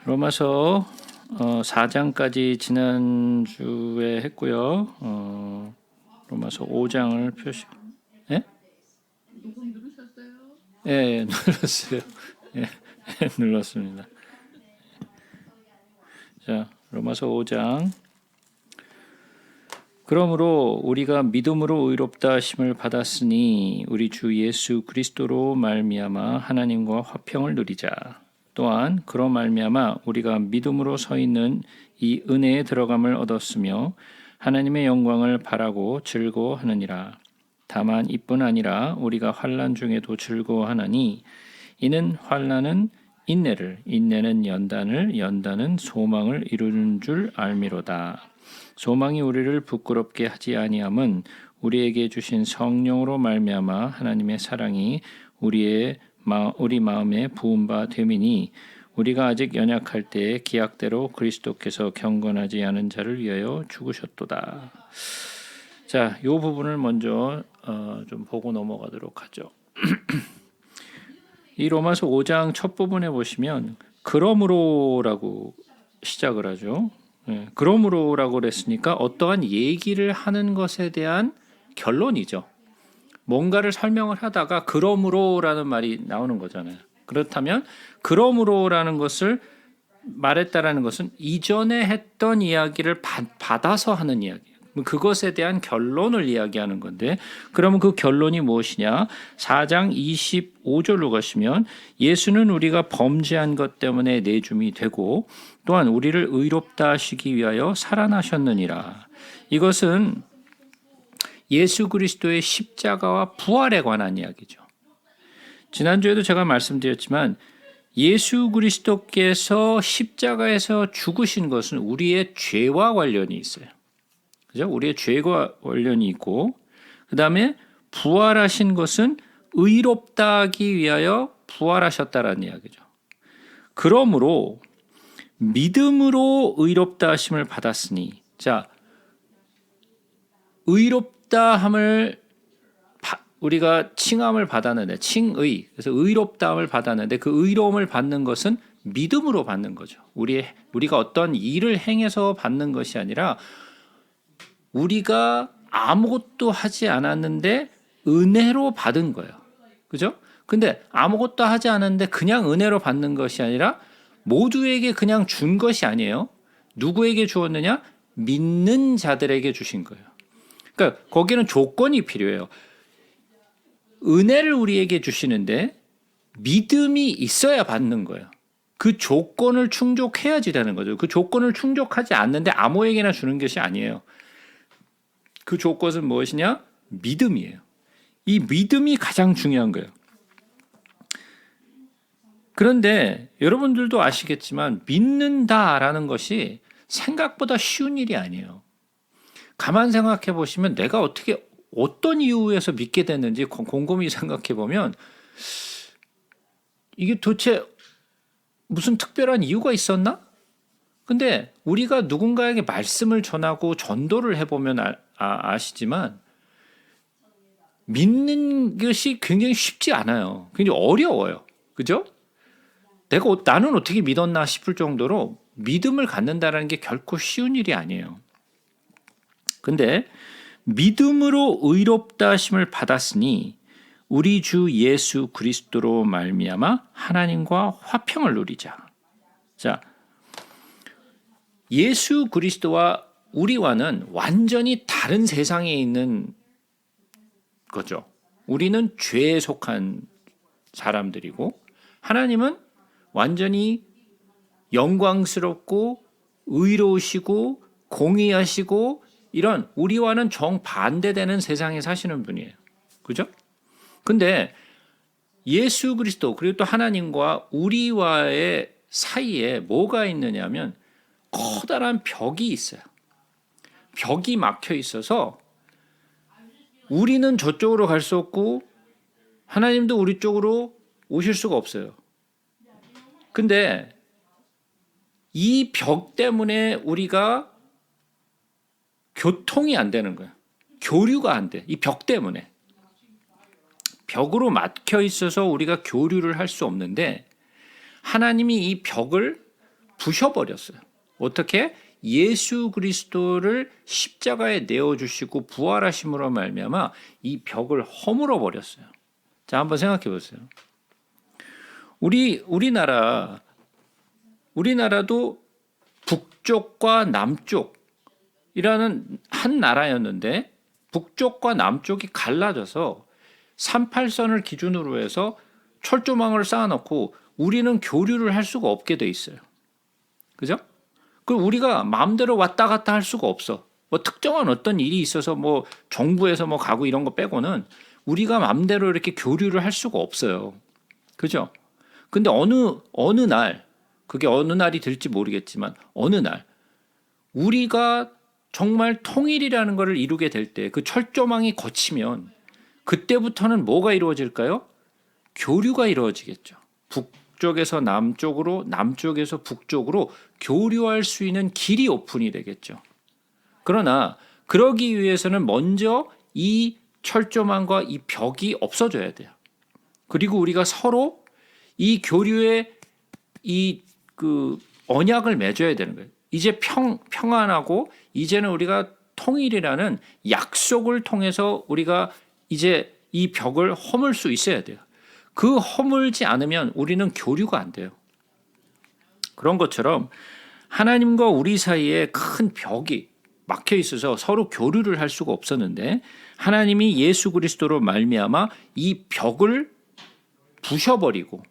로마서 4장까지 지난주에 했고요. 로마서 5장을 표시. 예? 녹음 누르셨어요? 예, 눌렀어요. 예, 눌렀습니다. 자, 로마서 5장. 그러므로 우리가 믿음으로 의롭다 하심을 받았으니 우리 주 예수 그리스도로 말미암아 하나님과 화평을 누리자. 또한 그로 말미암아 우리가 믿음으로 서 있는 이 은혜에 들어감을 얻었으며 하나님의 영광을 바라고 즐거워하느니라. 다만 이뿐 아니라 우리가 환난 중에도 즐거워하나니 이는 환난은 인내를, 인내는 연단을, 연단은 소망을 이루는 줄 알미로다. 소망이 우리를 부끄럽게 하지 아니함은 우리에게 주신 성령으로 말미암아 하나님의 사랑이 우리 마음에 부은 바 됨이니 우리가 아직 연약할 때에 기약대로 그리스도께서 경건하지 않은 자를 위하여 죽으셨도다. 자, 이 부분을 먼저 좀 보고 넘어가도록 하죠. 이 로마서 5장 첫 부분에 보시면 그러므로라고 시작을 하죠. 그러므로라고 그랬으니까 어떠한 얘기를 하는 것에 대한 결론이죠. 뭔가를 설명을 하다가 그러므로라는 말이 나오는 거잖아요. 그렇다면 그러므로라는 것을 말했다라는 것은 이전에 했던 이야기를 받아서 하는 이야기예요. 그것에 대한 결론을 이야기하는 건데, 그러면 그 결론이 무엇이냐? 4장 25절로 가시면 예수는 우리가 범죄한 것 때문에 내줌이 되고 또한 우리를 의롭다 하시기 위하여 살아나셨느니라. 이것은 예수 그리스도의 십자가와 부활에 관한 이야기죠. 지난주에도 제가 말씀드렸지만 예수 그리스도께서 십자가에서 죽으신 것은 우리의 죄와 관련이 있어요. 그죠? 우리의 죄와 관련이 있고, 그 다음에 부활하신 것은 의롭다 하기 위하여 부활하셨다라는 이야기죠. 그러므로 믿음으로 의롭다 하심을 받았으니, 자, 의롭다 함을 우리가 칭함을 받았는데, 칭의, 그래서 의롭다함을 받았는데 그 의로움을 받는 것은 믿음으로 받는 거죠. 우리가 어떤 일을 행해서 받는 것이 아니라 우리가 아무것도 하지 않았는데 은혜로 받은 거예요. 그죠? 근데 아무것도 하지 않았는데 그냥 은혜로 받는 것이 아니라 모두에게 그냥 준 것이 아니에요. 누구에게 주었느냐? 믿는 자들에게 주신 거예요. 그러니까 거기는 조건이 필요해요. 은혜를 우리에게 주시는데 믿음이 있어야 받는 거예요. 그 조건을 충족해야지 되는 거죠. 그 조건을 충족하지 않는데 아무에게나 주는 것이 아니에요. 그 조건은 무엇이냐? 믿음이에요. 이 믿음이 가장 중요한 거예요. 그런데 여러분들도 아시겠지만 믿는다라는 것이 생각보다 쉬운 일이 아니에요. 가만 생각해 보시면 내가 어떤 이유에서 믿게 됐는지 곰곰이 생각해 보면 이게 도대체 무슨 특별한 이유가 있었나? 근데 우리가 누군가에게 말씀을 전하고 전도를 해보면 아시지만 믿는 것이 굉장히 쉽지 않아요. 굉장히 어려워요. 그죠? 나는 어떻게 믿었나 싶을 정도로 믿음을 갖는다는 게 결코 쉬운 일이 아니에요. 근데 믿음으로 의롭다 하심을 받았으니 우리 주 예수 그리스도로 말미암아 하나님과 화평을 누리자. 자, 예수 그리스도와 우리와는 완전히 다른 세상에 있는 거죠. 우리는 죄에 속한 사람들이고 하나님은 완전히 영광스럽고 의로우시고 공의하시고 이런 우리와는 정반대되는 세상에 사시는 분이에요. 그죠? 근데 예수 그리스도 그리고 또 하나님과 우리와의 사이에 뭐가 있느냐면 커다란 벽이 있어요. 벽이 막혀 있어서 우리는 저쪽으로 갈 수 없고 하나님도 우리 쪽으로 오실 수가 없어요. 근데 이 벽 때문에 우리가 교통이 안 되는 거예요. 교류가 안 돼. 이 벽 때문에. 벽으로 막혀 있어서 우리가 교류를 할 수 없는데 하나님이 이 벽을 부셔버렸어요. 어떻게? 예수 그리스도를 십자가에 내어주시고 부활하심으로 말미암아 이 벽을 허물어 버렸어요. 자, 한번 생각해 보세요. 우리나라도 북쪽과 남쪽이라는 한 나라였는데 북쪽과 남쪽이 갈라져서 38선을 기준으로 해서 철조망을 쌓아놓고 우리는 교류를 할 수가 없게 돼 있어요. 그죠? 그 우리가 마음대로 왔다 갔다 할 수가 없어. 뭐 특정한 어떤 일이 있어서 뭐 정부에서 뭐 가고 이런 거 빼고는 우리가 마음대로 이렇게 교류를 할 수가 없어요. 그죠? 근데 어느 날, 그게 어느 날이 될지 모르겠지만 어느 날 우리가 정말 통일이라는 것을 이루게 될 때 그 철조망이 거치면 그때부터는 뭐가 이루어질까요? 교류가 이루어지겠죠. 북쪽에서 남쪽으로, 남쪽에서 북쪽으로 교류할 수 있는 길이 오픈이 되겠죠. 그러나 그러기 위해서는 먼저 이 철조망과 이 벽이 없어져야 돼요. 그리고 우리가 서로 이 교류의 언약을 맺어야 되는 거예요. 이제 평안하고 이제는 우리가 통일이라는 약속을 통해서 우리가 이제 이 벽을 허물 수 있어야 돼요. 그 허물지 않으면 우리는 교류가 안 돼요. 그런 것처럼 하나님과 우리 사이에 큰 벽이 막혀 있어서 서로 교류를 할 수가 없었는데 하나님이 예수 그리스도로 말미암아 이 벽을 부셔버리고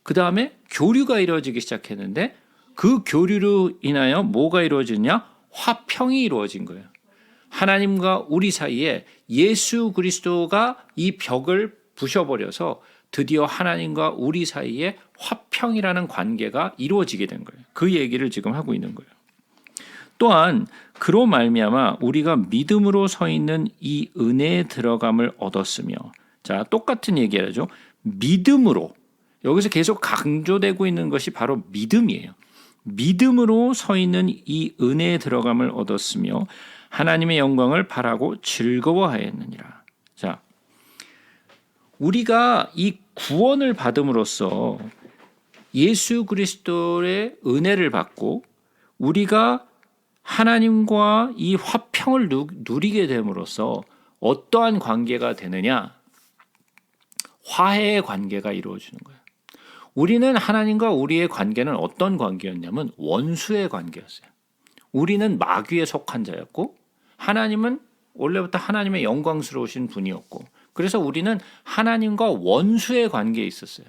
그 다음에 교류가 이루어지기 시작했는데 그 교류로 인하여 뭐가 이루어지냐? 화평이 이루어진 거예요. 하나님과 우리 사이에 예수 그리스도가 이 벽을 부셔버려서 드디어 하나님과 우리 사이에 화평이라는 관계가 이루어지게 된 거예요. 그 얘기를 지금 하고 있는 거예요. 또한 그로 말미암아 우리가 믿음으로 서 있는 이 은혜에 들어감을 얻었으며, 자, 똑같은 얘기를 하죠. 믿음으로, 여기서 계속 강조되고 있는 것이 바로 믿음이에요. 믿음으로 서 있는 이 은혜에 들어감을 얻었으며 하나님의 영광을 바라고 즐거워하였느니라. 자, 우리가 이 구원을 받음으로써 예수 그리스도의 은혜를 받고 우리가 하나님과 이 화평을 누리게 됨으로써 어떠한 관계가 되느냐? 화해의 관계가 이루어지는 거예요. 우리는 하나님과 우리의 관계는 어떤 관계였냐면 원수의 관계였어요. 우리는 마귀에 속한 자였고 하나님은 원래부터 하나님의 영광스러우신 분이었고, 그래서 우리는 하나님과 원수의 관계에 있었어요.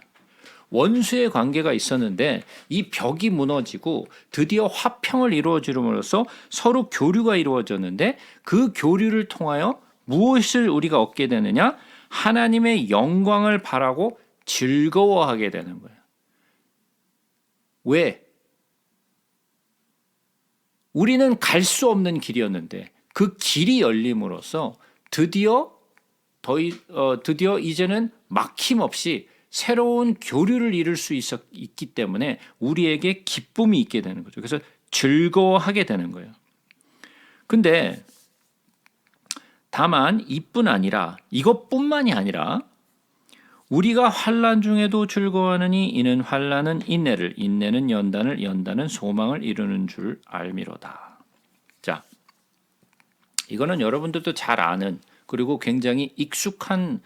원수의 관계가 있었는데 이 벽이 무너지고 드디어 화평을 이루어짐으로써 서로 교류가 이루어졌는데 그 교류를 통하여 무엇을 우리가 얻게 되느냐? 하나님의 영광을 바라고 즐거워하게 되는 거예요. 왜? 우리는 갈 수 없는 길이었는데 그 길이 열림으로써 드디어 이제는 막힘없이 새로운 교류를 이룰 수 있기 때문에 우리에게 기쁨이 있게 되는 거죠. 그래서 즐거워하게 되는 거예요. 근데 다만 이것뿐만이 아니라 우리가 환난 중에도 즐거워하느니 이는 환난은 인내를, 인내는 연단을, 연단은 소망을 이루는 줄 알미로다. 자, 이거는 여러분들도 잘 아는 그리고 굉장히 익숙한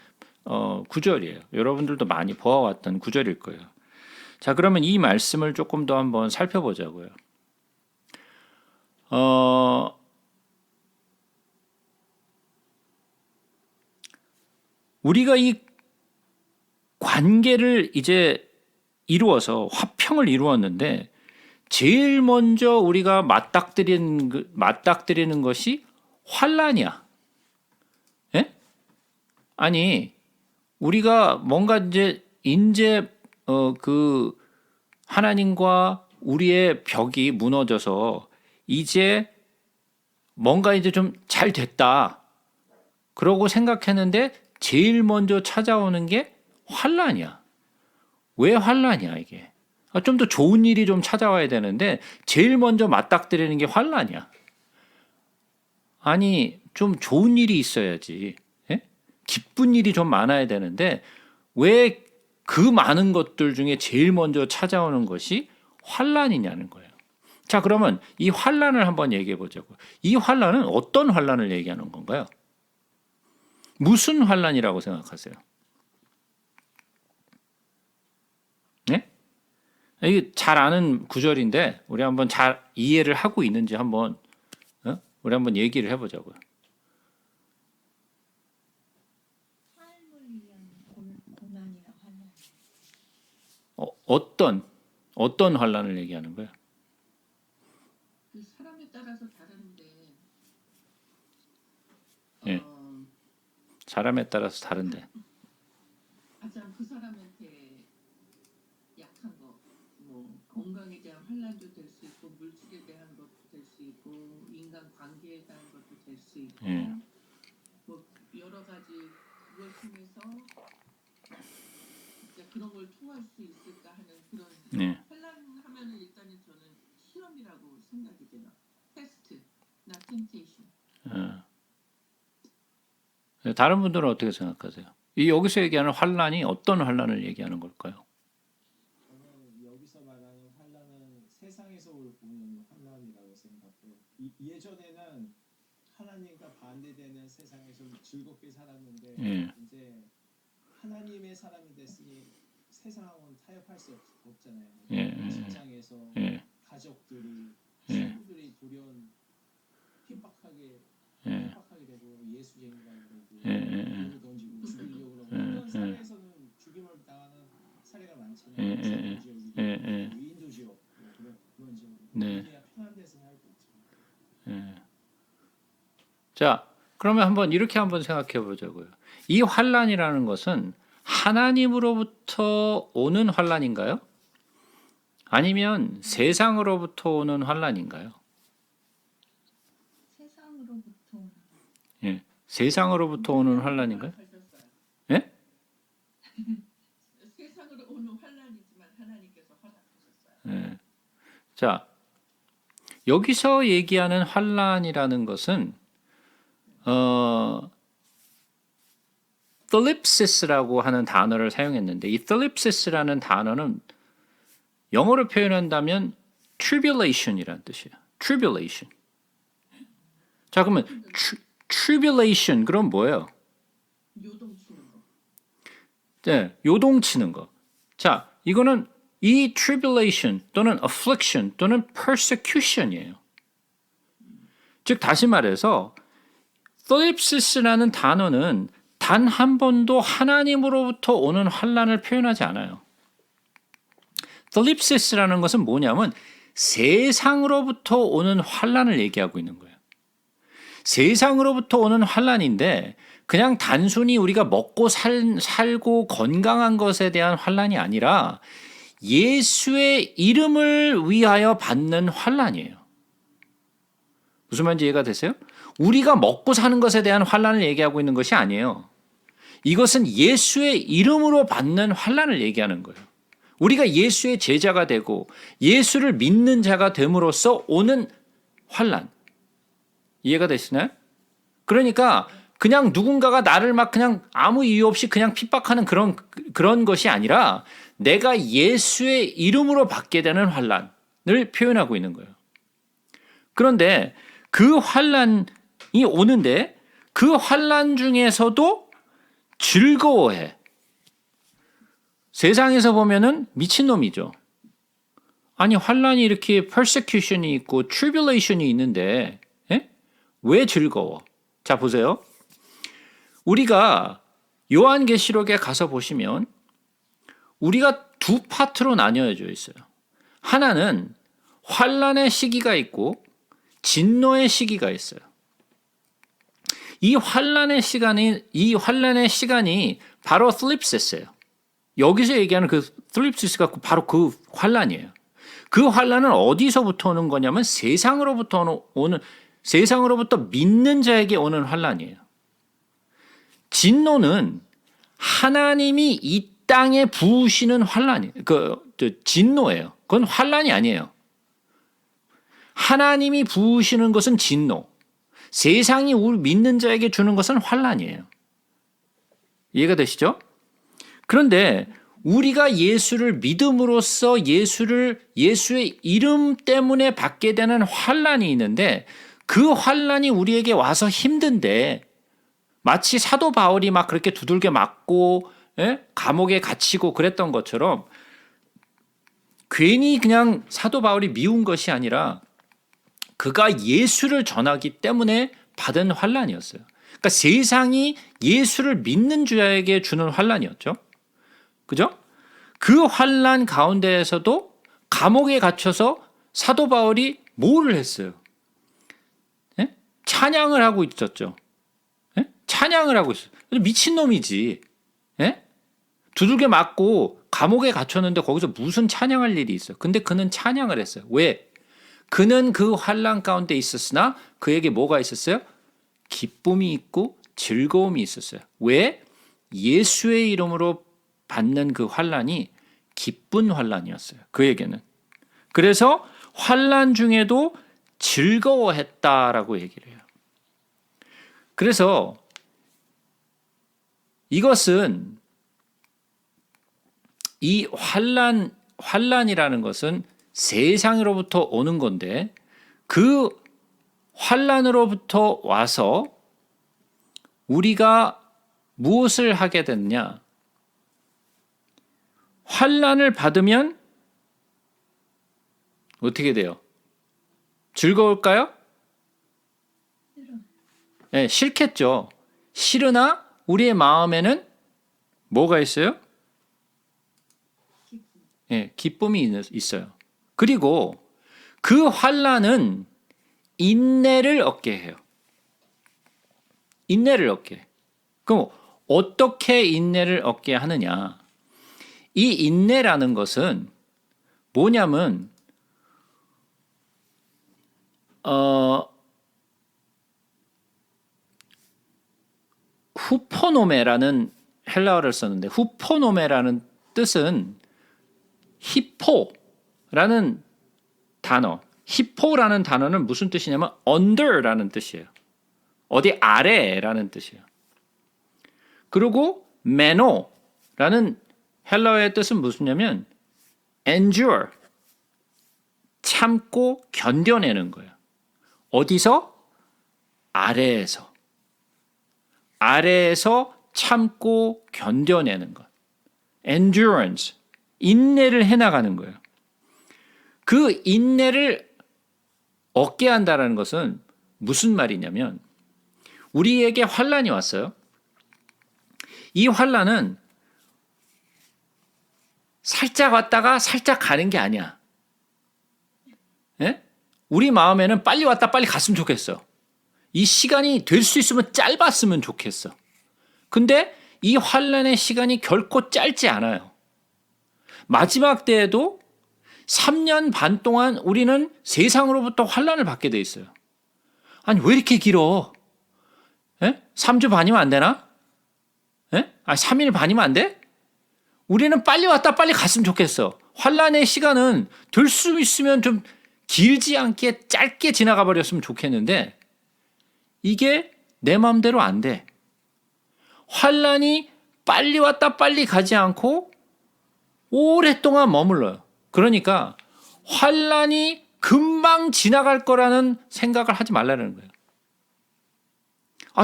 구절이에요. 여러분들도 많이 보아왔던 구절일 거예요. 자, 그러면 이 말씀을 조금 더 한번 살펴보자고요. 우리가 이 관계를 이제 이루어서 화평을 이루었는데 제일 먼저 우리가 맞닥뜨리는 것이 환난이야. 예? 아니, 우리가 뭔가 이제 그 하나님과 우리의 벽이 무너져서 이제 뭔가 이제 좀 잘 됐다. 그러고 생각했는데 제일 먼저 찾아오는 게 환난이야. 왜 환난이야 이게? 좀 더 좋은 일이 좀 찾아와야 되는데 제일 먼저 맞닥뜨리는 게 환난이야. 아니, 좀 좋은 일이 있어야지. 예? 기쁜 일이 좀 많아야 되는데 왜 그 많은 것들 중에 제일 먼저 찾아오는 것이 환란이냐는 거예요. 자, 그러면 이 환란을 한번 얘기해 보자고. 이 환란은 어떤 환란을 얘기하는 건가요? 무슨 환란이라고 생각하세요? 네? 이게 잘 아는 구절인데 우리 한번 잘 이해를 하고 있는지 한번 우리 한번 얘기를 해보자고요. 삶을 위한 고난이나 환난. 어떤 환란을 얘기하는 거예요? 그 사람에 따라서 다른데 예. 사람에 따라서 다른데. 가장 그 사람한테 약한 거, 뭐 건강에 대한 환란도 될 수 있고 물질에 대한 것도 될 수 있고 인간 관계에 대한 것도 될 수 있고 예. 뭐 여러 가지 그걸 통해서 진짜 그런 걸 통할 수 있을까 하는 그런 예. 환란 하면은 일단은 저는 시험이라고 생각이 돼요. 테스트, 나 템테이션. 다른 분들은 어떻게 생각하세요? 이 여기서 얘기하는 환란이 어떤 환란을 얘기하는 걸까요? 저는 여기서 말하는 환란은 세상에서 오는 환란이라고 생각해요. 예전에는 하나님과 반대되는 세상에서 즐겁게 살았는데 예. 이제 하나님의 사람이 됐으니 세상하고는 타협할 수 없잖아요. 예. 직장에서 예. 가족들이 예. 친구들이 돌연 핍박하게 예. 되고 예수쟁이가 그러고 예. 돌을 던지고 죽이려고 그러고 예. 그런 사회에서는 죽임을 당하는 사례가 많잖아요. 예. 세상 지역이고 예. 인도 지역 뭐 그런 지역 네. 우리가 편한 데서 살고 있죠. 예. 자, 그러면 한번 이렇게 한번 생각해 보자고요. 이 환란이라는 것은 하나님으로부터 오는 환란인가요? 아니면 세상으로부터 오는 환란인가요? 세상으로부터 오는 예. 세상으로부터 오는 환란인가요? 예? 세상으로 오는 환란이지만 하나님께서 허락하셨어요. 예. 자, 여기서 얘기하는 환란이라는 것은 thalipsis라고 하는 단어를 사용했는데 이 thalipsis라는 단어는 영어로 표현한다면 tribulation이라는 뜻이에요. tribulation. 자, 그러면 tribulation 그럼 뭐예요? 요동치는 거. 네, 요동치는 거. 자, 이거는 이 tribulation 또는 affliction 또는 persecution이에요. 즉 다시 말해서 thalipsis라는 단어는 단 한 번도 하나님으로부터 오는 환란을 표현하지 않아요. thalipsis라는 것은 뭐냐면 세상으로부터 오는 환란을 얘기하고 있는 거예요. 세상으로부터 오는 환란인데 그냥 단순히 우리가 먹고 살고 건강한 것에 대한 환란이 아니라 예수의 이름을 위하여 받는 환란이에요. 무슨 말인지 이해가 되세요? 우리가 먹고 사는 것에 대한 환란을 얘기하고 있는 것이 아니에요. 이것은 예수의 이름으로 받는 환란을 얘기하는 거예요. 우리가 예수의 제자가 되고 예수를 믿는 자가 됨으로써 오는 환란. 이해가 되시나요? 그러니까 그냥 누군가가 나를 막 그냥 아무 이유 없이 그냥 핍박하는 그런 것이 아니라 내가 예수의 이름으로 받게 되는 환란을 표현하고 있는 거예요. 그런데 그 환란이 오는데 그 환란 중에서도 즐거워해. 세상에서 보면은 미친놈이죠. 아니 환란이 이렇게 persecution이 있고 tribulation이 있는데 왜 즐거워? 자 보세요. 우리가 요한계시록에 가서 보시면 우리가 두 파트로 나뉘어져 있어요. 하나는 환란의 시기가 있고 진노의 시기가 있어요. 이 환란의 시간이 바로 thalipsis예요. 여기서 얘기하는 그 thalipsis가 바로 그 환란이에요. 그 환란은 어디서부터 오는 거냐면 세상으로부터 믿는 자에게 오는 환란이에요. 진노는 하나님이 이 땅에 부으시는 환란이에요. 진노예요. 그건 환란이 아니에요. 하나님이 부으시는 것은 진노. 세상이 우리 믿는 자에게 주는 것은 환란이에요. 이해가 되시죠? 그런데 우리가 예수를 믿음으로써 예수의 이름 때문에 받게 되는 환난이 있는데 그 환난이 우리에게 와서 힘든데 마치 사도 바울이 막 그렇게 두들겨 맞고 감옥에 갇히고 그랬던 것처럼 괜히 그냥 사도 바울이 미운 것이 아니라 그가 예수를 전하기 때문에 받은 환난이었어요. 그러니까 세상이 예수를 믿는 자에게 주는 환난이었죠. 그죠? 그 환난 가운데에서도 감옥에 갇혀서 사도 바울이 뭐를 했어요? 예? 찬양을 하고 있었죠. 예? 찬양을 하고 있어요. 미친놈이지. 예? 두들겨 맞고 감옥에 갇혔는데 거기서 무슨 찬양할 일이 있어요? 근데 그는 찬양을 했어요. 왜? 그는 그 환난 가운데 있었으나 그에게 뭐가 있었어요? 기쁨이 있고 즐거움이 있었어요. 왜? 예수의 이름으로 받는 그 환난이 기쁜 환난이었어요. 그에게는. 그래서 환난 중에도 즐거워했다라고 얘기를 해요. 그래서 이것은 이 환난이라는 것은 세상으로부터 오는 건데 그 환난으로부터 와서 우리가 무엇을 하게 됐냐? 환난을 받으면 어떻게 돼요? 즐거울까요? 네, 싫겠죠. 싫으나 우리의 마음에는 뭐가 있어요? 네, 기쁨이 있어요. 그리고 그 환난은 인내를 얻게 해요. 인내를 얻게 해요. 그럼 어떻게 인내를 얻게 하느냐? 이 인내라는 것은 뭐냐면 후포노메라는 헬라어를 썼는데 후포노메라는 뜻은 히포라는 단어. 히포라는 단어는 무슨 뜻이냐면 under라는 뜻이에요. 어디 아래라는 뜻이에요. 그리고 메노라는 헬라어의 뜻은 무슨냐면 endure, 참고 견뎌내는 거예요. 어디서? 아래에서. 아래에서 참고 견뎌내는 것. endurance, 인내를 해나가는 거예요. 그 인내를 얻게 한다는 것은 무슨 말이냐면 우리에게 환난이 왔어요. 이 환난은 살짝 왔다가 살짝 가는 게 아니야. 예? 우리 마음에는 빨리 왔다 빨리 갔으면 좋겠어. 이 시간이 될 수 있으면 짧았으면 좋겠어. 근데 이 환난의 시간이 결코 짧지 않아요. 마지막 때에도 3년 반 동안 우리는 세상으로부터 환난을 받게 돼 있어요. 아니 왜 이렇게 길어? 예? 3주 반이면 안 되나? 예? 3일 반이면 안 돼? 우리는 빨리 왔다 빨리 갔으면 좋겠어. 환난의 시간은 될 수 있으면 좀 길지 않게 짧게 지나가 버렸으면 좋겠는데 이게 내 마음대로 안 돼. 환난이 빨리 왔다 빨리 가지 않고 오랫동안 머물러요. 그러니까 환난이 금방 지나갈 거라는 생각을 하지 말라는 거예요.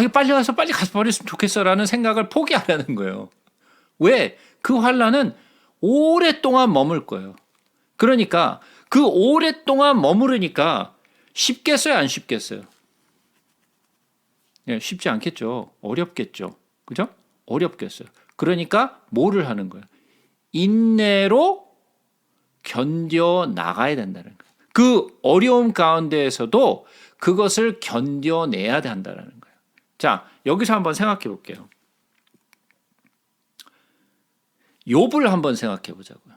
이거 빨리 와서 빨리 가서 버렸으면 좋겠어라는 생각을 포기하라는 거예요. 왜? 그 환난은 오랫동안 머물 거예요. 그러니까 그 오랫동안 머무르니까 쉽겠어요? 안 쉽겠어요? 예, 쉽지 않겠죠. 어렵겠죠. 그죠? 어렵겠어요. 그러니까 뭐를 하는 거예요? 인내로 견뎌 나가야 된다는 거예요. 그 어려움 가운데에서도 그것을 견뎌내야 한다는 거예요. 자, 여기서 한번 생각해 볼게요. 욥을 한번 생각해 보자고요.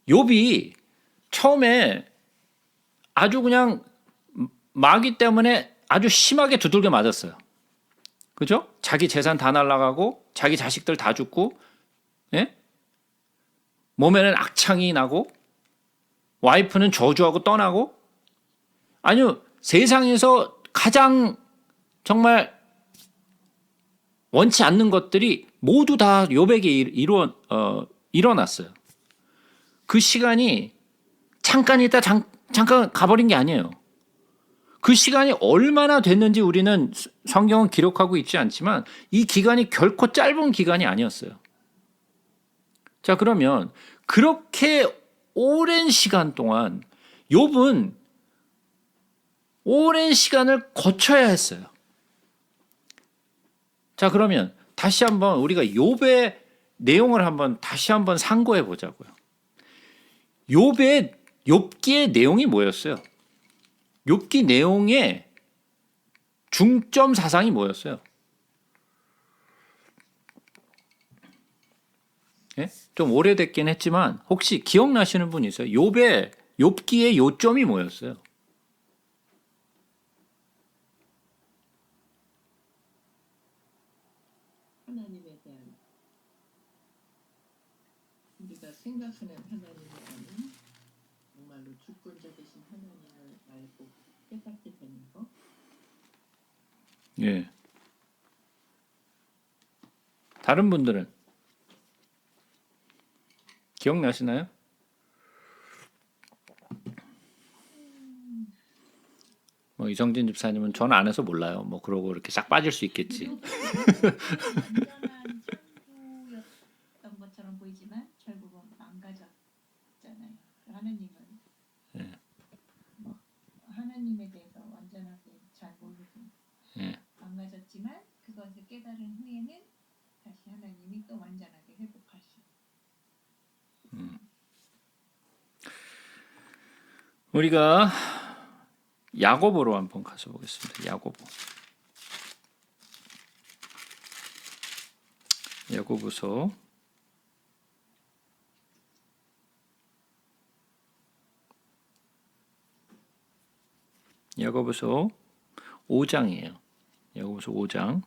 욥이 처음에 아주 그냥 마귀 때문에 아주 심하게 두들겨 맞았어요. 그죠? 자기 재산 다 날아가고 자기 자식들 다 죽고 예? 몸에는 악창이 나고 와이프는 저주하고 떠나고 아니요 세상에서 가장 정말 원치 않는 것들이 모두 다 욥에게 일어났어요. 그 시간이 잠깐 있다 잠깐 가버린 게 아니에요. 그 시간이 얼마나 됐는지 우리는 성경은 기록하고 있지 않지만 이 기간이 결코 짧은 기간이 아니었어요. 자, 그러면 그렇게 오랜 시간 동안 욥은 오랜 시간을 거쳐야 했어요. 자, 그러면 다시 한번 우리가 욥의 내용을 다시 한번 상고해 보자고요. 욥기의 내용이 뭐였어요? 욥기 내용의 중점 사상이 뭐였어요? 예? 좀 오래됐긴 했지만 혹시 기억나시는 분 있어요? 욥기의 요점이 뭐였어요? 하나님에 대한 우리가 생각하는 하나님이 아닌 정말로 주권자 되신 하나님을 알고 깨닫게 되는 거. 예. 다른 분들은 기억나시나요? 뭐 이성진 집사님은 전 안 해서 몰라요. 뭐 그러고 이렇게 싹 빠질 수 있겠지. 완전한 천국이었던 것처럼 보이지만 결국은 망가졌잖아요. 하나님은 예. 뭐 하나님에 대해서 완전하게 잘 모르고 예. 망가졌지만 그것을 깨달은 후에는 다시 하나님이 또 완전하게 회복하시고. 우리가 야고보로 한번 가서 보겠습니다. 야고보서 야고보서 5장이에요. 야고보서 5장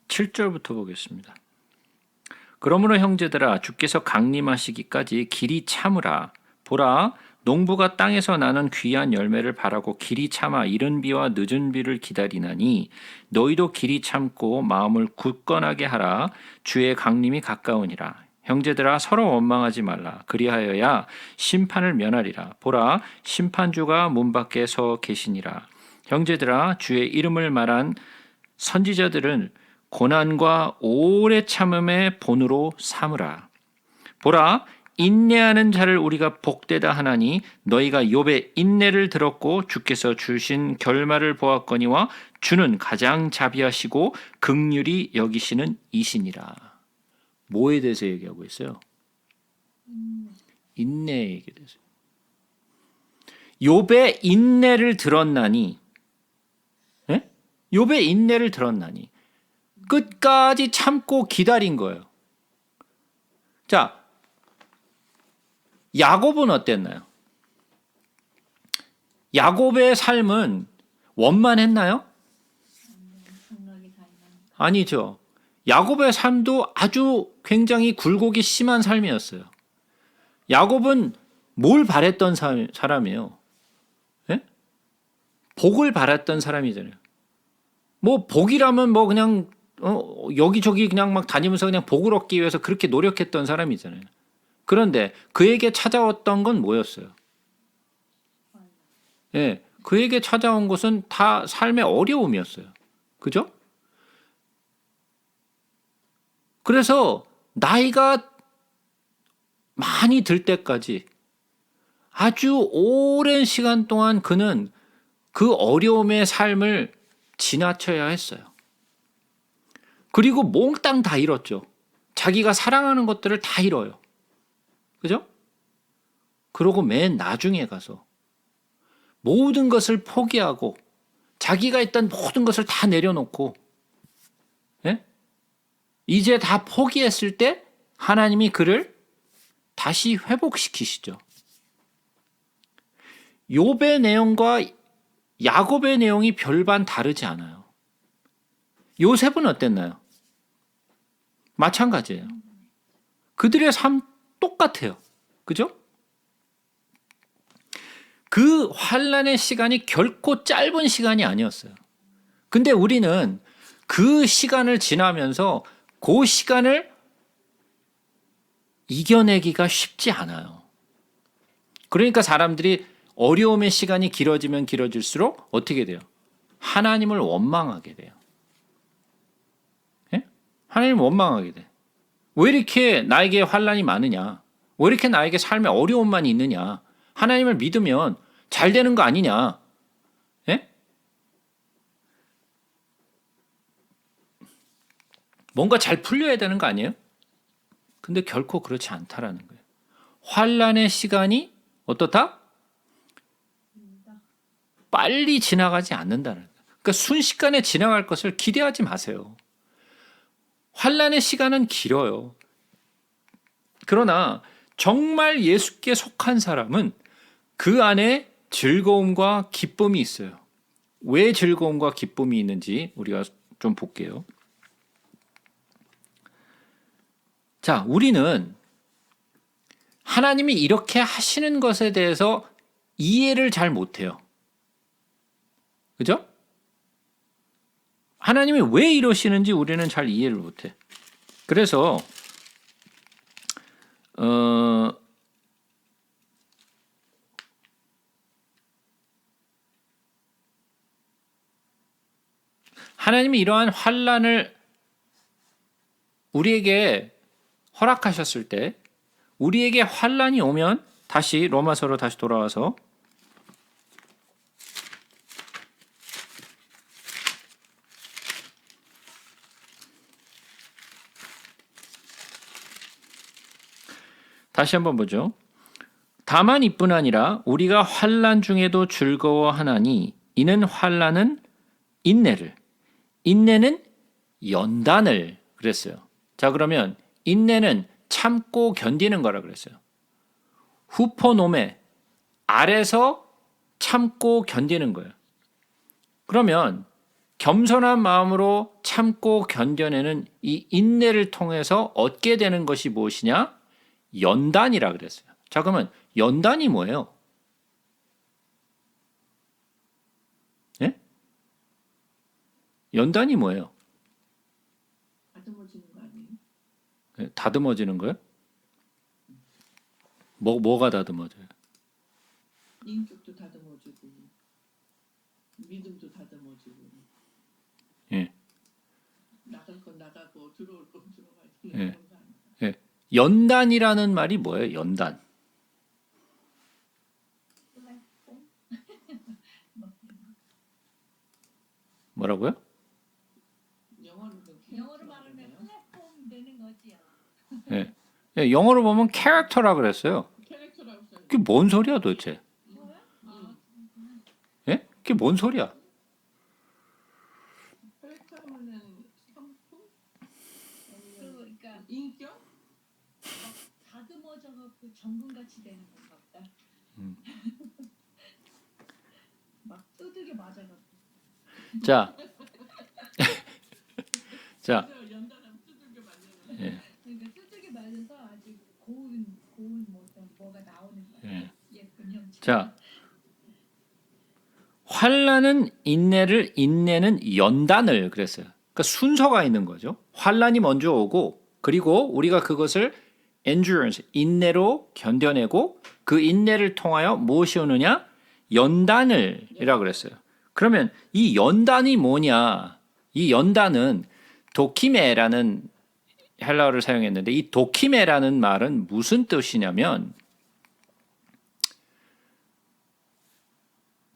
7절부터 보겠습니다. 그러므로 형제들아 주께서 강림하시기까지 길이 참으라. 보라 농부가 땅에서 나는 귀한 열매를 바라고 길이 참아 이른 비와 늦은 비를 기다리나니 너희도 길이 참고 마음을 굳건하게 하라. 주의 강림이 가까우니라. 형제들아 서로 원망하지 말라. 그리하여야 심판을 면하리라. 보라 심판주가 문 밖에 서 계시니라. 형제들아 주의 이름을 말한 선지자들은 고난과 오래 참음의 본으로 삼으라. 보라 인내하는 자를 우리가 복되다 하나니 너희가 욥의 인내를 들었고 주께서 주신 결말을 보았거니와 주는 가장 자비하시고 긍휼히 여기시는 이시니라. 뭐에 대해서 얘기하고 있어요? 인내에 얘기해서. 욥의 인내를 들었나니, 예? 욥의 인내를 들었나니 끝까지 참고 기다린 거예요. 자, 야곱은 어땠나요? 야곱의 삶은 원만했나요? 폭력이 가능한 아니죠. 야곱의 삶도 아주 굉장히 굴곡이 심한 삶이었어요. 야곱은 뭘 바랬던 사람이에요? 예? 복을 바랬던 사람이잖아요. 뭐 복이라면 뭐 그냥 여기저기 그냥 막 다니면서 그냥 복을 얻기 위해서 그렇게 노력했던 사람이잖아요. 그런데 그에게 찾아왔던 건 뭐였어요? 예, 그에게 찾아온 것은 다 삶의 어려움이었어요. 그죠? 그래서 나이가 많이 들 때까지 아주 오랜 시간 동안 그는 그 어려움의 삶을 지나쳐야 했어요. 그리고 몽땅 다 잃었죠. 자기가 사랑하는 것들을 다 잃어요. 그죠? 그러고 맨 나중에 가서 모든 것을 포기하고 자기가 있던 모든 것을 다 내려놓고 예? 이제 다 포기했을 때 하나님이 그를 다시 회복시키시죠. 욥의 내용과 야곱의 내용이 별반 다르지 않아요. 요셉은 어땠나요? 마찬가지예요. 그들의 삶 똑같아요. 그죠? 그 환란의 시간이 결코 짧은 시간이 아니었어요. 근데 우리는 그 시간을 지나면서 그 시간을 이겨내기가 쉽지 않아요. 그러니까 사람들이 어려움의 시간이 길어지면 길어질수록 어떻게 돼요? 하나님을 원망하게 돼요. 예? 하나님을 원망하게 돼. 왜 이렇게 나에게 환란이 많으냐? 왜 이렇게 나에게 삶에 어려움만 있느냐? 하나님을 믿으면 잘 되는 거 아니냐? 예? 뭔가 잘 풀려야 되는 거 아니에요? 근데 결코 그렇지 않다라는 거예요. 환란의 시간이 어떻다? 빨리 지나가지 않는다는 거예요. 그러니까 순식간에 지나갈 것을 기대하지 마세요. 환란의 시간은 길어요. 그러나 정말 예수께 속한 사람은 그 안에 즐거움과 기쁨이 있어요. 왜 즐거움과 기쁨이 있는지 우리가 좀 볼게요. 자, 우리는 하나님이 이렇게 하시는 것에 대해서 이해를 잘 못해요. 그죠? 하나님이 왜 이러시는지 우리는 잘 이해를 못해. 그래서 하나님이 이러한 환난을 우리에게 허락하셨을 때 우리에게 환난이 오면 다시 로마서로 다시 돌아와서 다시 한번 보죠. 다만 이뿐 아니라 우리가 환난 중에도 즐거워하나니 이는 환난은 인내를 인내는 연단을 그랬어요. 자, 그러면 인내는 참고 견디는 거라 그랬어요. 후포노메 아래서 참고 견디는 거예요. 그러면 겸손한 마음으로 참고 견뎌내는 이 인내를 통해서 얻게 되는 것이 무엇이냐? 연단이라 그랬어요. 자, 그러면 연단이 뭐예요? 예? 연단이 뭐예요? 다듬어지는 거 아니에요? 예? 다듬어지는 거예요? 뭐가 다듬어져요? 인격도 다듬어지고 믿음도 다듬어지고 예. 나갈 건 나가고 들어올 건 들어가고 예. 그런 거 아니에요? 예. 연단이라는 말이 뭐예요? 연단. 뭐라고요? 영어로 말하면 플랫폼 되는 거지요. 예. 예, 영어로 보면 캐릭터라 그랬어요. 캐릭터라고 써요. 그게 뭔 소리야 도대체? 예? 그게 뭔 소리야? 캐릭터면은 성품? 아니면 그러니까 인격? 다듬어져 갖고 정금같이 되는 건가 보다. 막 두들겨 맞아 갖고. 자, 자, 연단하면 두들겨 맞는 거. 예, 그러니까 두들겨 맞아서 아주 고운 뭐가 나오는 거야. 예. 예쁜 형체. 자, 환란은 인내를 인내는 연단을 그랬어요. 그러니까 순서가 있는 거죠. 환란이 먼저 오고 그리고 우리가 그것을 endurance 인내로 견뎌내고 그 인내를 통하여 무엇이 오느냐? 연단을이라 그랬어요. 그러면 이 연단이 뭐냐? 이 연단은 도키메라는 헬라어를 사용했는데 이 도키메라는 말은 무슨 뜻이냐면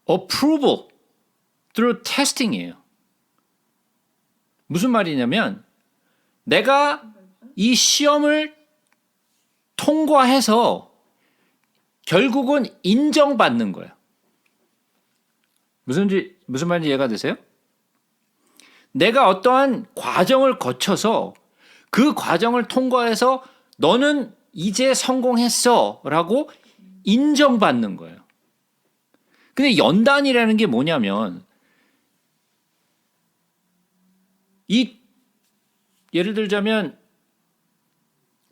approval through testing이에요. 무슨 말이냐면 내가 이 시험을 통과해서 결국은 인정받는 거예요. 무슨 말인지 이해가 되세요? 내가 어떠한 과정을 거쳐서 그 과정을 통과해서 너는 이제 성공했어 라고 인정받는 거예요. 근데 연단이라는 게 뭐냐면 예를 들자면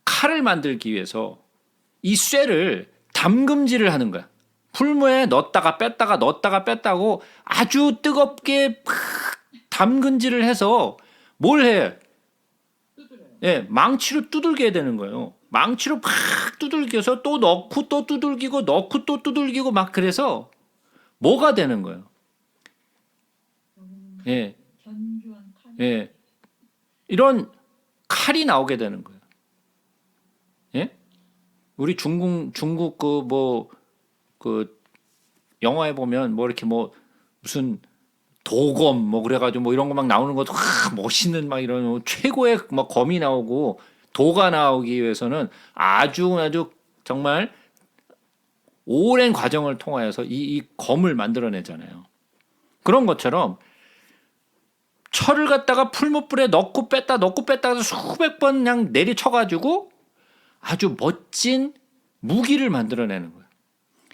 칼을 만들기 위해서 이 쇠를 담금질을 하는 거야. 풀무에 넣었다가 뺐다고 아주 뜨겁게 팍 담근질을 해서 뭘 해? 두드려요. 예, 망치로 두들겨야 되는 거예요. 망치로 팍 두들겨서 또 넣고 또 두들기고 넣고 또 두들기고 막 그래서 뭐가 되는 거예요? 예, 견주한 칼. 예. 이런 칼이 나오게 되는 거예요. 예? 우리 중국 그 영화에 보면 뭐 이렇게 뭐 무슨 도검 뭐 그래가지고 뭐 이런 거 막 나오는 것도 멋있는 막 이런 최고의 막 검이 나오고 도가 나오기 위해서는 아주 정말 오랜 과정을 통하여서 이 검을 만들어내잖아요. 그런 것처럼 철을 갖다가 풀무불에 넣고 뺐다 해서 수백 번 그냥 내리쳐가지고 아주 멋진 무기를 만들어내는 거예요.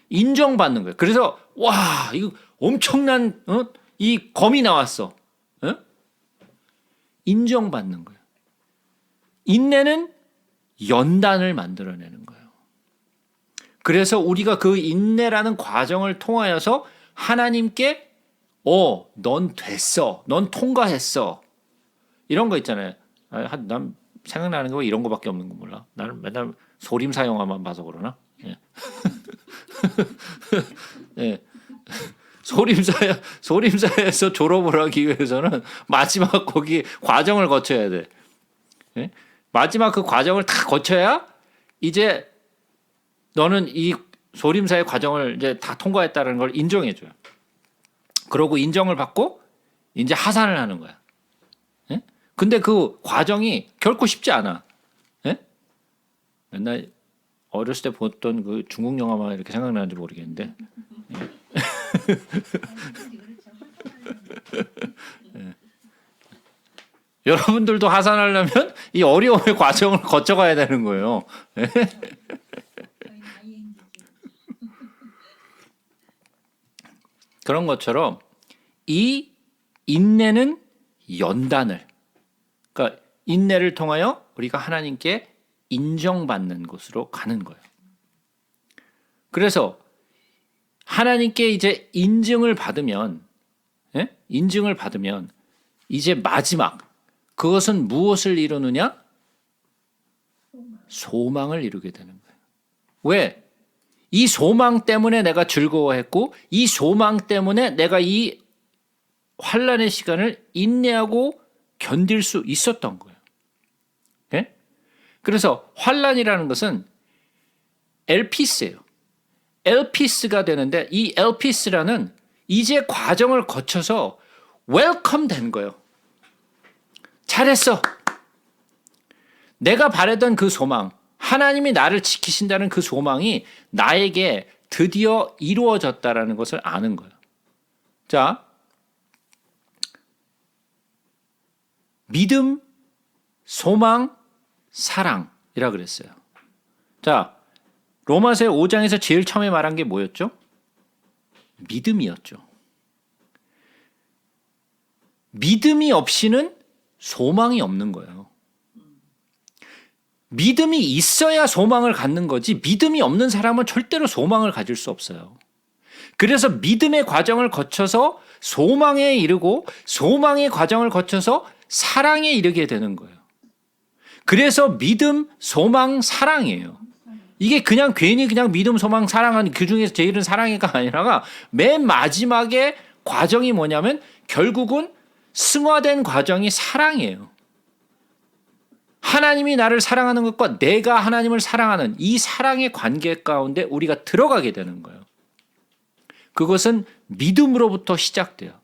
인정받는 거예요. 그래서 와 이거 엄청난 이 검이 나왔어. 인정받는 거예요. 인내는 연단을 만들어내는 거예요. 그래서 우리가 그 인내라는 과정을 통하여서 하나님께 넌 됐어. 넌 통과했어. 이런 거 있잖아요. 난 생각나는 거 이런 거밖에 없는 거 몰라. 나는 맨날 소림사 영화만 봐서 그러나? 예. 예. 소림사에서 졸업을 하기 위해서는 마지막 거기 과정을 거쳐야 돼. 예? 마지막 그 과정을 다 거쳐야 이제 너는 이 소림사의 과정을 이제 다 통과했다는 걸 인정해줘요. 그러고 인정을 받고 이제 하산을 하는 거야. 예? 근데 그 과정이 결코 쉽지 않아. 예? 맨날 어렸을 때 봤던 그 중국 영화만 이렇게 생각나는지 모르겠는데. 예. 여러분들도 하산하려면 이 어려움의 과정을 거쳐가야 되는 거예요. 예? 저희는 ING죠. 그런 것처럼 이 인내는 연단을, 그러니까 인내를 통하여 우리가 하나님께 인정받는 곳으로 가는 거예요. 그래서 하나님께 이제 인증을 받으면, 예? 인증을 받으면 이제 마지막 그것은 무엇을 이루느냐? 소망을 이루게 되는 거예요. 왜? 이 소망 때문에 내가 즐거워했고 이 소망 때문에 내가 이 환난의 시간을 인내하고 견딜 수 있었던 거예요. 예? 그래서 환난이라는 것은 엘피스예요. 엘피스가 되는데 이 엘피스라는 이제 과정을 거쳐서 웰컴 된 거예요. 잘했어. 내가 바랬던 그 소망, 하나님이 나를 지키신다는 그 소망이 나에게 드디어 이루어졌다라는 것을 아는 거예요. 자, 믿음, 소망, 사랑이라 그랬어요. 자, 로마서 5장에서 제일 처음에 말한 게 뭐였죠? 믿음이었죠. 믿음이 없이는 소망이 없는 거예요. 믿음이 있어야 소망을 갖는 거지 믿음이 없는 사람은 절대로 소망을 가질 수 없어요. 그래서 믿음의 과정을 거쳐서 소망에 이르고 소망의 과정을 거쳐서 사랑에 이르게 되는 거예요. 그래서 믿음, 소망, 사랑이에요. 이게 그냥 괜히 그냥 믿음, 소망, 사랑하는 그 중에서 제일은 사랑이가 아니라가 맨 마지막에 과정이 뭐냐면 결국은 승화된 과정이 사랑이에요. 하나님이 나를 사랑하는 것과 내가 하나님을 사랑하는 이 사랑의 관계 가운데 우리가 들어가게 되는 거예요. 그것은 믿음으로부터 시작돼요.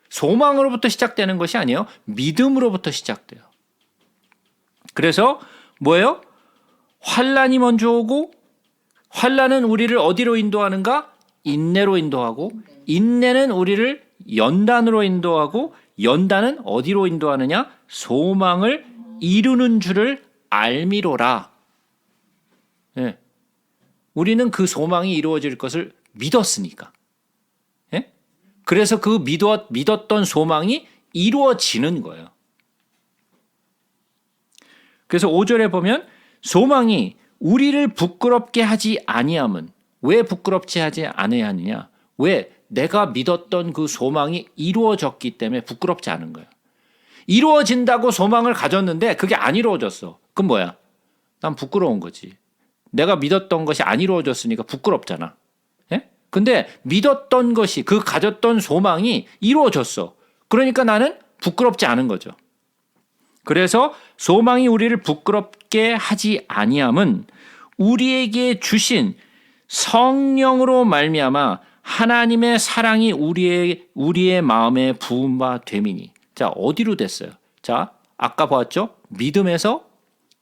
소망으로부터 시작되는 것이 아니에요. 믿음으로부터 시작돼요. 그래서 뭐예요? 환난이 먼저 오고 환난은 우리를 어디로 인도하는가? 인내로 인도하고 인내는 우리를 연단으로 인도하고 연단은 어디로 인도하느냐? 소망을 이루는 줄을 알미로라. 예. 우리는 그 소망이 이루어질 것을 믿었으니까. 예? 그래서 그 믿었던 소망이 이루어지는 거예요. 그래서 5절에 보면 소망이 우리를 부끄럽게 하지 아니함은 왜 부끄럽지 하지 않아야 하느냐? 왜? 내가 믿었던 그 소망이 이루어졌기 때문에 부끄럽지 않은 거예요. 이루어진다고 소망을 가졌는데 그게 안 이루어졌어. 그럼 뭐야? 난 부끄러운 거지. 내가 믿었던 것이 안 이루어졌으니까 부끄럽잖아. 예? 근데 믿었던 것이, 그 가졌던 소망이 이루어졌어. 그러니까 나는 부끄럽지 않은 거죠. 그래서 소망이 우리를 부끄럽게 하지 아니함은 우리에게 주신 성령으로 말미암아 하나님의 사랑이 우리의 마음에 부은 바 됨이니. 자, 어디로 됐어요? 자, 아까 보았죠? 믿음에서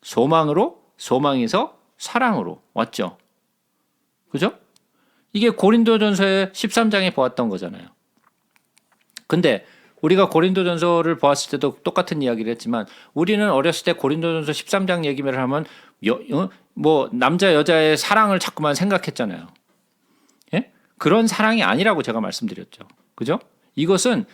소망으로, 소망에서 사랑으로 왔죠. 그죠? 이게 고린도전서의 13장에 보았던 거잖아요. 근데 우리가 고린도전서를 보았을 때도 똑같은 이야기를 했지만 우리는 어렸을 때 고린도전서 13장 얘기를 하면 뭐 남자 여자의 사랑을 자꾸만 생각했잖아요. 예? 그런 사랑이 아니라고 제가 말씀드렸죠. 그죠? 이것은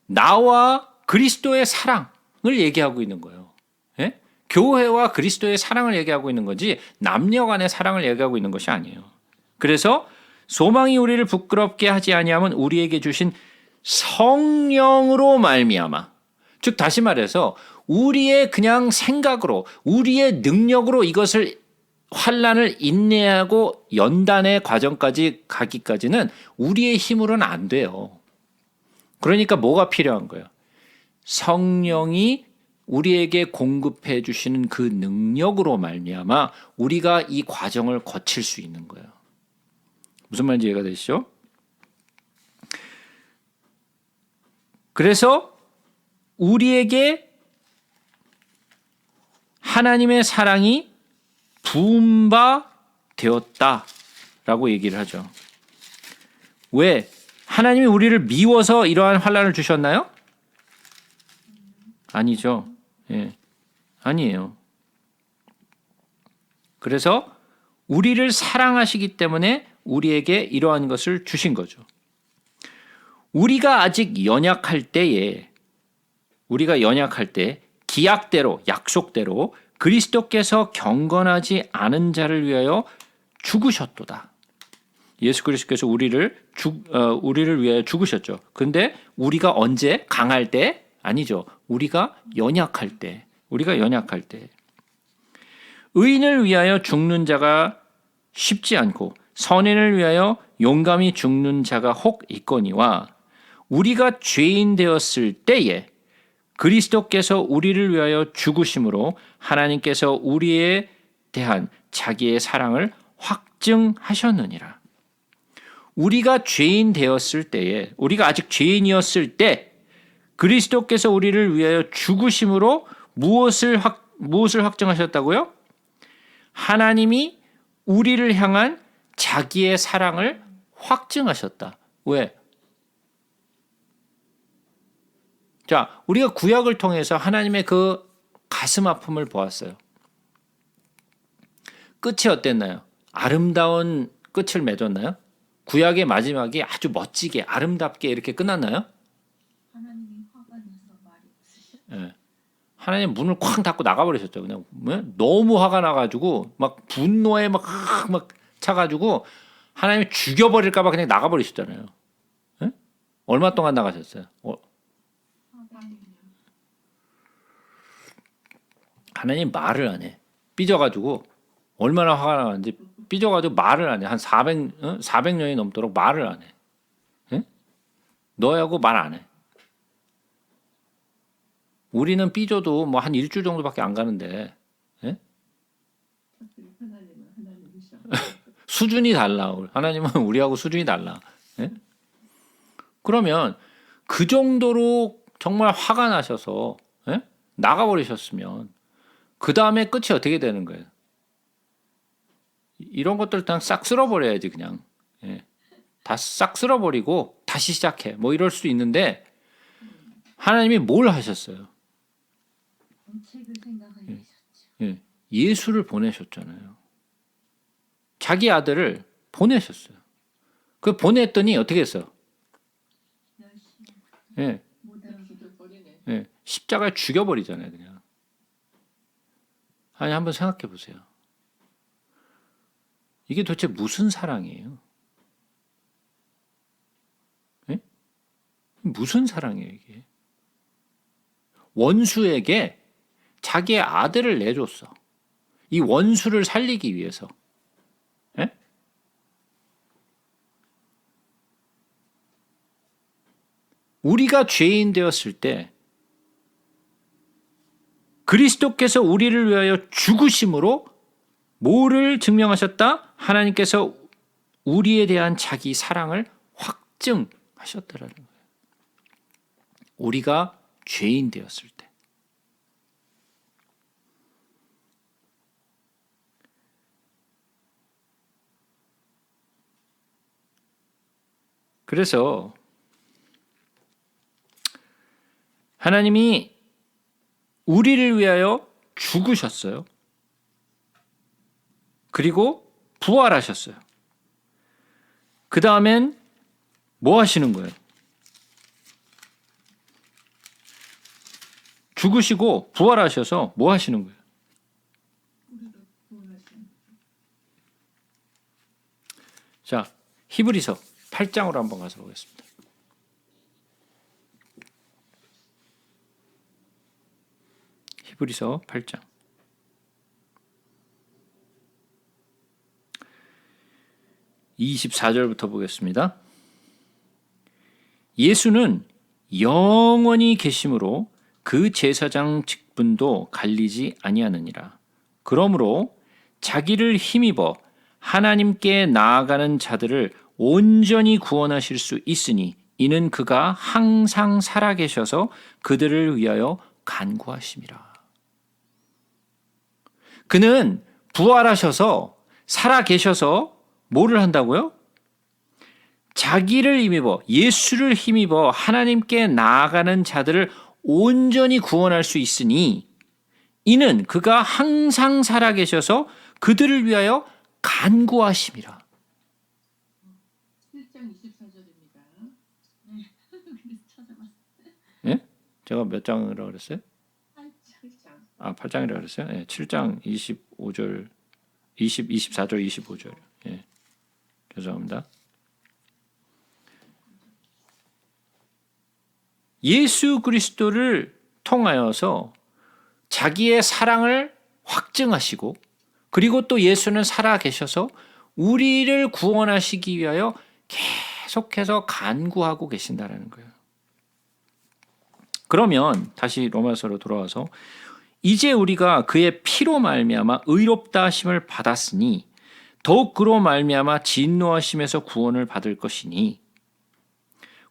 나와 그리스도의 사랑을 얘기하고 있는 거예요. 예? 교회와 그리스도의 사랑을 얘기하고 있는 거지 남녀 간의 사랑을 얘기하고 있는 것이 아니에요. 그래서 소망이 우리를 부끄럽게 하지 아니하면 우리에게 주신 성령으로 말미암아, 즉 다시 말해서 우리의 그냥 생각으로, 우리의 능력으로 이것을 환난을 인내하고 연단의 과정까지 가기까지는 우리의 힘으로는 안 돼요. 그러니까 뭐가 필요한 거예요? 성령이 우리에게 공급해 주시는 그 능력으로 말미암아 우리가 이 과정을 거칠 수 있는 거예요. 무슨 말인지 이해가 되시죠? 그래서 우리에게 하나님의 사랑이 부은 바 되었다라고 얘기를 하죠. 왜? 하나님이 우리를 미워서 이러한 환난을 주셨나요? 아니죠. 예. 아니에요. 그래서 우리를 사랑하시기 때문에 우리에게 이러한 것을 주신 거죠. 우리가 아직 연약할 때에, 우리가 연약할 때 기약대로, 약속대로 그리스도께서 경건하지 않은 자를 위하여 죽으셨도다. 예수 그리스도께서 우리를 위하여 죽으셨죠. 근데 우리가 언제? 강할 때? 아니죠. 우리가 연약할 때. 의인을 위하여 죽는 자가 쉽지 않고 선인을 위하여 용감히 죽는 자가 혹 있거니와 우리가 죄인 되었을 때에 그리스도께서 우리를 위하여 죽으심으로 하나님께서 우리에 대한 자기의 사랑을 확증하셨느니라. 우리가 죄인 되었을 때에, 우리가 아직 죄인이었을 때 그리스도께서 우리를 위하여 죽으심으로 무엇을 확증하셨다고요? 하나님이 우리를 향한 자기의 사랑을 확증하셨다. 왜? 자, 우리가 구약을 통해서 하나님의 그 가슴 아픔을 보았어요. 끝이 어땠나요? 아름다운 끝을 맺었나요? 구약의 마지막이 아주 멋지게 아름답게 이렇게 끝났나요? 하나님이 화가 나서 말이 없으셨죠. 예. 하나님 문을 쾅 닫고 나가버리셨죠. 그냥 너무 화가 나가지고 막 분노에 막 차가지고 하나님이 죽여버릴까봐 그냥 나가버리셨잖아요. 예? 얼마 동안 나가셨어요? 하나님 말을 안 해. 삐져가지고 얼마나 화가 나는지 삐져가지고 말을 안 해. 한 400년이 넘도록 말을 안 해. 예? 너하고 말 안 해. 우리는 삐져도 뭐 한 일주일 정도밖에 안 가는데, 예? 하나님은 하나님이셔. 수준이 달라. 하나님은 우리하고 수준이 달라. 예? 그러면 그 정도로 정말 화가 나셔서 예? 나가버리셨으면 그 다음에 끝이 어떻게 되는 거예요? 이런 것들 그냥 싹 쓸어버려야지 그냥. 예. 다 싹 쓸어버리고 다시 시작해. 뭐 이럴 수 있는데 하나님이 뭘 하셨어요? 정책을 생각하셨죠. 예. 예수를 보내셨잖아요. 자기 아들을 보내셨어요. 그 보냈더니 어떻게 했어요? 열심히 예. 못 알아듣고 죽여버리네. 예. 십자가에 죽여버리잖아요, 그냥. 아니 한번 생각해 보세요. 이게 도대체 무슨 사랑이에요? 예? 무슨 사랑이에요, 이게? 원수에게 자기의 아들을 내줬어. 이 원수를 살리기 위해서. 예? 우리가 죄인 되었을 때 그리스도께서 우리를 위하여 죽으심으로 뭐를 증명하셨다? 하나님께서 우리에 대한 자기 사랑을 확증하셨다라는 거예요. 우리가 죄인 되었을 때. 그래서 하나님이 우리를 위하여 죽으셨어요. 그리고 부활하셨어요. 그 다음엔 뭐 하시는 거예요? 죽으시고 부활하셔서 뭐 하시는 거예요? 우리를 구원하시는 자, 히브리서 8장으로 한번 가서 보겠습니다. 히브리서 8장. 24절부터 보겠습니다. 예수는 영원히 계심으로 그 제사장 직분도 갈리지 아니하느니라. 그러므로 자기를 힘입어 하나님께 나아가는 자들을 온전히 구원하실 수 있으니 이는 그가 항상 살아계셔서 그들을 위하여 간구하심이라. 그는 부활하셔서 살아계셔서 뭐를 한다고요? 자기를 힘입어, 예수를 힘입어 하나님께 나아가는 자들을 온전히 구원할 수 있으니 이는 그가 항상 살아계셔서 그들을 위하여 간구하심이라. 1장 24절입니다. 그래서 찾아봤어요. 예? 제가 몇 장이라고 그랬어요? 8장. 아, 8장이라고 그랬어요? 예, 7장 25절, 24절, 25절. 예. 죄송합니다. 예수 그리스도를 통하여서 자기의 사랑을 확증하시고 그리고 또 예수는 살아계셔서 우리를 구원하시기 위하여 계속해서 간구하고 계신다는 거예요. 그러면 다시 로마서로 돌아와서 이제 우리가 그의 피로 말미암아 의롭다 하심을 받았으니 더욱 그로 말미암아 진노하심에서 구원을 받을 것이니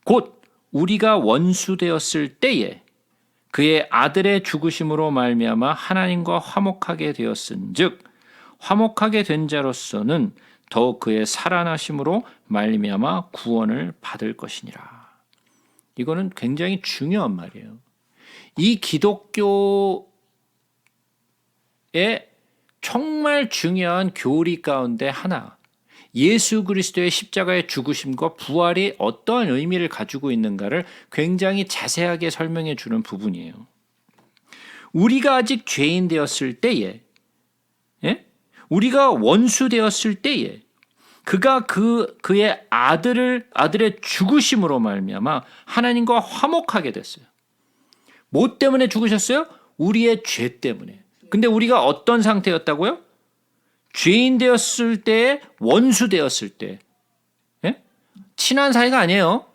곧 우리가 원수 되었을 때에 그의 아들의 죽으심으로 말미암아 하나님과 화목하게 되었은즉 화목하게 된 자로서는 더욱 그의 살아나심으로 말미암아 구원을 받을 것이니라. 이거는 굉장히 중요한 말이에요. 이 기독교의 정말 중요한 교리 가운데 하나, 예수 그리스도의 십자가의 죽으심과 부활이 어떠한 의미를 가지고 있는가를 굉장히 자세하게 설명해 주는 부분이에요. 우리가 아직 죄인 되었을 때에, 우리가 원수 되었을 때에 그가 그의 아들의 죽으심으로 말미암아 하나님과 화목하게 됐어요. 뭐 때문에 죽으셨어요? 우리의 죄 때문에. 근데 우리가 어떤 상태였다고요? 죄인 되었을 때, 원수 되었을 때, 친한 사이가 아니에요.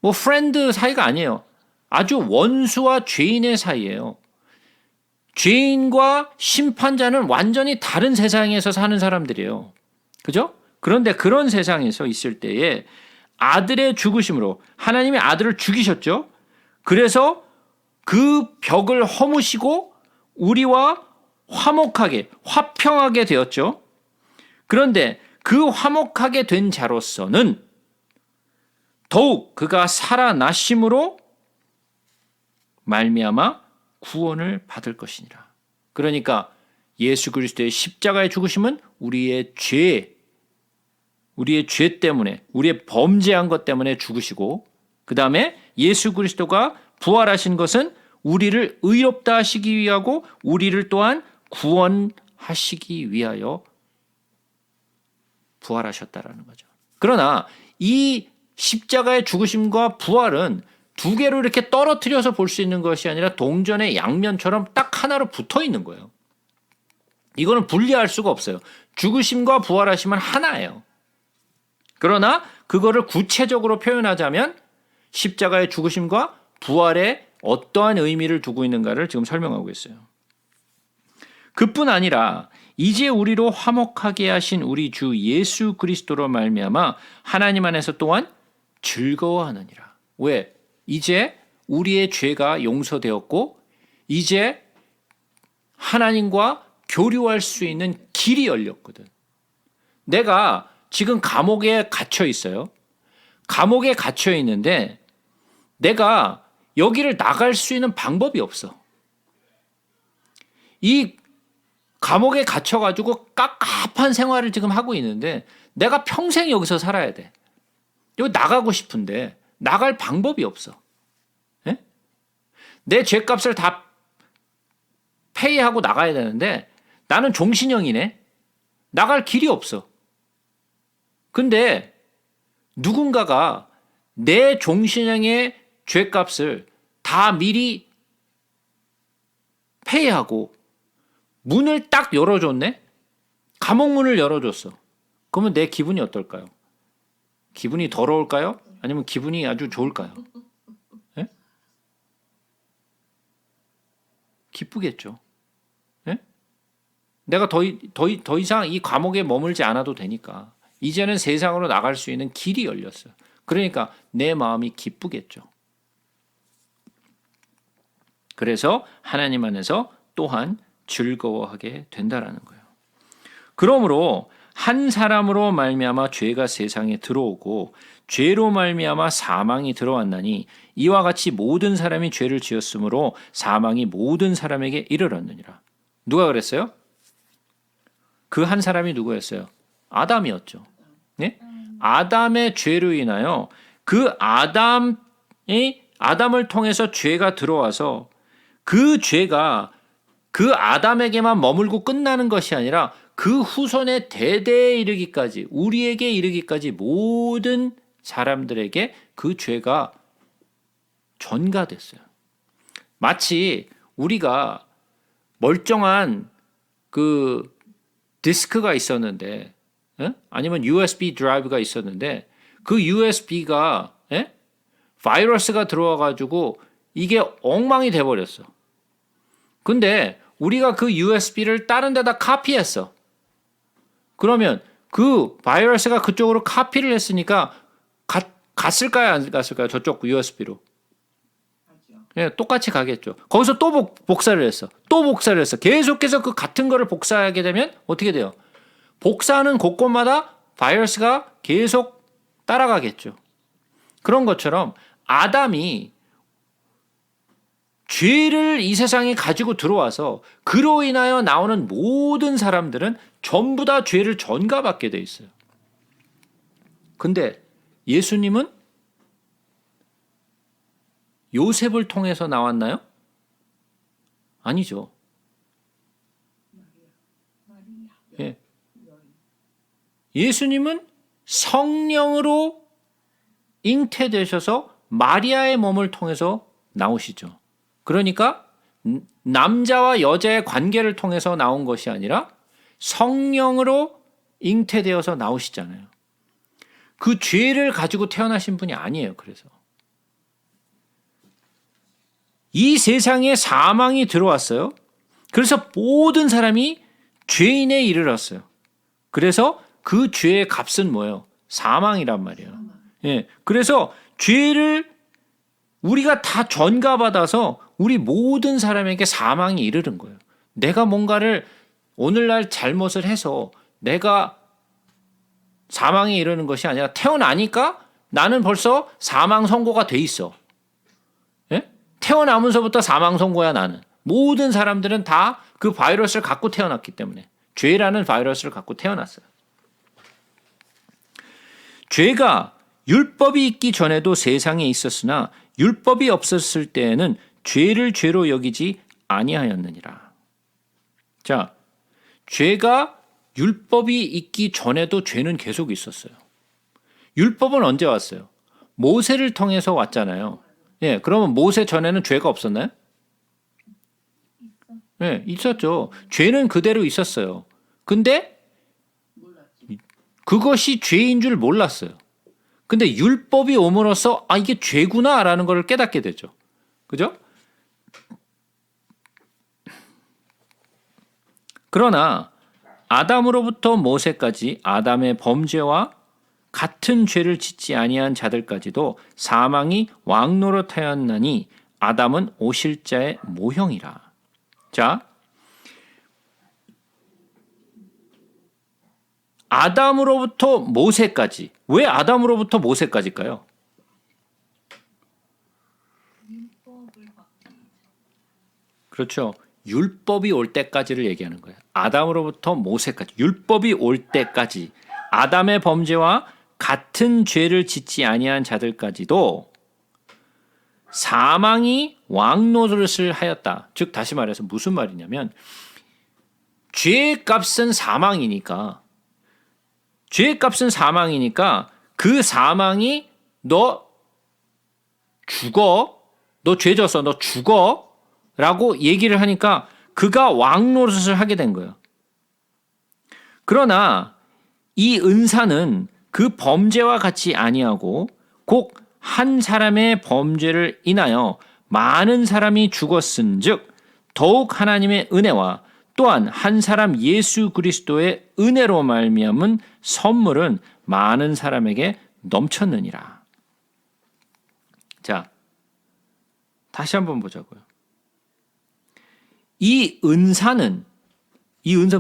뭐 프렌드 사이가 아니에요. 아주 원수와 죄인의 사이예요. 죄인과 심판자는 완전히 다른 세상에서 사는 사람들이에요. 그죠? 그런데 그런 세상에서 있을 때에 아들의 죽으심으로 하나님이 아들을 죽이셨죠. 그래서 그 벽을 허무시고 우리와 화목하게, 화평하게 되었죠. 그런데 그 화목하게 된 자로서는 더욱 그가 살아나심으로 말미암아 구원을 받을 것이니라. 그러니까 예수 그리스도의 십자가의 죽으심은 우리의 죄 때문에, 우리의 범죄한 것 때문에 죽으시고, 그 다음에 예수 그리스도가 부활하신 것은 우리를 의롭다 하시기 위하고 우리를 또한 구원하시기 위하여 부활하셨다라는 거죠. 그러나 이 십자가의 죽으심과 부활은 두 개로 이렇게 떨어뜨려서 볼 수 있는 것이 아니라 동전의 양면처럼 딱 하나로 붙어 있는 거예요. 이거는 분리할 수가 없어요. 죽으심과 부활하심은 하나예요. 그러나 그거를 구체적으로 표현하자면 십자가의 죽으심과 부활에 어떠한 의미를 두고 있는가를 지금 설명하고 있어요. 그뿐 아니라 이제 우리로 화목하게 하신 우리 주 예수 그리스도로 말미암아 하나님 안에서 또한 즐거워하느니라. 왜? 이제 우리의 죄가 용서되었고 이제 하나님과 교류할 수 있는 길이 열렸거든. 내가 지금 감옥에 갇혀 있어요. 감옥에 갇혀 있는데 내가 여기를 나갈 수 있는 방법이 없어. 이 감옥에 갇혀가지고 깝깝한 생활을 지금 하고 있는데 내가 평생 여기서 살아야 돼. 여기 나가고 싶은데 나갈 방법이 없어. 예? 내 죄값을 다 페이하고 나가야 되는데 나는 종신형이네. 나갈 길이 없어. 근데 누군가가 내 종신형의 죄값을 다 미리 페이하고 문을 딱 열어줬네? 감옥 문을 열어줬어. 그러면 내 기분이 어떨까요? 기분이 더러울까요? 아니면 기분이 아주 좋을까요? 예? 기쁘겠죠. 예? 내가 더 이상 이 감옥에 머물지 않아도 되니까 이제는 세상으로 나갈 수 있는 길이 열렸어요. 그러니까 내 마음이 기쁘겠죠. 그래서 하나님 안에서 또한 즐거워하게 된다라는 거예요. 그러므로 한 사람으로 말미암아 죄가 세상에 들어오고 죄로 말미암아 사망이 들어왔나니 이와 같이 모든 사람이 죄를 지었으므로 사망이 모든 사람에게 이르렀느니라. 누가 그랬어요? 그 한 사람이 누구였어요? 아담이었죠. 네? 아담의 죄로 인하여 그 아담을 통해서 죄가 들어와서 그 죄가 그 아담에게만 머물고 끝나는 것이 아니라 그 후손의 대대에 이르기까지 우리에게 이르기까지 모든 사람들에게 그 죄가 전가됐어요. 마치 우리가 멀쩡한 그 디스크가 있었는데 아니면 USB 드라이브가 있었는데 그 USB가 바이러스가 들어와가지고 이게 엉망이 돼버렸어. 근데 우리가 그 USB를 다른 데다 카피했어. 그러면 그 바이러스가 그쪽으로 카피를 했으니까 갔을까요? 안 갔을까요? 저쪽 USB로. 예, 똑같이 가겠죠. 거기서 또 복사를 했어. 또 복사를 했어. 계속해서 그 같은 거를 복사하게 되면 어떻게 돼요? 복사하는 곳곳마다 바이러스가 계속 따라가겠죠. 그런 것처럼 아담이 죄를 이 세상에 가지고 들어와서 그로 인하여 나오는 모든 사람들은 전부 다 죄를 전가받게 돼 있어요. 근데 예수님은 요셉을 통해서 나왔나요? 아니죠. 예. 예수님은 성령으로 잉태되셔서 마리아의 몸을 통해서 나오시죠. 그러니까 남자와 여자의 관계를 통해서 나온 것이 아니라 성령으로 잉태되어서 나오시잖아요. 그 죄를 가지고 태어나신 분이 아니에요. 그래서 이 세상에 사망이 들어왔어요. 그래서 모든 사람이 죄인에 이르렀어요. 그래서 그 죄의 값은 뭐예요? 사망이란 말이에요. 예, 그래서 죄를 우리가 다 전가받아서 우리 모든 사람에게 사망이 이르는 거예요. 내가 뭔가를 오늘날 잘못을 해서 내가 사망에 이르는 것이 아니라 태어나니까 나는 벌써 사망 선고가 돼 있어. 예? 태어나면서부터 사망 선고야 나는. 모든 사람들은 다 그 바이러스를 갖고 태어났기 때문에 죄라는 바이러스를 갖고 태어났어요. 죄가 율법이 있기 전에도 세상에 있었으나 율법이 없었을 때에는 죄를 죄로 여기지 아니하였느니라. 자, 죄가 율법이 있기 전에도 죄는 계속 있었어요. 율법은 언제 왔어요? 모세를 통해서 왔잖아요. 예, 그러면 모세 전에는 죄가 없었나요? 예, 있었죠. 죄는 그대로 있었어요. 근데 몰랐지. 그것이 죄인 줄 몰랐어요. 근데 율법이 옴으로써 아, 이게 죄구나라는 걸 깨닫게 되죠. 그죠? 그러나 아담으로부터 모세까지 아담의 범죄와 같은 죄를 짓지 아니한 자들까지도 사망이 왕노릇하였나니 아담은 오실자의 모형이라. 자, 아담으로부터 모세까지. 왜 아담으로부터 모세까지일까요? 율법을 받고 그렇죠. 율법이 올 때까지를 얘기하는 거예요. 아담으로부터 모세까지. 율법이 올 때까지. 아담의 범죄와 같은 죄를 짓지 아니한 자들까지도 사망이 왕노릇을 하였다. 즉 다시 말해서 무슨 말이냐면 죄의 값은 사망이니까 그 사망이 너 죽어. 너 죄 졌어. 너 죽어. 라고 얘기를 하니까 그가 왕노릇을 하게 된 거예요. 그러나 이 은사는 그 범죄와 같이 아니하고 곧 한 사람의 범죄를 인하여 많은 사람이 죽었은즉 더욱 하나님의 은혜와 또한 한 사람 예수 그리스도의 은혜로 말미암은 선물은 많은 사람에게 넘쳤느니라. 자, 다시 한번 보자고요. 이 은사는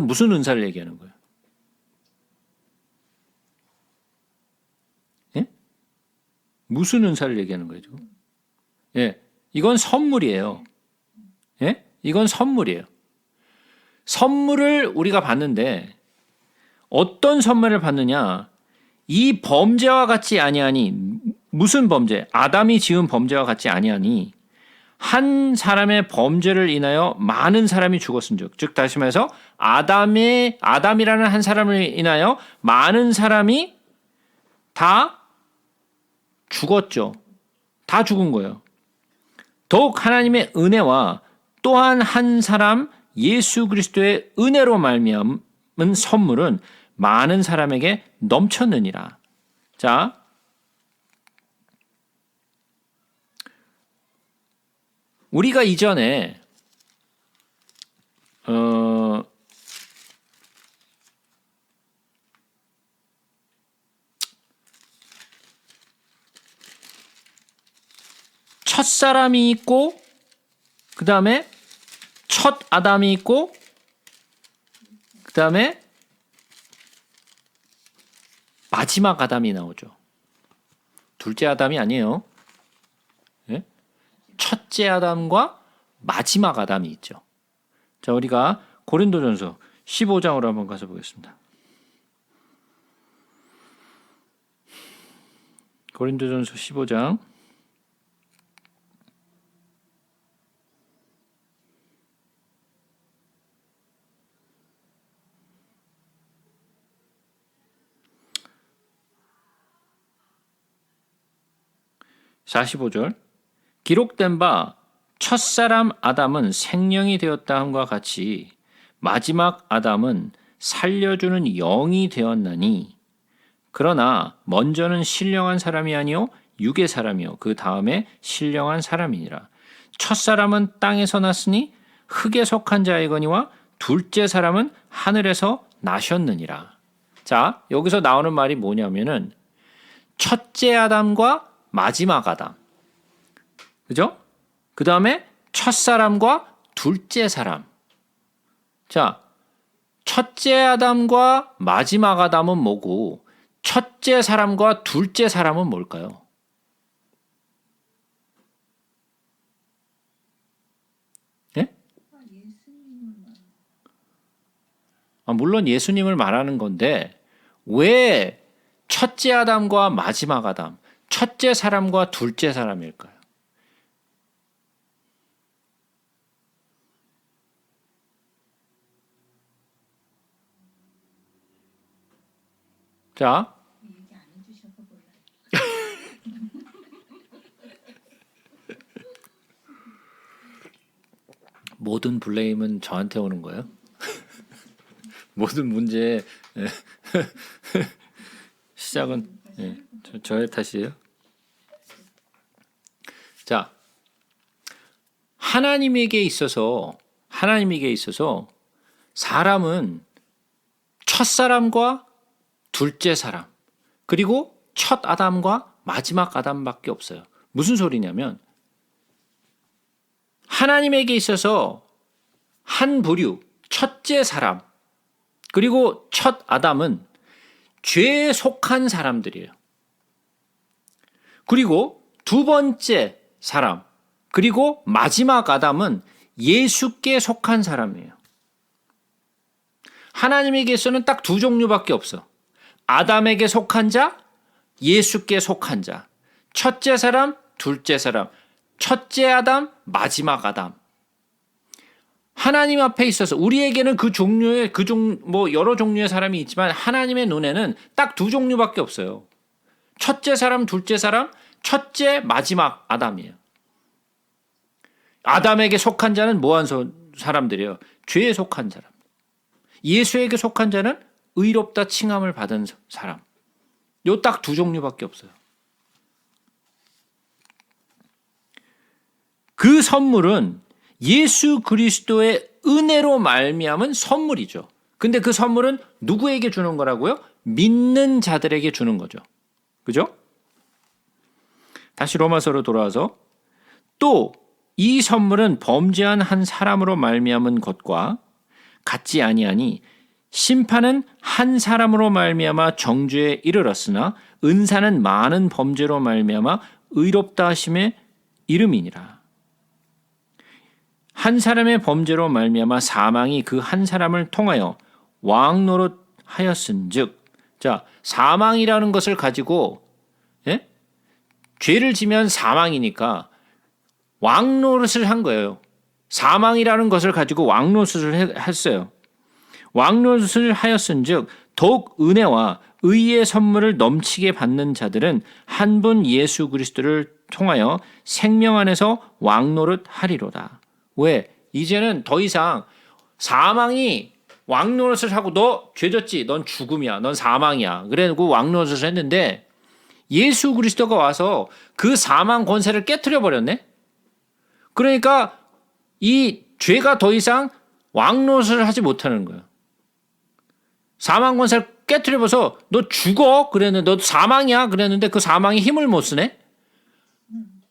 무슨 은사를 얘기하는 거예요? 예? 무슨 은사를 얘기하는 거예요, 지금? 예. 이건 선물이에요. 예? 이건 선물이에요. 선물을 우리가 받는데 어떤 선물을 받느냐? 이 범죄와 같이 아니하니 무슨 범죄? 아담이 지은 범죄와 같이 아니하니 한 사람의 범죄를 인하여 많은 사람이 죽었은즉, 즉 다시 말해서 아담이라는 한 사람을 인하여 많은 사람이 다 죽었죠. 다 죽은 거예요. 더욱 하나님의 은혜와 또한 한 사람 예수 그리스도의 은혜로 말미암은 선물은 많은 사람에게 넘쳤느니라. 자, 우리가 이전에 첫사람이 있고 그 다음에 첫 아담이 있고 그 다음에 마지막 아담이 나오죠. 둘째 아담이 아니에요. 예? 첫째 아담과 마지막 아담이 있죠. 자, 우리가 고린도전서 15장으로 한번 가서 보겠습니다. 고린도전서 15장 45절 기록된 바 첫사람 아담은 생령이 되었다 함과 같이 마지막 아담은 살려주는 영이 되었나니 그러나 먼저는 신령한 사람이 아니요 육의 사람이요 그 다음에 신령한 사람이니라. 첫사람은 땅에서 났으니 흙에 속한 자이거니와 둘째 사람은 하늘에서 나셨느니라. 자, 여기서 나오는 말이 뭐냐면은 첫째 아담과 마지막 아담. 그죠? 그 다음에 첫사람과 둘째 사람. 자, 첫째 아담과 마지막 아담은 뭐고, 첫째 사람과 둘째 사람은 뭘까요? 예? 물론 예수님을 말하는 건데, 왜 첫째 아담과 마지막 아담, 첫째 사람과 둘째 사람일까요? 자, 얘기 안 해주셔서 몰라요. 모든 블레임은 저한테 오는 거예요? 모든 문제 시작은 저의 탓이에요? 자, 하나님에게 있어서 사람은 첫사람과 둘째 사람, 그리고 첫 아담과 마지막 아담밖에 없어요. 무슨 소리냐면 하나님에게 있어서 한 부류, 첫째 사람, 그리고 첫 아담은 죄에 속한 사람들이에요. 그리고 두 번째 사람, 그리고 마지막 아담은 예수께 속한 사람이에요. 하나님에게서는 딱 두 종류밖에 없어. 아담에게 속한 자, 예수께 속한 자. 첫째 사람, 둘째 사람. 첫째 아담, 마지막 아담. 하나님 앞에 있어서 우리에게는 여러 종류의 사람이 있지만 하나님의 눈에는 딱 두 종류밖에 없어요. 첫째 사람, 둘째 사람, 첫째, 마지막 아담이에요. 아담에게 속한 자는 뭐한 사람들이에요? 죄에 속한 사람. 예수에게 속한 자는 의롭다 칭함을 받은 사람. 요 딱 두 종류밖에 없어요. 그 선물은 예수 그리스도의 은혜로 말미암은 선물이죠. 근데 그 선물은 누구에게 주는 거라고요? 믿는 자들에게 주는 거죠. 그죠? 다시 로마서로 돌아와서 또 이 선물은 범죄한 한 사람으로 말미암은 것과 같지 아니하니 심판은 한 사람으로 말미암아 정죄에 이르렀으나 은사는 많은 범죄로 말미암아 의롭다 하심의 이름이니라. 한 사람의 범죄로 말미암아 사망이 그 한 사람을 통하여 왕노릇 하였은즉, 자, 사망이라는 것을 가지고 죄를 지면 사망이니까 왕노릇을 한 거예요. 사망이라는 것을 가지고 왕노릇을 했어요. 왕노릇을 하였은즉 더욱 은혜와 의의 선물을 넘치게 받는 자들은 한 분 예수 그리스도를 통하여 생명 안에서 왕노릇 하리로다. 왜? 이제는 더 이상 사망이 왕노릇을 하고 너 죄졌지? 넌 죽음이야. 넌 사망이야. 그래놓고 왕노릇을 했는데 예수 그리스도가 와서 그 사망 권세를 깨트려 버렸네. 그러니까 이 죄가 더 이상 왕노릇을 하지 못하는 거예요. 사망 권세를 깨트려버려서 너 죽어 그랬는데 너 사망이야 그랬는데 그 사망이 힘을 못 쓰네.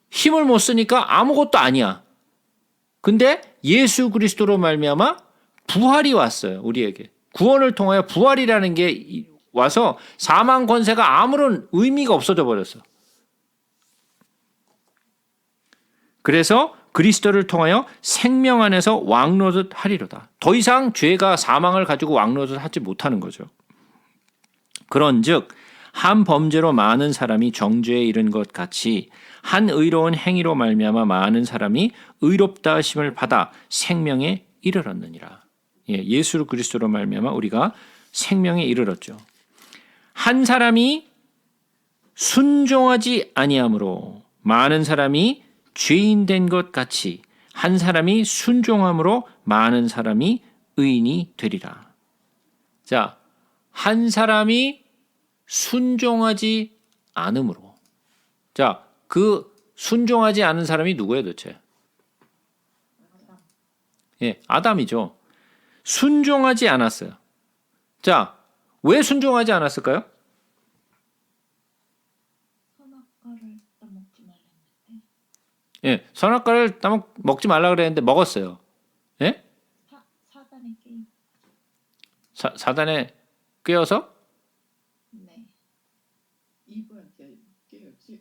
힘을 못 쓰니까 아무것도 아니야. 근데 예수 그리스도로 말미암아 부활이 왔어요. 우리에게 구원을 통하여 부활이라는 게 와서 사망 권세가 아무런 의미가 없어져 버렸어. 그래서 그리스도를 통하여 생명 안에서 왕노릇 하리로다. 더 이상 죄가 사망을 가지고 왕노릇 하지 못하는 거죠. 그런즉 한 범죄로 많은 사람이 정죄에 이른 것 같이 한 의로운 행위로 말미암아 많은 사람이 의롭다 하심을 받아 생명에 이르렀느니라. 예수 그리스도로 말미암아 우리가 생명에 이르렀죠. 한 사람이 순종하지 아니함으로 많은 사람이 죄인 된 것 같이 한 사람이 순종함으로 많은 사람이 의인이 되리라. 자, 한 사람이 순종하지 않음으로. 자, 그 순종하지 않은 사람이 누구예요, 도대체? 아담이죠. 순종하지 않았어요. 자, 왜 순종하지 않았을까요? 선악과를 따먹지 말랬는데. 선악과를 먹지 말라 그랬는데 먹었어요. 사단의 게임. 사단에 꿰어서? 네. 이브한테 깨웠지.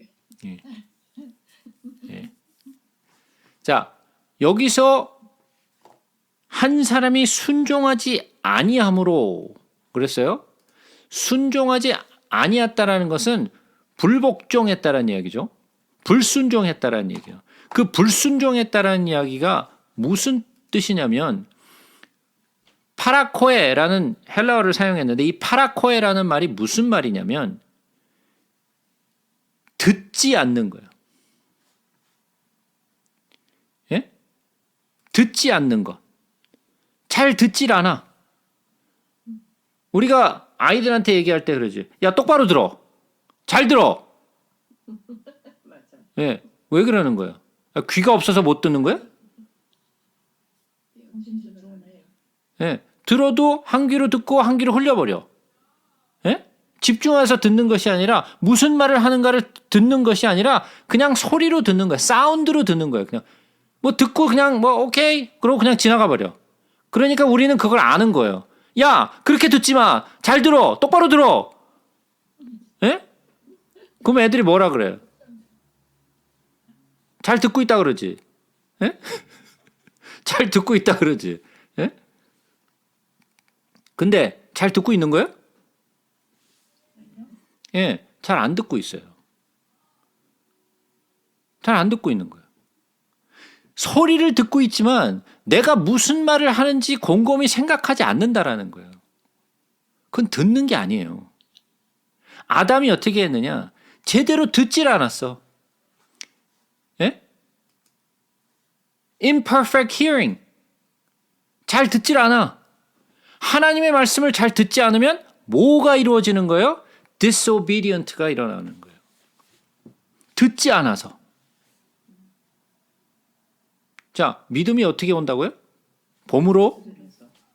자, 여기서 한 사람이 순종하지 아니함으로 그랬어요. 순종하지 아니했다라는 것은 불복종했다라는 이야기죠. 불순종했다라는 얘기예요. 그 불순종했다라는 이야기가 무슨 뜻이냐면 파라코에라는 헬라어를 사용했는데 이 파라코에라는 말이 무슨 말이냐면 듣지 않는 거예요. 예? 듣지 않는 것. 잘 듣질 않아. 우리가 아이들한테 얘기할 때 그러지. 야, 똑바로 들어. 잘 들어. 맞아. 예. 왜 그러는 거예요? 귀가 없어서 못 듣는 거예요? 예. 들어도 한 귀로 듣고 한 귀로 흘려버려. 예? 집중해서 듣는 것이 아니라 무슨 말을 하는가를 듣는 것이 아니라 그냥 소리로 듣는 거예요. 사운드로 듣는 거예요. 그냥 뭐 듣고 그냥 뭐 오케이 그러고 그냥 지나가 버려. 그러니까 우리는 그걸 아는 거예요. 야, 그렇게 듣지 마. 잘 들어. 똑바로 들어. 예? 그럼 애들이 뭐라 그래요? 잘 듣고 있다 그러지. 예? 잘 듣고 있다 그러지. 예? 근데 잘 듣고 있는 거예요? 예, 잘 안 듣고 있어요. 잘 안 듣고 있는 거예요. 소리를 듣고 있지만 내가 무슨 말을 하는지 곰곰이 생각하지 않는다라는 거예요. 그건 듣는 게 아니에요. 아담이 어떻게 했느냐? 제대로 듣질 않았어. 예? imperfect hearing. 잘 듣질 않아. 하나님의 말씀을 잘 듣지 않으면 뭐가 이루어지는 거예요? disobedient가 일어나는 거예요. 듣지 않아서. 자, 믿음이 어떻게 온다고요? 봄으로?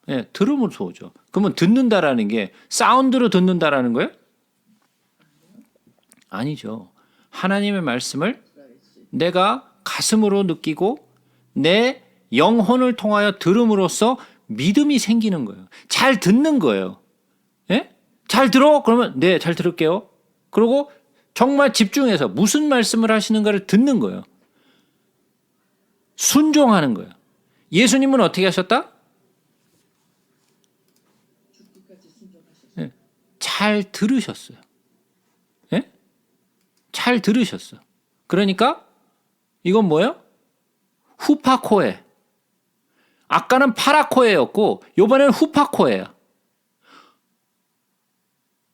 네, 들음으로 오죠. 그러면 듣는다라는 게 사운드로 듣는다라는 거예요? 아니죠. 하나님의 말씀을 내가 가슴으로 느끼고 내 영혼을 통하여 들음으로써 믿음이 생기는 거예요. 잘 듣는 거예요. 예? 잘 들어? 그러면 네, 잘 들을게요. 그리고 정말 집중해서 무슨 말씀을 하시는가를 듣는 거예요. 순종하는 거예요. 예수님은 어떻게 하셨다? 네, 잘 들으셨어요. 네? 잘 들으셨어. 그러니까 이건 뭐예요? 후파코에. 아까는 파라코에였고 이번에는 후파코에예요.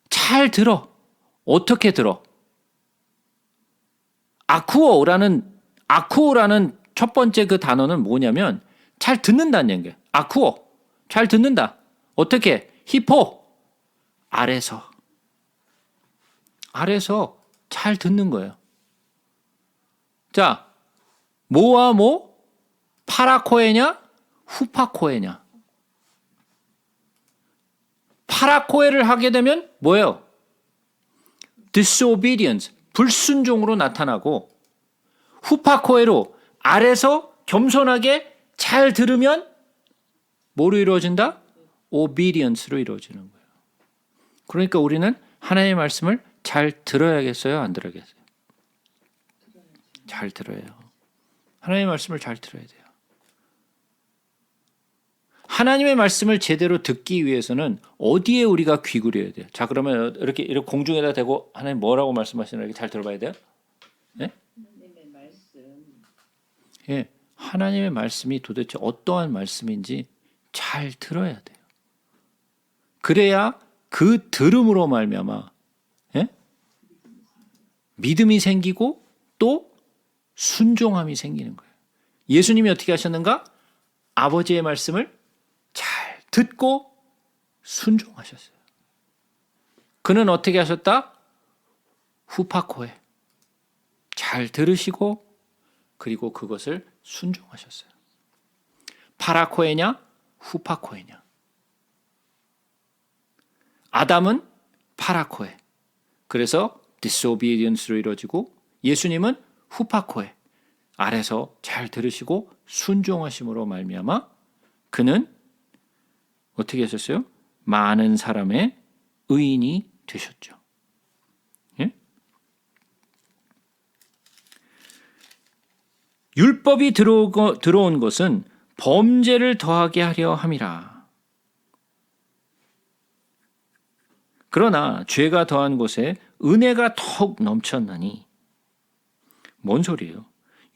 잘 들어. 어떻게 들어? 아쿠오라는 첫 번째 그 단어는 뭐냐면 잘 듣는다는 얘기예요. 아쿠오. 잘 듣는다. 어떻게? 히포. 아래서 잘 듣는 거예요. 자, 뭐와 뭐? 파라코에냐? 후파코에냐? 파라코에를 하게 되면 뭐예요? disobedience, 불순종으로 나타나고 후파코에로 아래서 겸손하게 잘 들으면 뭐로 이루어진다? obedience로 이루어지는 거예요. 그러니까 우리는 하나님의 말씀을 잘 들어야겠어요? 안 들어야겠어요? 잘 들어야 해요. 하나님의 말씀을 잘 들어야 돼요. 하나님의 말씀을 제대로 듣기 위해서는 어디에 우리가 귀 기울여야 돼요? 자, 그러면 이렇게 공중에다 대고 하나님 뭐라고 말씀하시나 이렇게 잘 들어봐야 돼요? 네? 하나님의 말씀. 예, 하나님의 말씀이 도대체 어떠한 말씀인지 잘 들어야 돼요. 그래야 그 들음으로 말미암아 예? 믿음이 생기고 또 순종함이 생기는 거예요. 예수님이 어떻게 하셨는가? 아버지의 말씀을 잘 듣고 순종하셨어요. 그는 어떻게 하셨다? 후파코에 잘 들으시고 그리고 그것을 순종하셨어요. 파라코에냐? 후파코에냐? 아담은 파라코에. 그래서 disobedience로 이루어지고 예수님은 후파코에. 아래서 잘 들으시고 순종하심으로 말미암아 그는 어떻게 하셨어요? 많은 사람의 의인이 되셨죠. 예? 율법이 들어온 것은 범죄를 더하게 하려 함이라. 그러나 죄가 더한 곳에 은혜가 더욱 넘쳤나니. 뭔 소리예요?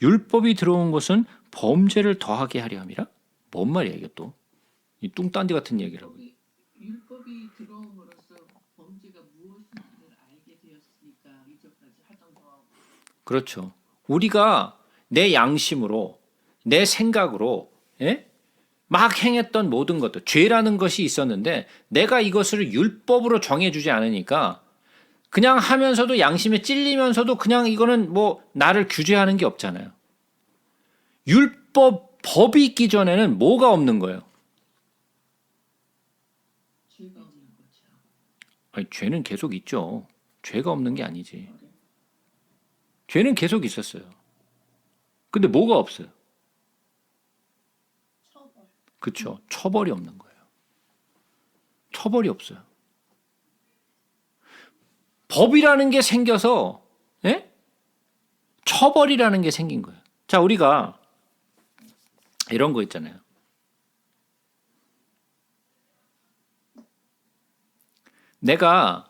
율법이 들어온 것은 범죄를 더하게 하려 함이라? 뭔 말이야 이게 또? 이 뚱딴지 같은 얘기라고. 율법이 들어옴으로써 범죄가 무엇인지를 알게 되었으니까 이전까지 하던 거하고 그렇죠. 우리가 내 양심으로, 내 생각으로, 예? 막 행했던 모든 것들, 죄라는 것이 있었는데 내가 이것을 율법으로 정해주지 않으니까 그냥 하면서도 양심에 찔리면서도 그냥 이거는 뭐 나를 규제하는 게 없잖아요. 법이 있기 전에는 뭐가 없는 거예요? 죄가 없는 거죠. 아니, 죄는 계속 있죠. 죄가 없는 게 아니지. 죄는 계속 있었어요. 근데 뭐가 없어요? 처벌. 그렇죠. 처벌이 없는 거예요. 처벌이 없어요. 법이라는 게 생겨서 예? 처벌이라는 게 생긴 거예요. 자, 우리가 이런 거 있잖아요. 내가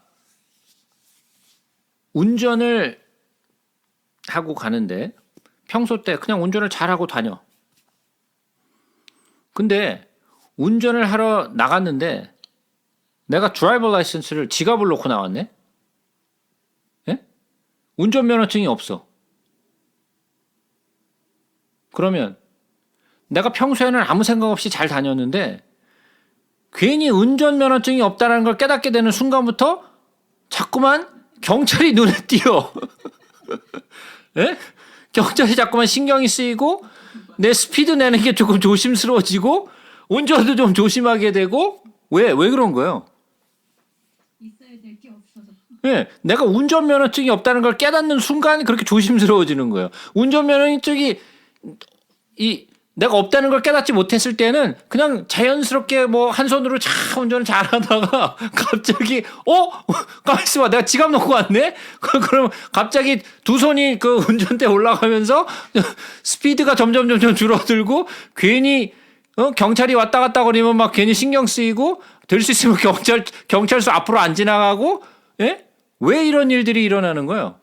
운전을 하고 가는데 평소 때 그냥 운전을 잘하고 다녀. 근데 운전을 하러 나갔는데 내가 드라이버 라이선스를 지갑을 놓고 나왔네? 예? 운전면허증이 없어. 그러면 내가 평소에는 아무 생각 없이 잘 다녔는데 괜히 운전면허증이 없다는 걸 깨닫게 되는 순간부터 자꾸만 경찰이 눈에 띄어. 예? 경찰이 자꾸만 신경이 쓰이고 내 스피드 내는 게 조금 조심스러워지고 운전도 좀 조심하게 되고 왜 그런 거예요? 있어야 될 게 없어서. 예, 내가 운전면허증이 없다는 걸 깨닫는 순간 그렇게 조심스러워지는 거예요. 운전면허증이 내가 없다는 걸 깨닫지 못했을 때는 그냥 자연스럽게 뭐 한 손으로 차 운전을 잘하다가 갑자기 가만 있어봐, 내가 지갑 놓고 왔네. 그럼 갑자기 두 손이 그 운전대에 올라가면서 스피드가 점점 줄어들고 괜히 경찰이 왔다 갔다 거리면 막 괜히 신경 쓰이고 될 수 있으면 경찰서 앞으로 안 지나가고. 예? 왜 이런 일들이 일어나는 거예요?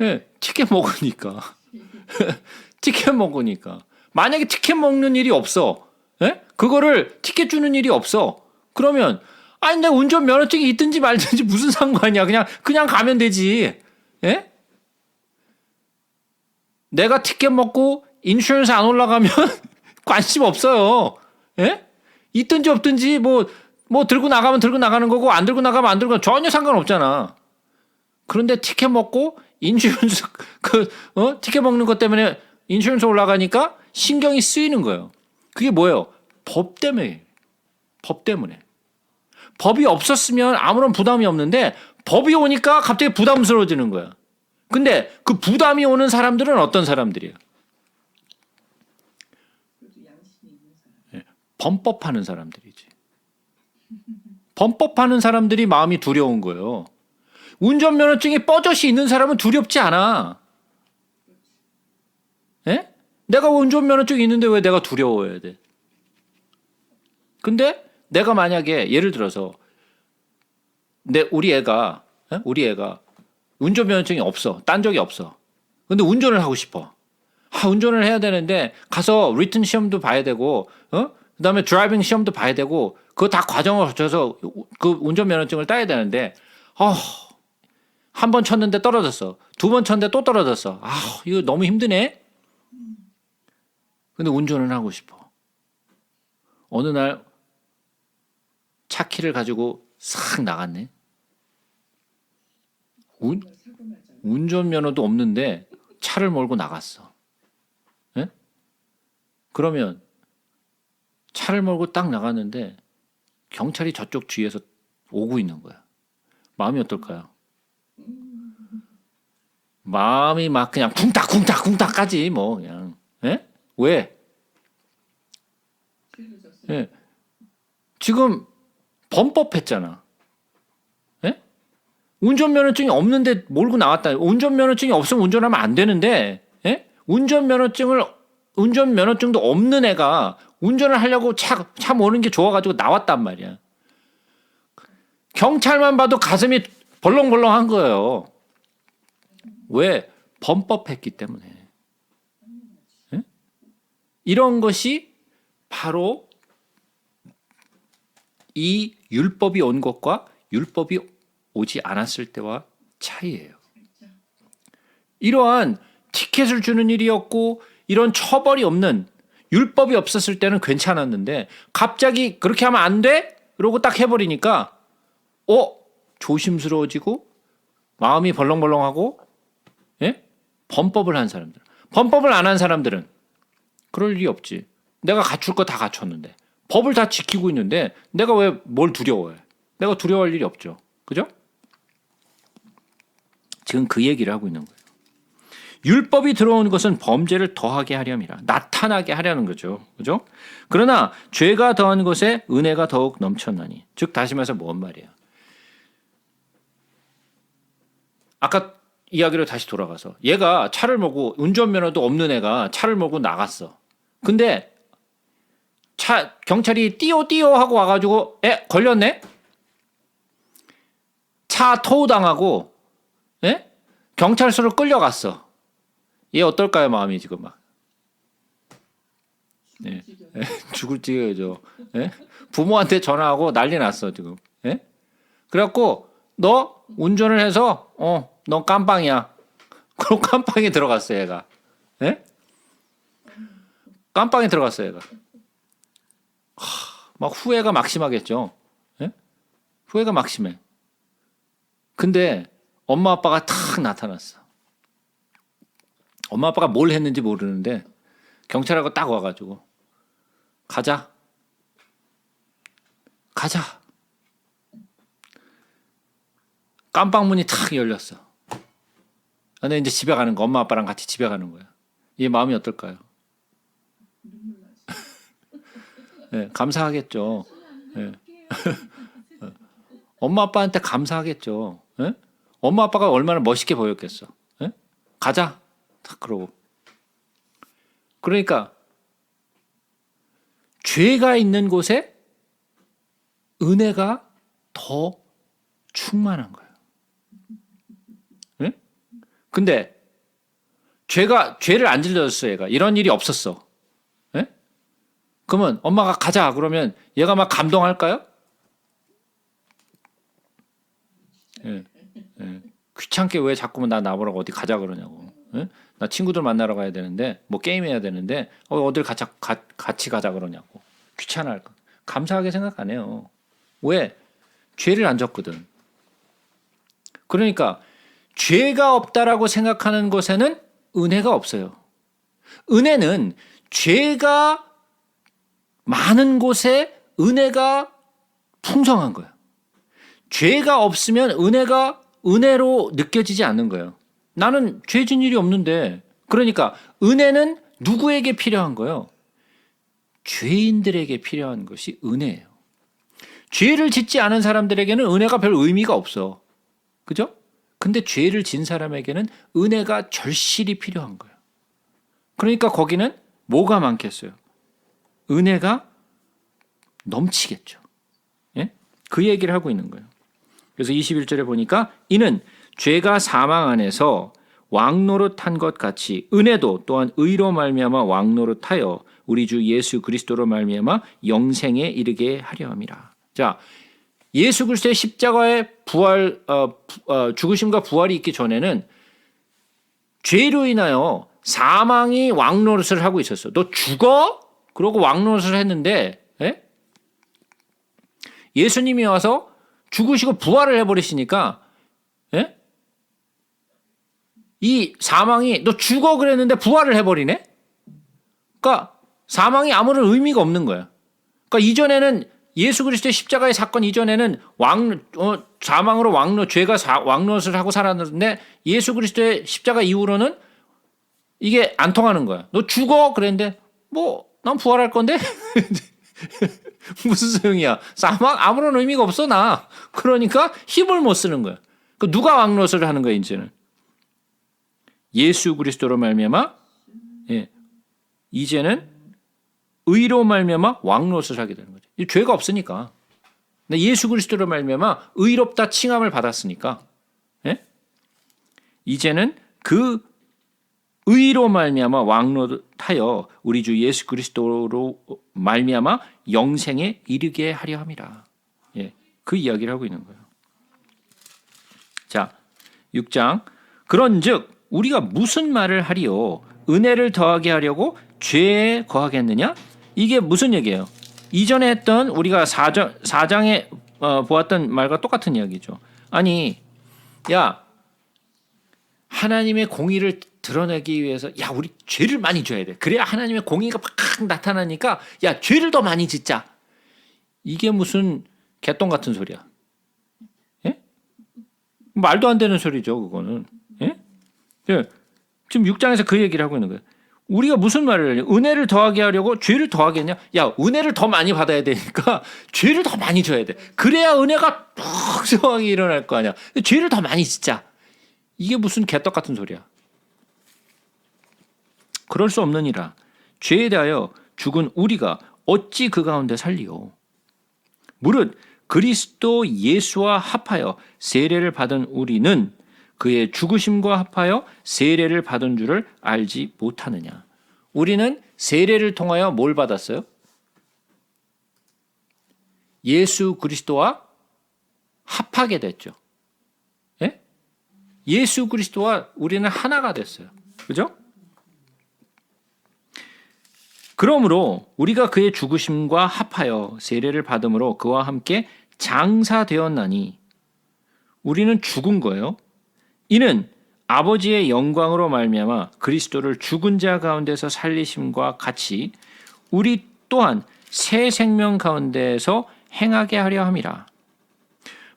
예, 티켓 먹으니까. 티켓 먹으니까. 만약에 티켓 먹는 일이 없어. 예? 그거를 티켓 주는 일이 없어. 그러면 아니 내 운전 면허증이 있든지 말든지 무슨 상관이야. 그냥 가면 되지. 예? 내가 티켓 먹고 인슈런스 안 올라가면 관심 없어요. 예? 있든지 없든지 뭐 들고 나가면 들고 나가는 거고 안 들고 나가면 안 들고 전혀 상관없잖아. 그런데 티켓 먹고 인슈런스 티켓 먹는 것 때문에 인슈런스 올라가니까 신경이 쓰이는 거예요. 그게 뭐예요? 법 때문에. 법이 없었으면 아무런 부담이 없는데 법이 오니까 갑자기 부담스러워지는 거야. 근데 그 부담이 오는 사람들은 어떤 사람들이에요? 그래도 양심이 있는 사람. 예, 범법하는 사람들이지. 범법하는 사람들이 마음이 두려운 거예요. 운전면허증이 뻐젓이 있는 사람은 두렵지 않아. 예? 내가 운전면허증이 있는데 왜 내가 두려워해야 돼? 근데 내가 만약에 예를 들어서 우리 애가 운전면허증이 없어. 딴 적이 없어. 근데 운전을 하고 싶어. 운전을 해야 되는데 가서 리튼 시험도 봐야 되고 그다음에 드라이빙 시험도 봐야 되고 그거 다 과정을 거쳐서 그 운전면허증을 따야 되는데 한 번 쳤는데 떨어졌어. 두 번 쳤는데 또 떨어졌어. 이거 너무 힘드네. 근데 운전을 하고 싶어. 어느 날 차 키를 가지고 싹 나갔네. 사고 나잖아. 운전면허도 없는데 차를 몰고 나갔어. 예? 그러면 차를 몰고 딱 나갔는데 경찰이 저쪽 뒤에서 오고 있는 거야. 마음이 어떨까요? 마음이 막 그냥 쿵딱쿵딱쿵딱까지 뭐 그냥. 예? 왜? 틀려졌어요. 예. 지금 범법했잖아. 예? 운전면허증이 없는데 몰고 나왔다. 운전면허증이 없으면 운전하면 안 되는데, 예? 운전면허증도 없는 애가 운전을 하려고 차 모는 게 좋아가지고 나왔단 말이야. 경찰만 봐도 가슴이 벌렁벌렁한 거예요. 왜? 범법했기 때문에. 예? 이런 것이 바로 이 율법이 온 것과 율법이 오지 않았을 때와 차이예요. 이러한 티켓을 주는 일이었고 이런 처벌이 없는 율법이 없었을 때는 괜찮았는데 갑자기 그렇게 하면 안 돼? 그러고 딱 해버리니까 조심스러워지고 마음이 벌렁벌렁하고 예? 범법을 한 사람들. 범법을 안 한 사람들은 그럴 일이 없지. 내가 갖출 거 다 갖췄는데 법을 다 지키고 있는데 내가 왜 뭘 두려워해? 내가 두려워할 일이 없죠. 그죠? 지금 그 얘기를 하고 있는 거예요. 율법이 들어온 것은 범죄를 더하게 하렴이라. 나타나게 하려는 거죠. 그죠? 그러나 죄가 더한 것에 은혜가 더욱 넘쳤나니. 즉 다시 말해서 뭔 말이에요? 아까 이야기로 다시 돌아가서 얘가 차를 몰고 운전면허도 없는 애가 차를 몰고 나갔어. 근데 경찰이 띠오 하고 와가지고 걸렸네? 차 토우당하고 경찰서로 끌려갔어. 얘 어떨까요? 마음이 지금 막. 죽을 찌개죠. 부모한테 전화하고 난리 났어 지금. 그래갖고 너 운전을 해서 너 깜빵이야. 그럼 깜빵에 들어갔어 얘가. 깜빵에 들어갔어 얘가. 막 후회가 막심하겠죠. 후회가 막심해. 근데 엄마 아빠가 탁 나타났어. 엄마 아빠가 뭘 했는지 모르는데 경찰하고 딱 와가지고 가자. 깜빵문이 탁 열렸어. 근데 이제 집에 가는 거. 엄마 아빠랑 같이 집에 가는 거야. 이 마음이 어떨까요? 감사하겠죠. 엄마 아빠한테 감사하겠죠. 엄마 아빠가 얼마나 멋있게 보였겠어. 가자. 딱 그러고. 그러니까 죄가 있는 곳에 은혜가 더 충만한 거예요. 근데 죄를 안 질렀어 얘가. 이런 일이 없었어. 그러면 엄마가 가자 그러면 얘가 막 감동할까요? 귀찮게 왜 자꾸만 나 나보라고 어디 가자 그러냐고. 나 친구들 만나러 가야 되는데 뭐 게임해야 되는데 어딜 같이 가자 그러냐고. 귀찮아할까. 감사하게 생각 안 해요. 왜? 죄를 안 졌거든. 그러니까 죄가 없다라고 생각하는 곳에는 은혜가 없어요. 은혜는 죄가 많은 곳에 은혜가 풍성한 거예요. 죄가 없으면 은혜가 은혜로 느껴지지 않는 거예요. 나는 죄 진 일이 없는데. 그러니까 은혜는 누구에게 필요한 거예요? 죄인들에게 필요한 것이 은혜예요. 죄를 짓지 않은 사람들에게는 은혜가 별 의미가 없어. 그죠? 근데 죄를 진 사람에게는 은혜가 절실히 필요한 거예요. 그러니까 거기는 뭐가 많겠어요? 은혜가 넘치겠죠. 그 얘기를 하고 있는 거예요. 그래서 21절에 보니까 이는 죄가 사망 안에서 왕노릇한 것 같이 은혜도 또한 의로 말미암아 왕노릇하여 우리 주 예수 그리스도로 말미암아 영생에 이르게 하려 함이라. 자, 예수 그리스도의 십자가의 부활, 죽으심과 부활이 있기 전에는 죄로 인하여 사망이 왕노릇을 하고 있었어. 너 죽어? 그러고 왕노릇을 했는데 예수님이 와서 죽으시고 부활을 해버리시니까 이 사망이 너 죽어 그랬는데 부활을 해버리네? 그러니까 사망이 아무런 의미가 없는 거야. 그러니까 이전에는 예수 그리스도의 십자가의 사건 이전에는 사망으로 죄가 왕노릇을 하고 살았는데 예수 그리스도의 십자가 이후로는 이게 안 통하는 거야. 너 죽어 그랬는데 난 부활할 건데 무슨 소용이야. 사망 아무런 의미가 없어 나. 그러니까 힘을 못 쓰는 거야. 누가 왕노릇을 하는 거야 이제는? 예수 그리스도로 말미암아 이제는 의로 말미암아 왕노릇을 하게 되는 거죠. 죄가 없으니까. 근데 예수 그리스도로 말미암아 의롭다 칭함을 받았으니까 이제는 그 의로 말미암아 왕노릇하여 우리 주 예수 그리스도로 말미암아 영생에 이르게 하려 함이라. 예, 그 이야기를 하고 있는 거예요. 자, 6장. 그런즉 우리가 무슨 말을 하리요? 은혜를 더하게 하려고 죄에 거하겠느냐? 이게 무슨 얘기예요? 이전에 했던 우리가 4장에 보았던 말과 똑같은 이야기죠. 아니, 야, 하나님의 공의를 드러내기 위해서 야, 우리 죄를 많이 져야 돼. 그래야 하나님의 공의가 팍 나타나니까 야, 죄를 더 많이 짓자. 이게 무슨 개똥 같은 소리야. 예? 말도 안 되는 소리죠, 그거는. 예? 지금 6장에서 그 얘기를 하고 있는 거예요. 우리가 무슨 말을 하냐? 은혜를 더하게 하려고 죄를 더하게 했냐? 야, 은혜를 더 많이 받아야 되니까 죄를 더 많이 줘야 돼. 그래야 은혜가 풍성하게 일어날 거 아니야. 죄를 더 많이 짓자. 이게 무슨 개떡 같은 소리야. 그럴 수 없느니라. 죄에 대하여 죽은 우리가 어찌 그 가운데 살리요? 무릇 그리스도 예수와 합하여 세례를 받은 우리는 그의 죽으심과 합하여 세례를 받은 줄을 알지 못하느냐. 우리는 세례를 통하여 뭘 받았어요? 예수 그리스도와 합하게 됐죠. 예? 예수 그리스도와 우리는 하나가 됐어요. 그죠? 그러므로 우리가 그의 죽으심과 합하여 세례를 받음으로 그와 함께 장사되었나니 우리는 죽은 거예요. 이는 아버지의 영광으로 말미암아 그리스도를 죽은 자 가운데서 살리심과 같이 우리 또한 새 생명 가운데에서 행하게 하려 함이라.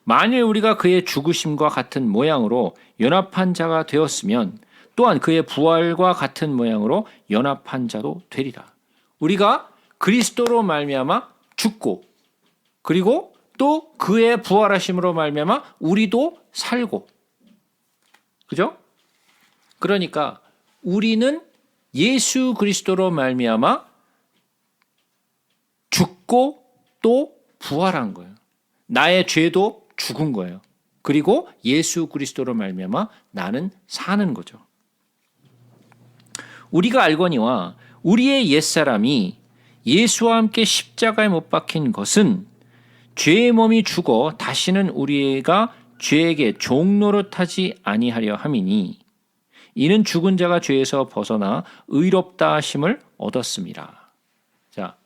만일 우리가 그의 죽으심과 같은 모양으로 연합한 자가 되었으면 또한 그의 부활과 같은 모양으로 연합한 자도 되리라. 우리가 그리스도로 말미암아 죽고 그리고 또 그의 부활하심으로 말미암아 우리도 살고, 그죠? 그러니까 우리는 예수 그리스도로 말미암아 죽고 또 부활한 거예요. 나의 죄도 죽은 거예요. 그리고 예수 그리스도로 말미암아 나는 사는 거죠. 우리가 알거니와 우리의 옛사람이 예수와 함께 십자가에 못 박힌 것은 죄의 몸이 죽어 다시는 우리가 죄에게 종노릇하지 아니하려 함이니 이는 죽은 자가 죄에서 벗어나 의롭다 하심을 얻었습니다. 자,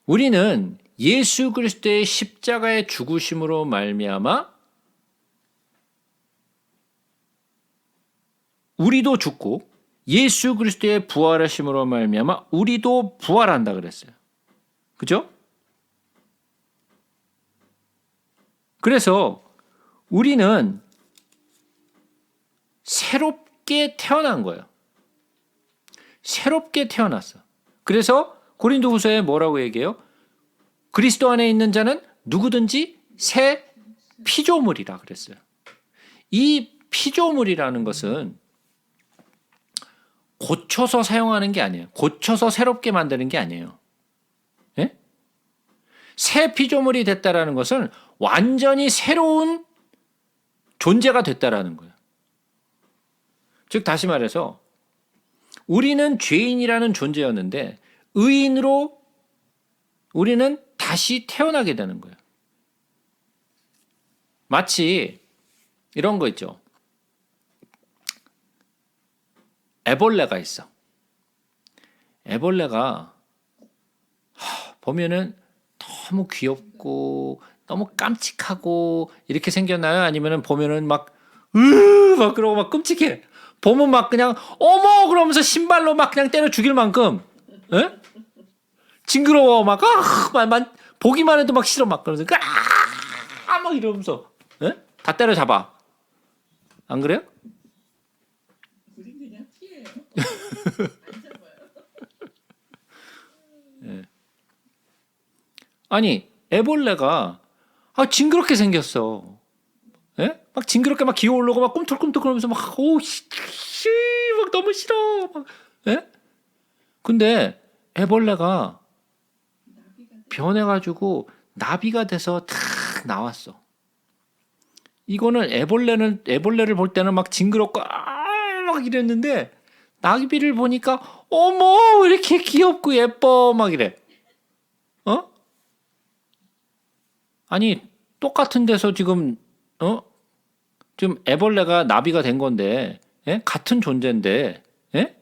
우리는 예수 그리스도의 십자가의 죽으심으로 말미암아 우리도 죽고 예수 그리스도의 부활하심으로 말미암아 우리도 부활한다 그랬어요. 그죠? 그래서 우리는 새롭게 태어난 거예요. 새롭게 태어났어. 그래서 고린도후서에 뭐라고 얘기해요? 그리스도 안에 있는 자는 누구든지 새 피조물이라 그랬어요. 이 피조물이라는 것은 고쳐서 사용하는 게 아니에요. 고쳐서 새롭게 만드는 게 아니에요. 예? 새 피조물이 됐다라는 것은 완전히 새로운 존재가 됐다라는 거예요. 즉 다시 말해서 우리는 죄인이라는 존재였는데 의인으로 우리는 다시 태어나게 되는 거예요. 마치 이런 거 있죠. 애벌레가 있어. 애벌레가 보면은 너무 귀엽고 너무 깜찍하고 이렇게 생겼나요? 아니면은 보면은 막 그러고 막 끔찍해. 보면 막 그냥 어머 그러면서 신발로 막 그냥 때려 죽일 만큼, 에? 징그러워 막 보기만 해도 막 싫어 막 그러면서 막 이러면서, 에? 다 때려 잡아. 안 그래요? 우린 그냥 피해요. 안 잡아요. 예. 아니 애벌레가 징그럽게 생겼어. 예? 막 징그럽게 막 기어오르고 막 꿈틀꿈틀 그러면서 막 막 너무 싫어. 막, 예? 근데 애벌레가 변해가지고 나비가 돼서 탁 나왔어. 이거는 애벌레를 볼 때는 막 징그럽고 막 이랬는데 나비를 보니까 어머 왜 이렇게 귀엽고 예뻐 막 이래. 어? 아니 똑같은 데서 지금 지금 애벌레가 나비가 된 건데 예? 같은 존재인데 예?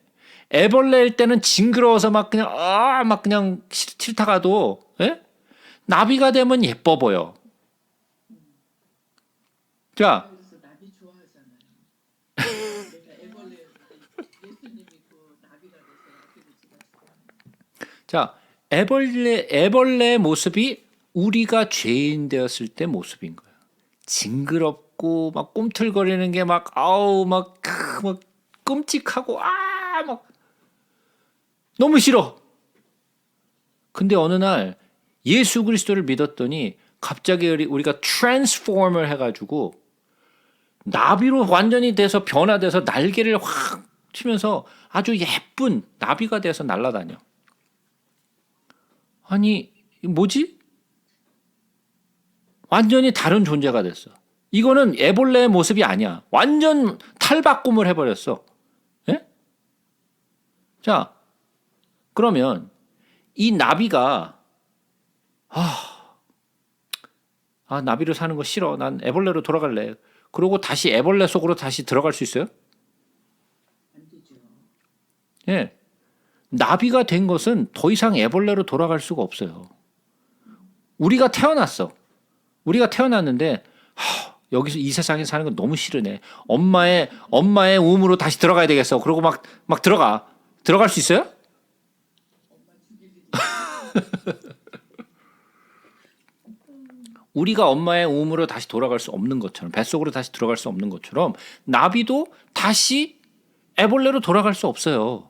애벌레일 때는 징그러워서 막 그냥 막 그냥 싫다가도 예? 나비가 되면 예뻐 보여. 자, 그래서 나비 좋아하잖아요. 내가 애벌레 예수님이 그 나비가 돼서 나비를 찍었어요. 자, 애벌레의 모습이 우리가 죄인 되었을 때 모습인 거예요. 징그럽고 막 꿈틀거리는 게 막 아우 막 끔찍하고 막 너무 싫어. 근데 어느 날 예수 그리스도를 믿었더니 갑자기 우리가 트랜스포머를 해가지고 나비로 완전히 돼서 변화돼서 날개를 확 치면서 아주 예쁜 나비가 돼서 날아다녀. 아니 뭐지? 완전히 다른 존재가 됐어. 이거는 애벌레의 모습이 아니야. 완전 탈바꿈을 해버렸어. 예? 자, 그러면 이 나비가 나비로 사는 거 싫어. 난 애벌레로 돌아갈래. 그러고 다시 애벌레 속으로 다시 들어갈 수 있어요? 안 되죠. 예. 나비가 된 것은 더 이상 애벌레로 돌아갈 수가 없어요. 우리가 태어났어. 우리가 태어났는데 여기서 이 세상에 사는 건 너무 싫으네. 엄마의 우음으로 다시 들어가야 되겠어. 그러고 막 들어갈 수 있어요? 엄마 죽일 일이 우리가 엄마의 우음으로 다시 돌아갈 수 없는 것처럼 뱃속으로 다시 들어갈 수 없는 것처럼 나비도 다시 애벌레로 돌아갈 수 없어요.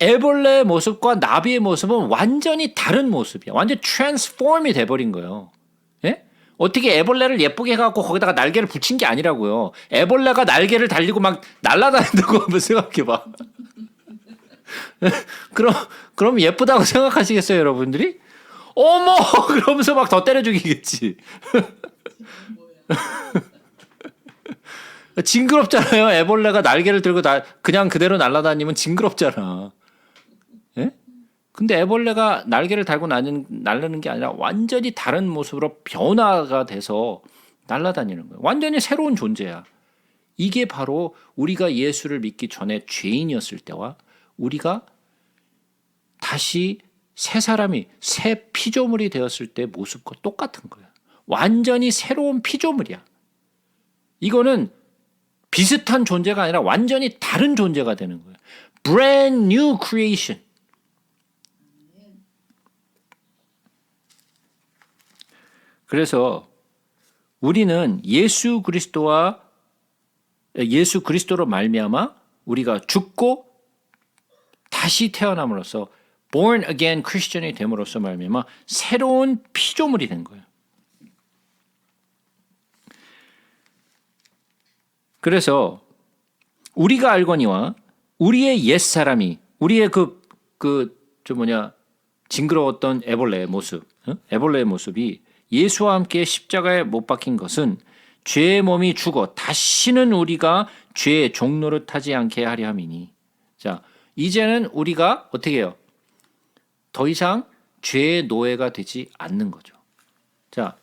애벌레의 모습과 나비의 모습은 완전히 다른 모습이야. 완전 트랜스폼이 돼버린 거예요. 예? 어떻게 애벌레를 예쁘게 해갖고 거기다가 날개를 붙인 게 아니라고요. 애벌레가 날개를 달리고 막 날아다닌다고 한번 생각해봐. 그럼 예쁘다고 생각하시겠어요, 여러분들이? 어머! 그러면서 막 더 때려 죽이겠지. 징그럽잖아요. 애벌레가 날개를 들고 그냥 그대로 날아다니면 징그럽잖아. 예? 근데 애벌레가 날개를 달고 날르는 게 아니라 완전히 다른 모습으로 변화가 돼서 날아다니는 거예요. 완전히 새로운 존재야. 이게 바로 우리가 예수를 믿기 전에 죄인이었을 때와 우리가 다시 새 사람이 새 피조물이 되었을 때 모습과 똑같은 거야. 완전히 새로운 피조물이야. 이거는 비슷한 존재가 아니라 완전히 다른 존재가 되는 거야. Brand new creation. 그래서 우리는 예수 그리스도로 말미암아 우리가 죽고 다시 태어남으로써 born again Christian이 됨으로써 말미암아 새로운 피조물이 된 거예요. 그래서 우리가 알거니와 우리의 옛사람이 우리의 징그러웠던 애벌레의 모습이 예수와 함께 십자가에 못 박힌 것은 죄의 몸이 죽어 다시는 우리가 죄의 종노릇 타지 않게 하려 함이니. 자, 이제는 우리가 어떻게 해요? 더 이상 죄의 노예가 되지 않는 거죠. 자,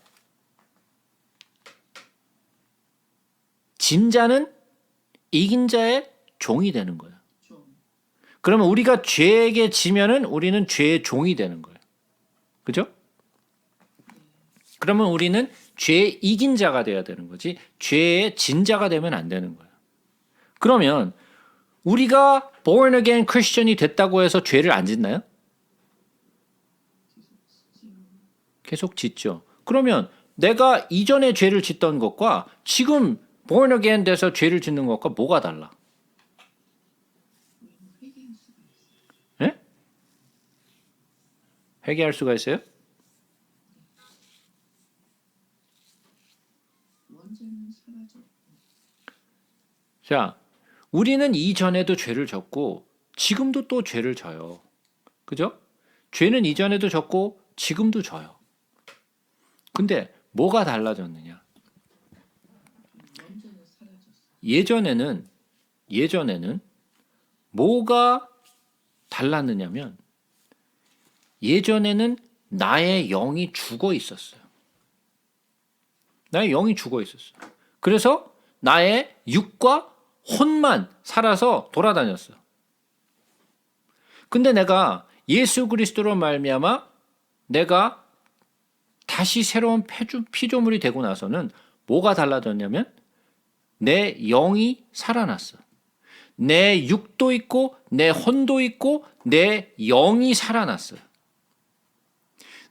진 자는 이긴 자의 종이 되는 거예요. 그러면 우리가 죄에게 지면은 우리는 죄의 종이 되는 거예요. 그죠? 그러면 우리는 죄의 이긴 자가 돼야 되는 거지 죄의 진 자가 되면 안 되는 거예요. 그러면 우리가 born again Christian이 됐다고 해서 죄를 안 짓나요? 계속 짓죠. 그러면 내가 이전에 죄를 짓던 것과 지금 born again 돼서 죄를 짓는 것과 뭐가 달라? 예? 회개할 수가 있어요? 원죄는 사라져. 자, 우리는 이전에도 죄를 졌고 지금도 또 죄를 져요. 그죠? 죄는 이전에도 졌고 지금도 져요. 근데 뭐가 달라졌느냐? 원죄는 사라졌어. 예전에는 예전에는 뭐가 달랐느냐면 예전에는 나의 영이 죽어 있었어요. 나의 영이 죽어 있었어요. 그래서 나의 육과 혼만 살아서 돌아다녔어요. 근데 내가 예수 그리스도로 말미암아 내가 다시 새로운 피조물이 되고 나서는 뭐가 달라졌냐면 내 영이 살아났어. 내 육도 있고 내 혼도 있고 내 영이 살아났어요.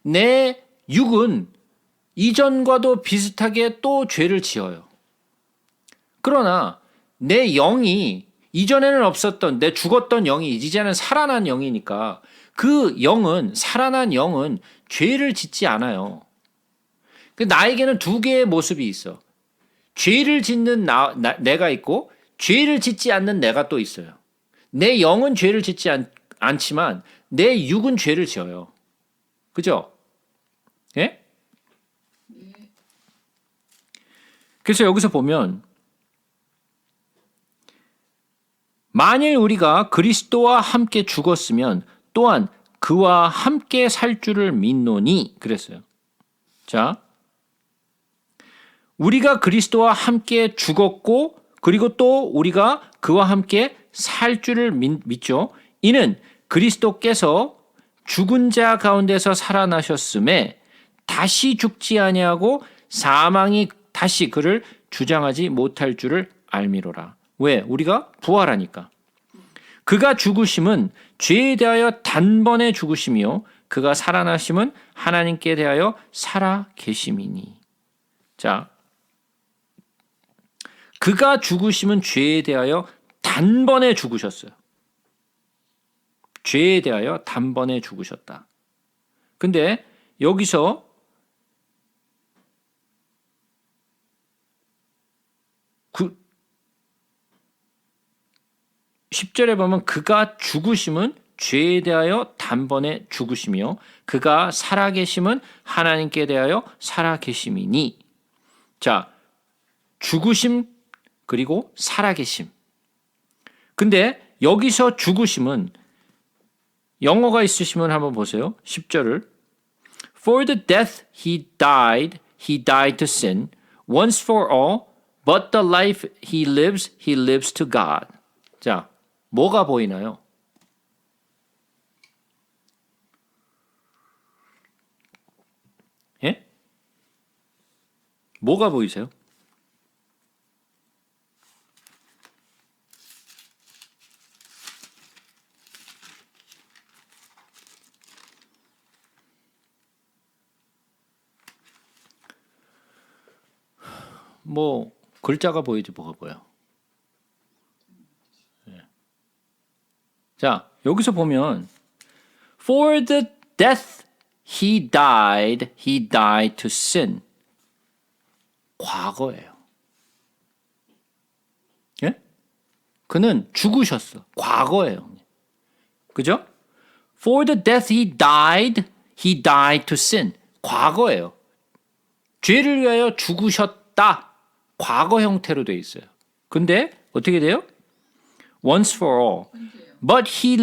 내 육은 이전과도 비슷하게 또 죄를 지어요. 그러나 내 영이 이전에는 없었던 내 죽었던 영이 이제는 살아난 영이니까 그 영은 살아난 영은 죄를 짓지 않아요. 나에게는 두 개의 모습이 있어. 죄를 짓는 내가 있고 죄를 짓지 않는 내가 또 있어요. 내 영은 죄를 짓지 않지만 내 육은 죄를 지어요. 그죠? 예? 그래서 여기서 보면 만일 우리가 그리스도와 함께 죽었으면 또한 그와 함께 살 줄을 믿노니 그랬어요. 자, 우리가 그리스도와 함께 죽었고 그리고 또 우리가 그와 함께 살 줄을 믿죠. 이는 그리스도께서 죽은 자 가운데서 살아나셨음에 다시 죽지 아니하고 사망이 다시 그를 주장하지 못할 줄을 알미로라. 왜? 우리가 부활하니까. 그가 죽으심은 죄에 대하여 단번에 죽으심이요 그가 살아나심은 하나님께 대하여 살아 계심이니. 자, 그가 죽으심은 죄에 대하여 단번에 죽으셨어요. 죄에 대하여 단번에 죽으셨다. 근데 여기서 그 10절에 보면 그가 죽으심은 죄에 대하여 단번에 죽으시며 그가 살아계심은 하나님께 대하여 살아계심이니. 자, 죽으심 그리고 살아계심. 근데 여기서 죽으심은 영어가 있으시면 한번 보세요. 10절을 For the death he died to sin once for all, but the life he lives to God. 자, 뭐가 보이나요? 예? 뭐가 보이세요? 뭐 글자가 보이지 뭐가 보여? 자, 여기서 보면 For the death he died to sin. 과거예요. 예? 그는 죽으셨어. 과거예요. 그죠? For the death he died to sin. 과거예요. 죄를 위하여 죽으셨다. 과거 형태로 되어 있어요. 근데 어떻게 돼요? Once for all. But he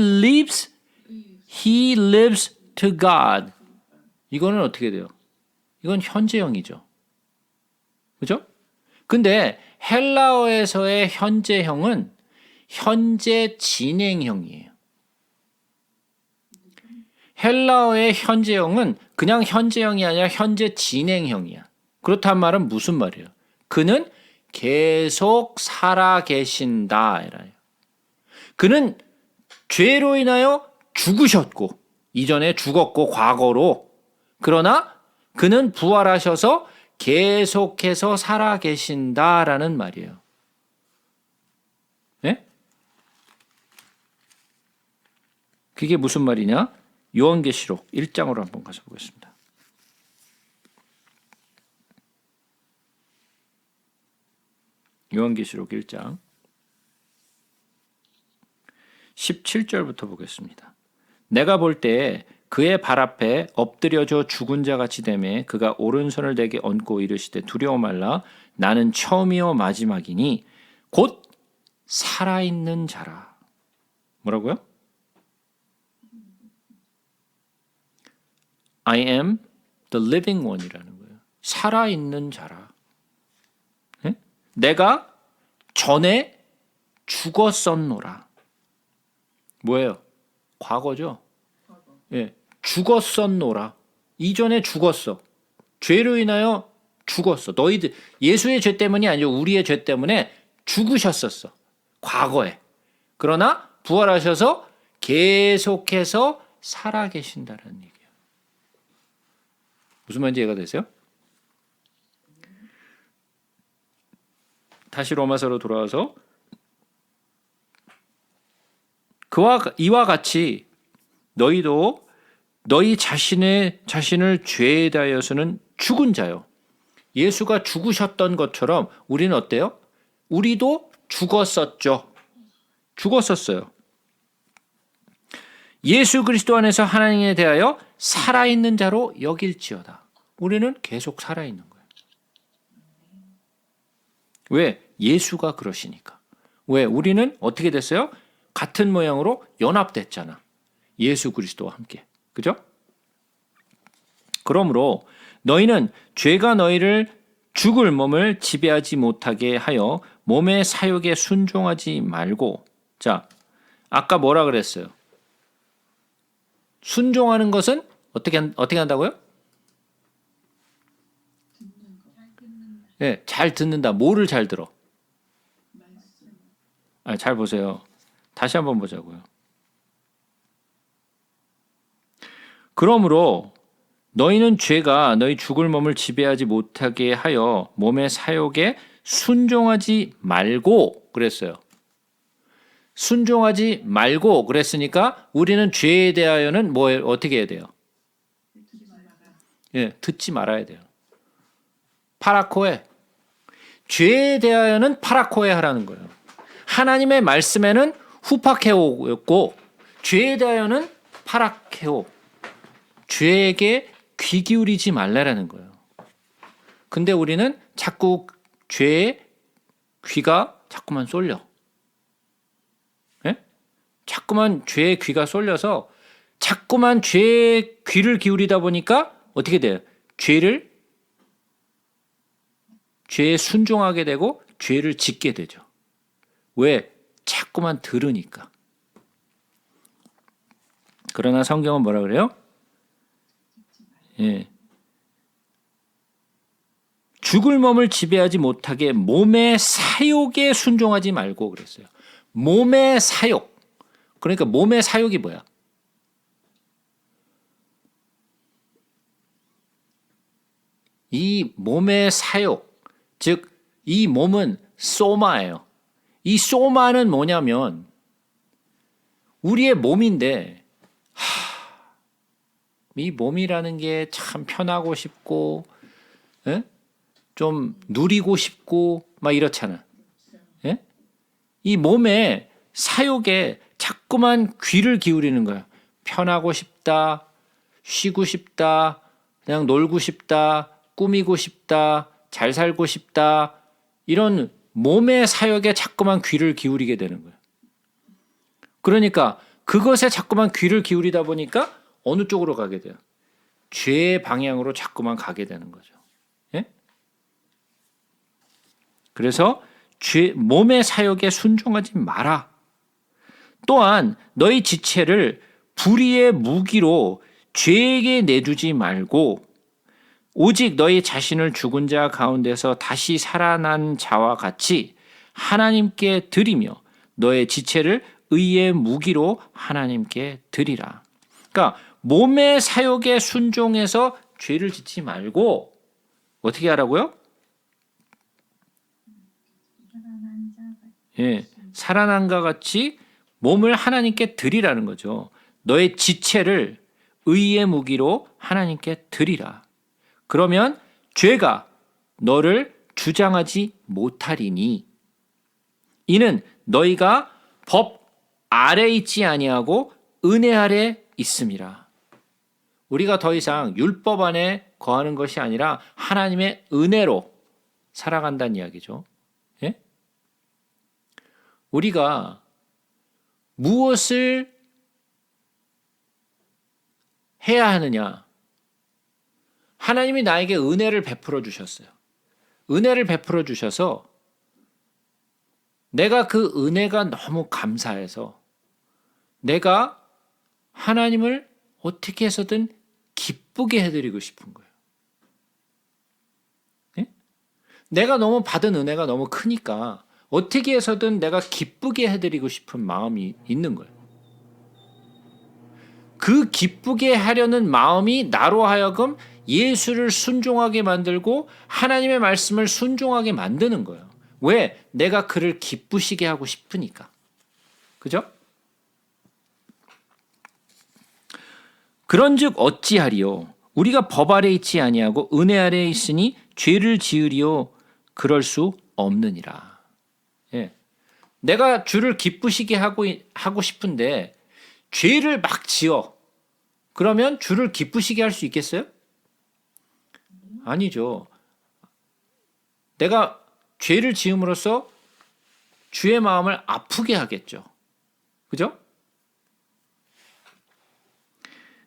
lives to God. 이거는 어떻게 돼요? 이건 현재형이죠. 그죠? 근데 헬라어에서의 현재형은 현재 진행형이에요. 헬라어의 현재형은 그냥 현재형이 아니라 현재 진행형이야. 그렇단 말은 무슨 말이에요? 그는 계속 살아계신다. 그는 죄로 인하여 죽으셨고 이전에 죽었고 과거로 그러나 그는 부활하셔서 계속해서 살아계신다라는 말이에요. 네? 그게 무슨 말이냐? 요한계시록 1장으로 한번 가서 보겠습니다. 요한계시록 1장 17절부터 보겠습니다. 내가 볼 때 그의 발 앞에 엎드려져 죽은 자 같이 되매 그가 오른손을 내게 얹고 이르시되 두려워 말라 나는 처음이요 마지막이니 곧 살아있는 자라. 뭐라고요? I am the living one이라는 거예요. 살아있는 자라. 네? 내가 전에 죽었었노라. 뭐예요? 과거죠. 예, 죽었었노라. 이전에 죽었어. 죄로 인하여 죽었어. 너희들 예수의 죄 때문이 아니고 우리의 죄 때문에 죽으셨었어. 과거에. 그러나 부활하셔서 계속해서 살아계신다는 얘기예요. 무슨 말인지 이해가 되세요? 다시 로마서로 돌아와서 이와 같이 너희도 너희 자신을 죄에 대하여서는 죽은 자요. 예수가 죽으셨던 것처럼 우리는 어때요? 우리도 죽었었죠. 죽었었어요. 예수 그리스도 안에서 하나님에 대하여 살아있는 자로 여길지어다. 우리는 계속 살아있는 거예요. 왜? 예수가 그러시니까. 왜? 우리는 어떻게 됐어요? 같은 모양으로 연합됐잖아. 예수 그리스도와 함께. 그죠? 그러므로 너희는 죄가 너희를 죽을 몸을 지배하지 못하게 하여 몸의 사욕에 순종하지 말고. 자, 아까 뭐라 그랬어요? 순종하는 것은 어떻게 한다고요? 네, 잘 듣는다. 뭐를 잘 들어? 잘 보세요. 다시 한번 보자고요. 그러므로 너희는 죄가 너희 죽을 몸을 지배하지 못하게 하여 몸의 사욕에 순종하지 말고 그랬어요. 순종하지 말고 그랬으니까 우리는 죄에 대하여는 어떻게 해야 돼요? 예, 듣지 말아야 돼요. 파라코에. 죄에 대하여는 파라코에 하라는 거예요. 하나님의 말씀에는 후파케오였고 죄에 대하여는 파라케오. 죄에게 귀 기울이지 말라라는 거예요. 근데 우리는 자꾸 죄에 귀가 자꾸만 쏠려. 예? 자꾸만 죄에 귀가 쏠려서 자꾸만 죄에 귀를 기울이다 보니까 어떻게 돼요? 죄에 순종하게 되고 죄를 짓게 되죠. 왜? 자꾸만 들으니까. 그러나 성경은 뭐라 그래요? 예. 죽을 몸을 지배하지 못하게 몸의 사욕에 순종하지 말고 그랬어요. 몸의 사욕. 그러니까 몸의 사욕이 뭐야? 이 몸의 사욕, 즉 이 몸은 소마예요. 이 소마는 뭐냐면 우리의 몸인데 이 몸이라는 게 참 편하고 싶고 좀 누리고 싶고 막 이렇잖아. 예? 이 몸의 사욕에 자꾸만 귀를 기울이는 거야. 편하고 싶다, 쉬고 싶다, 그냥 놀고 싶다, 꾸미고 싶다, 잘 살고 싶다, 이런 몸의 사욕에 자꾸만 귀를 기울이게 되는 거야. 그러니까 그것에 자꾸만 귀를 기울이다 보니까 어느 쪽으로 가게 돼요? 죄의 방향으로 자꾸만 가게 되는 거죠. 예? 그래서 몸의 사욕에 순종하지 마라. 또한 너희 지체를 불의의 무기로 죄에게 내두지 말고 오직 너희 자신을 죽은 자 가운데서 다시 살아난 자와 같이 하나님께 드리며 너의 지체를 의의 무기로 하나님께 드리라. 그러니까 몸의 사욕에 순종해서 죄를 짓지 말고 어떻게 하라고요? 예, 살아난과 같이 몸을 하나님께 드리라는 거죠. 너의 지체를 의의 무기로 하나님께 드리라. 그러면 죄가 너를 주장하지 못하리니 이는 너희가 법 아래 있지 아니하고 은혜 아래 있음이라. 우리가 더 이상 율법 안에 거하는 것이 아니라 하나님의 은혜로 살아간다는 이야기죠. 예? 우리가 무엇을 해야 하느냐? 하나님이 나에게 은혜를 베풀어 주셨어요. 은혜를 베풀어 주셔서 내가 그 은혜가 너무 감사해서 내가 하나님을 어떻게 해서든 기쁘게 해드리고 싶은 거예요. 예? 내가 너무 받은 은혜가 너무 크니까 어떻게 해서든 내가 기쁘게 해드리고 싶은 마음이 있는 거예요. 그 기쁘게 하려는 마음이 나로 하여금 예수를 순종하게 만들고 하나님의 말씀을 순종하게 만드는 거예요. 왜? 내가 그를 기쁘시게 하고 싶으니까. 그죠? 그런즉 어찌하리요? 우리가 법 아래 있지 아니하고 은혜 아래 있으니 죄를 지으리요? 그럴 수 없느니라. 예. 내가 주를 기쁘시게 하고 싶은데 죄를 막 지어. 그러면 주를 기쁘시게 할 수 있겠어요? 아니죠. 내가 죄를 지음으로써 주의 마음을 아프게 하겠죠. 그죠?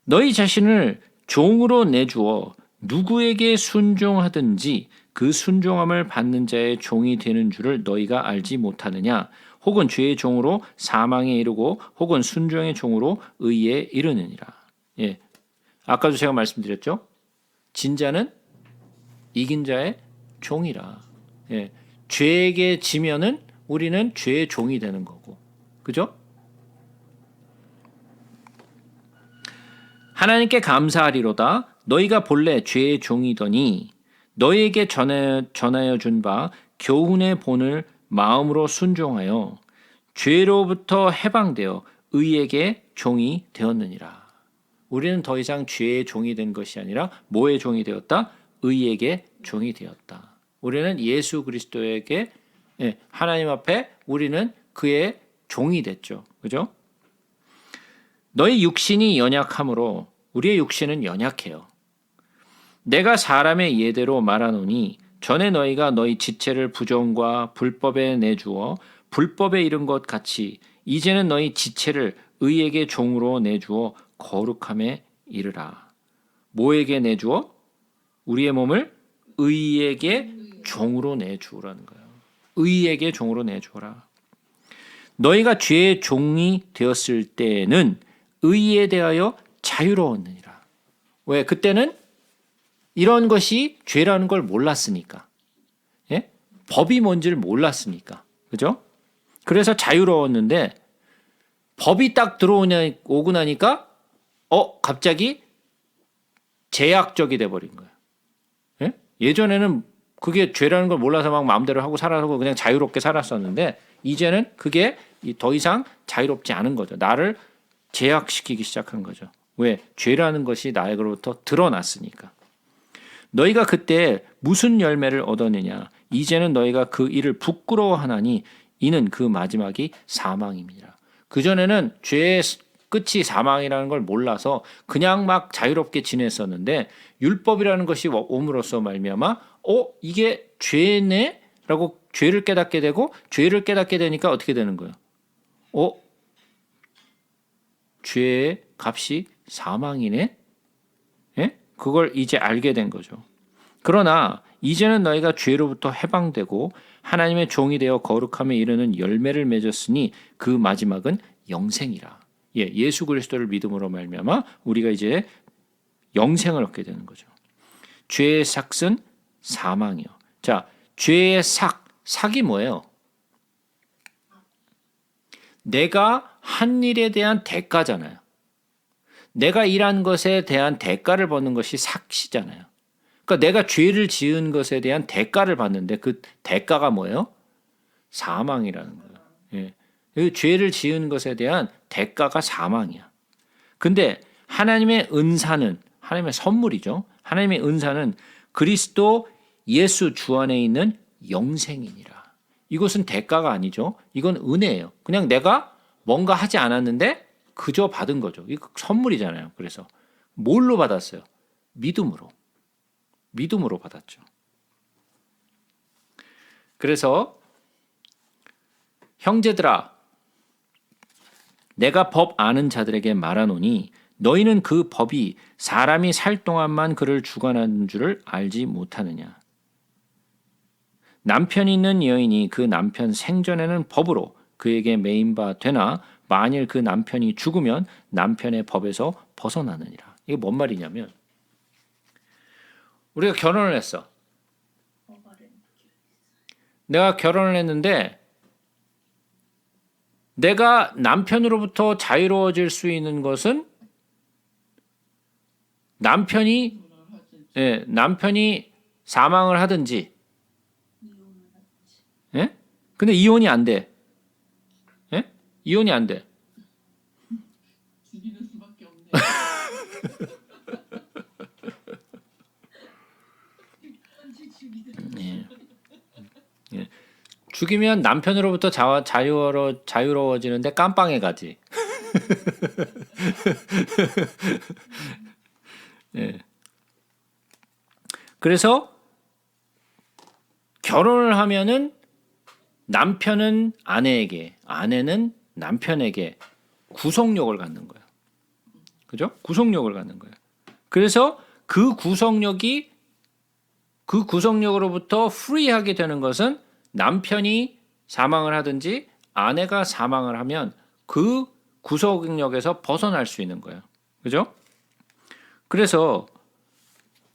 너희 자신을 종으로 내주어 누구에게 순종하든지 그 순종함을 받는 자의 종이 되는 줄을 너희가 알지 못하느냐? 혹은 죄의 종으로 사망에 이르고 혹은 순종의 종으로 의에 이르느니라. 예. 아까도 제가 말씀드렸죠. 진자는 이긴 자의 종이라. 예. 죄에게 지면은 우리는 죄의 종이 되는 거고. 그죠? 하나님께 감사하리로다. 너희가 본래 죄의 종이더니 너희에게 전하여 준 바 교훈의 본을 마음으로 순종하여 죄로부터 해방되어 의에게 종이 되었느니라. 우리는 더 이상 죄의 종이 된 것이 아니라 뭐의 종이 되었다? 의에게 종이 되었다. 우리는 예수 그리스도에게 하나님 앞에 우리는 그의 종이 됐죠. 그죠? 너희 육신이 연약하므로 우리의 육신은 연약해요. 내가 사람의 예대로 말하노니 전에 너희가 너희 지체를 부정과 불법에 내주어 불법에 이른 것 같이 이제는 너희 지체를 의에게 종으로 내주어 거룩함에 이르라. 뭐에게 내주어? 우리의 몸을 의에게 종으로 내주라는 거예요. 의에게 종으로 내주라. 너희가 죄의 종이 되었을 때는 의에 대하여 자유로웠느니라. 왜? 그때는 이런 것이 죄라는 걸 몰랐으니까. 예? 법이 뭔지를 몰랐으니까. 그죠? 그래서 자유로웠는데 법이 딱 오고 나니까 갑자기 제약적이 돼버린 거예요. 예? 예전에는 그게 죄라는 걸 몰라서 막 마음대로 하고 살아서 그냥 자유롭게 살았었는데 이제는 그게 더 이상 자유롭지 않은 거죠. 나를 제약시키기 시작한 거죠. 왜? 죄라는 것이 나에게로부터 드러났으니까. 너희가 그때 무슨 열매를 얻었느냐? 이제는 너희가 그 일을 부끄러워하나니 이는 그 마지막이 사망입니다. 그전에는 죄의 끝이 사망이라는 걸 몰라서 그냥 막 자유롭게 지냈었는데 율법이라는 것이 옴으로써 말미암아 이게 죄네? 라고 죄를 깨닫게 되고 죄를 깨닫게 되니까 어떻게 되는 거예요? 죄의 값이 사망이네? 예? 그걸 이제 알게 된 거죠. 그러나 이제는 너희가 죄로부터 해방되고 하나님의 종이 되어 거룩함에 이르는 열매를 맺었으니 그 마지막은 영생이라. 예수 그리스도를 믿음으로 말미암아 우리가 이제 영생을 얻게 되는 거죠. 죄의 삭은 사망이요. 자, 죄의 삭이 뭐예요? 내가 한 일에 대한 대가잖아요. 내가 일한 것에 대한 대가를 받는 것이 삭이잖아요. 그러니까 내가 죄를 지은 것에 대한 대가를 받는데 그 대가가 뭐예요? 사망이라는 거예요. 예. 죄를 지은 것에 대한 대가가 사망이야. 근데 하나님의 은사는 하나님의 선물이죠. 하나님의 은사는 그리스도 예수 주 안에 있는 영생이니라. 이것은 대가가 아니죠. 이건 은혜예요. 그냥 내가 뭔가 하지 않았는데 그저 받은 거죠. 이거 선물이잖아요. 그래서 뭘로 받았어요? 믿음으로. 믿음으로 받았죠. 그래서 형제들아 내가 법 아는 자들에게 말하노니 너희는 그 법이 사람이 살 동안만 그를 주관하는 줄을 알지 못하느냐. 남편이 있는 여인이 그 남편 생전에는 법으로 그에게 매인 바 되나 만일 그 남편이 죽으면 남편의 법에서 벗어나느니라. 이게 뭔 말이냐면 우리가 결혼을 했어. 내가 결혼을 했는데 내가 남편으로부터 자유로워질 수 있는 것은 남편이 사망을 하든지, 예? 근데 이혼이 안 돼. 예? 이혼이 안 돼. 죽이는 수밖에 없네. 예. 예. 죽이면 남편으로부터 자유로워지는데 깜빵에 가지. 예. 그래서 결혼을 하면은 남편은 아내에게, 아내는 남편에게 구속력을 갖는 거예요. 그죠? 구속력을 갖는 거예요. 그래서 그 구속력으로부터 프리하게 되는 것은 남편이 사망을 하든지 아내가 사망을 하면 그 구속력에서 벗어날 수 있는 거예요. 그죠? 그래서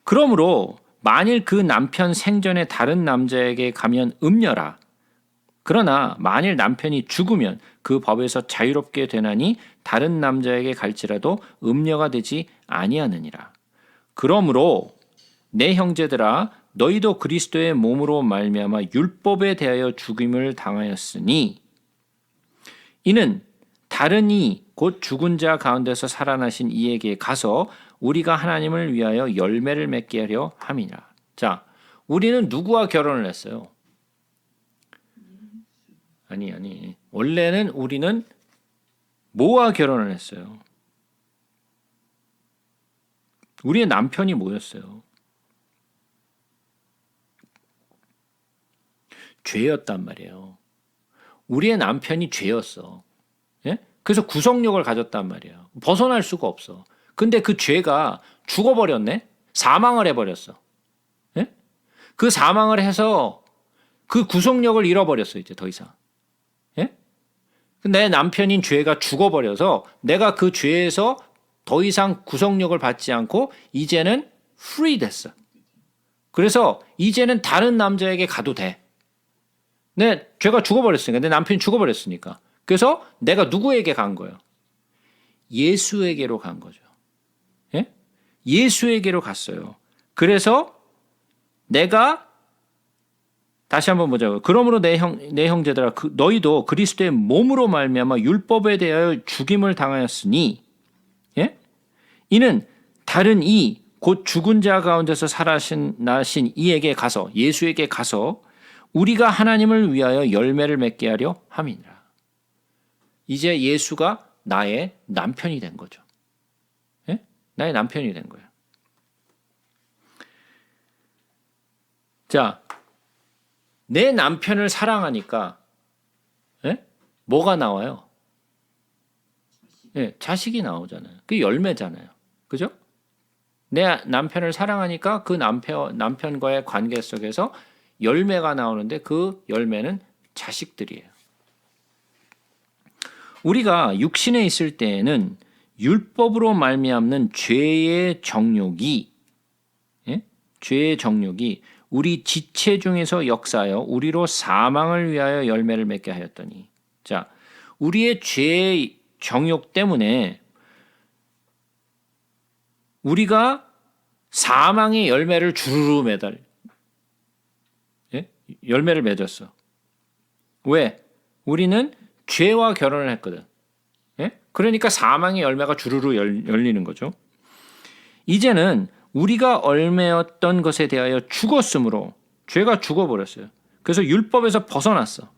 그러므로 만일 그 남편 생전에 다른 남자에게 가면 음녀라. 그러나 만일 남편이 죽으면 그 법에서 자유롭게 되나니 다른 남자에게 갈지라도 음녀가 되지 아니하느니라. 그러므로 내 형제들아 너희도 그리스도의 몸으로 말미암아 율법에 대하여 죽임을 당하였으니 이는 다른 이 곧 죽은 자 가운데서 살아나신 이에게 가서 우리가 하나님을 위하여 열매를 맺게 하려 함이라. 자, 우리는 누구와 결혼을 했어요? 아니. 원래는 우리는 뭐와 결혼을 했어요? 우리의 남편이 뭐였어요? 죄였단 말이에요. 우리의 남편이 죄였어. 예? 그래서 구속력을 가졌단 말이에요. 벗어날 수가 없어. 근데 그 죄가 죽어버렸네? 사망을 해버렸어. 예? 그 사망을 해서 그 구속력을 잃어버렸어, 이제 더 이상. 예? 내 남편인 죄가 죽어버려서 내가 그 죄에서 더 이상 구속력을 받지 않고 이제는 free 됐어. 그래서 이제는 다른 남자에게 가도 돼. 내 죄가 죽어버렸으니까, 내 남편이 죽어버렸으니까. 그래서 내가 누구에게 간 거예요? 예수에게로 간 거죠. 예? 예수에게로 갔어요. 그래서 내가 다시 한번 보자고요. 그러므로 내 형제들아 너희도 그리스도의 몸으로 말미암아 율법에 대하여 죽임을 당하였으니 예? 이는 다른 이 곧 죽은 자 가운데서 살아나신 이에게 가서 예수에게 가서 우리가 하나님을 위하여 열매를 맺게 하려 함이니라. 이제 예수가 나의 남편이 된 거죠. 예? 나의 남편이 된 거예요. 자, 내 남편을 사랑하니까 예? 뭐가 나와요? 예, 자식이 나오잖아요. 그게 열매잖아요. 그죠? 내 남편을 사랑하니까 그 남편과의 관계 속에서 열매가 나오는데 그 열매는 자식들이에요. 우리가 육신에 있을 때에는 율법으로 말미암는 죄의 정욕이 우리 지체 중에서 역사하여 우리로 사망을 위하여 열매를 맺게 하였더니 자, 우리의 죄의 정욕 때문에 우리가 사망의 열매를 주르르 열매를 맺었어. 왜? 우리는 죄와 결혼을 했거든. 예? 그러니까 사망의 열매가 주르르 열리는 거죠. 이제는 우리가 얽매였던 것에 대하여 죽었으므로 죄가 죽어버렸어요. 그래서 율법에서 벗어났어.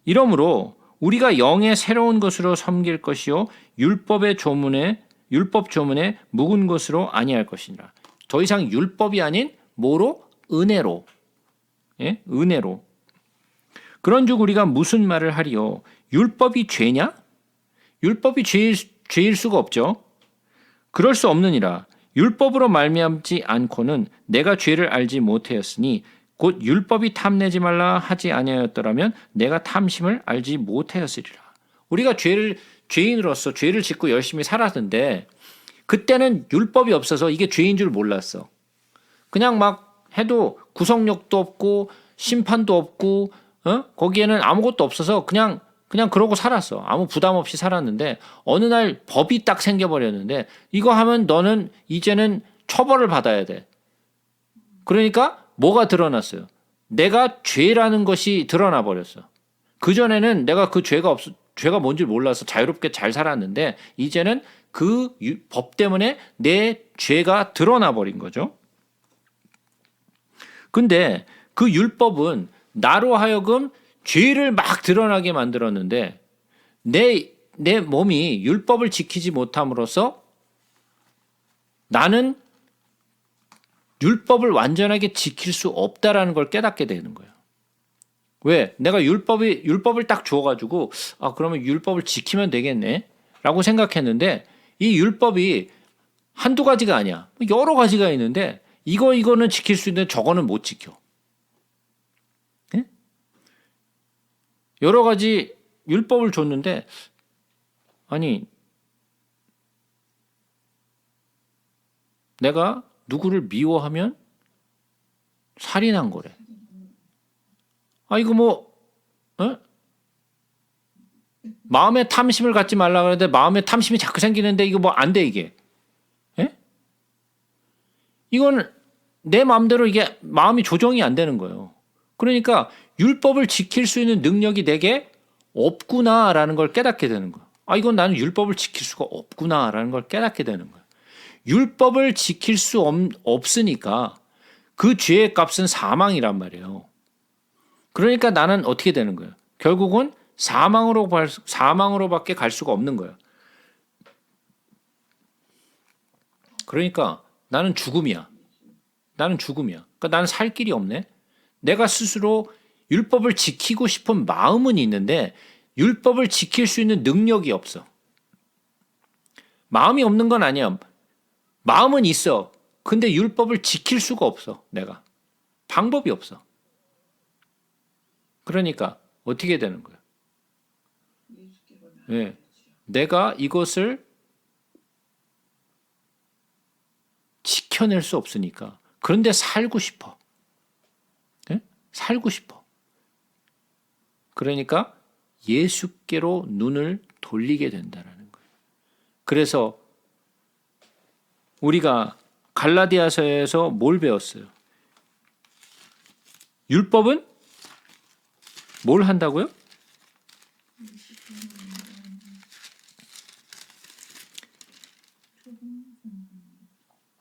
이러므로 우리가 영의 새로운 것으로 섬길 것이요 율법 조문에 묵은 것으로 아니할 것이니라. 더 이상 율법이 아닌 뭐로? 은혜로. 예? 은혜로. 그런즉 우리가 무슨 말을 하리요? 율법이 죄냐? 율법이 죄일 수가 없죠. 그럴 수 없느니라. 율법으로 말미암지 않고는 내가 죄를 알지 못하였으니 곧 율법이 탐내지 말라 하지 아니하였더라면 내가 탐심을 알지 못하였으리라. 우리가 죄인으로서 죄를 짓고 열심히 살았는데 그때는 율법이 없어서 이게 죄인 줄 몰랐어. 그냥 막 해도 구속력도 없고 심판도 없고 거기에는 아무것도 없어서 그냥 그러고 살았어. 아무 부담 없이 살았는데 어느 날 법이 딱 생겨버렸는데 이거 하면 너는 이제는 처벌을 받아야 돼. 그러니까 뭐가 드러났어요? 내가 죄라는 것이 드러나 버렸어. 그전에는 내가 그 죄가 뭔지 몰라서 자유롭게 잘 살았는데 이제는 그 법 때문에 내 죄가 드러나 버린 거죠. 근데 그 율법은 나로 하여금 죄를 막 드러나게 만들었는데 내 몸이 율법을 지키지 못함으로써 나는 율법을 완전하게 지킬 수 없다라는 걸 깨닫게 되는 거예요. 왜? 내가 율법을 딱 주어가지고 그러면 율법을 지키면 되겠네 라고 생각했는데 이 율법이 한두 가지가 아니야. 여러 가지가 있는데 이거는 지킬 수 있는데 저거는 못 지켜. 네? 여러 가지 율법을 줬는데 아니 내가 누구를 미워하면 살인한 거래. 이거 마음에 탐심을 갖지 말라 그러는데 마음에 탐심이 자꾸 생기는데 이거 안 돼 이게. 예? 이건 내 마음대로 이게 마음이 조정이 안 되는 거예요. 그러니까 율법을 지킬 수 있는 능력이 내게 없구나라는 걸 깨닫게 되는 거예요. 이건 나는 율법을 지킬 수가 없구나라는 걸 깨닫게 되는 거예요. 율법을 지킬 수 없으니까 그 죄의 값은 사망이란 말이에요. 그러니까 나는 어떻게 되는 거예요? 결국은 사망으로밖에 갈 수가 없는 거예요. 그러니까 나는 죽음이야. 그러니까 나는 살 길이 없네. 내가 스스로 율법을 지키고 싶은 마음은 있는데 율법을 지킬 수 있는 능력이 없어. 마음이 없는 건 아니야. 마음은 있어. 근데 율법을 지킬 수가 없어. 내가. 방법이 없어. 그러니까 어떻게 되는 거야? 네. 내가 이것을 지켜낼 수 없으니까. 그런데 살고 싶어. 네? 살고 싶어. 그러니까 예수께로 눈을 돌리게 된다는 거예요. 그래서 우리가 갈라디아서에서 뭘 배웠어요? 율법은 뭘 한다고요?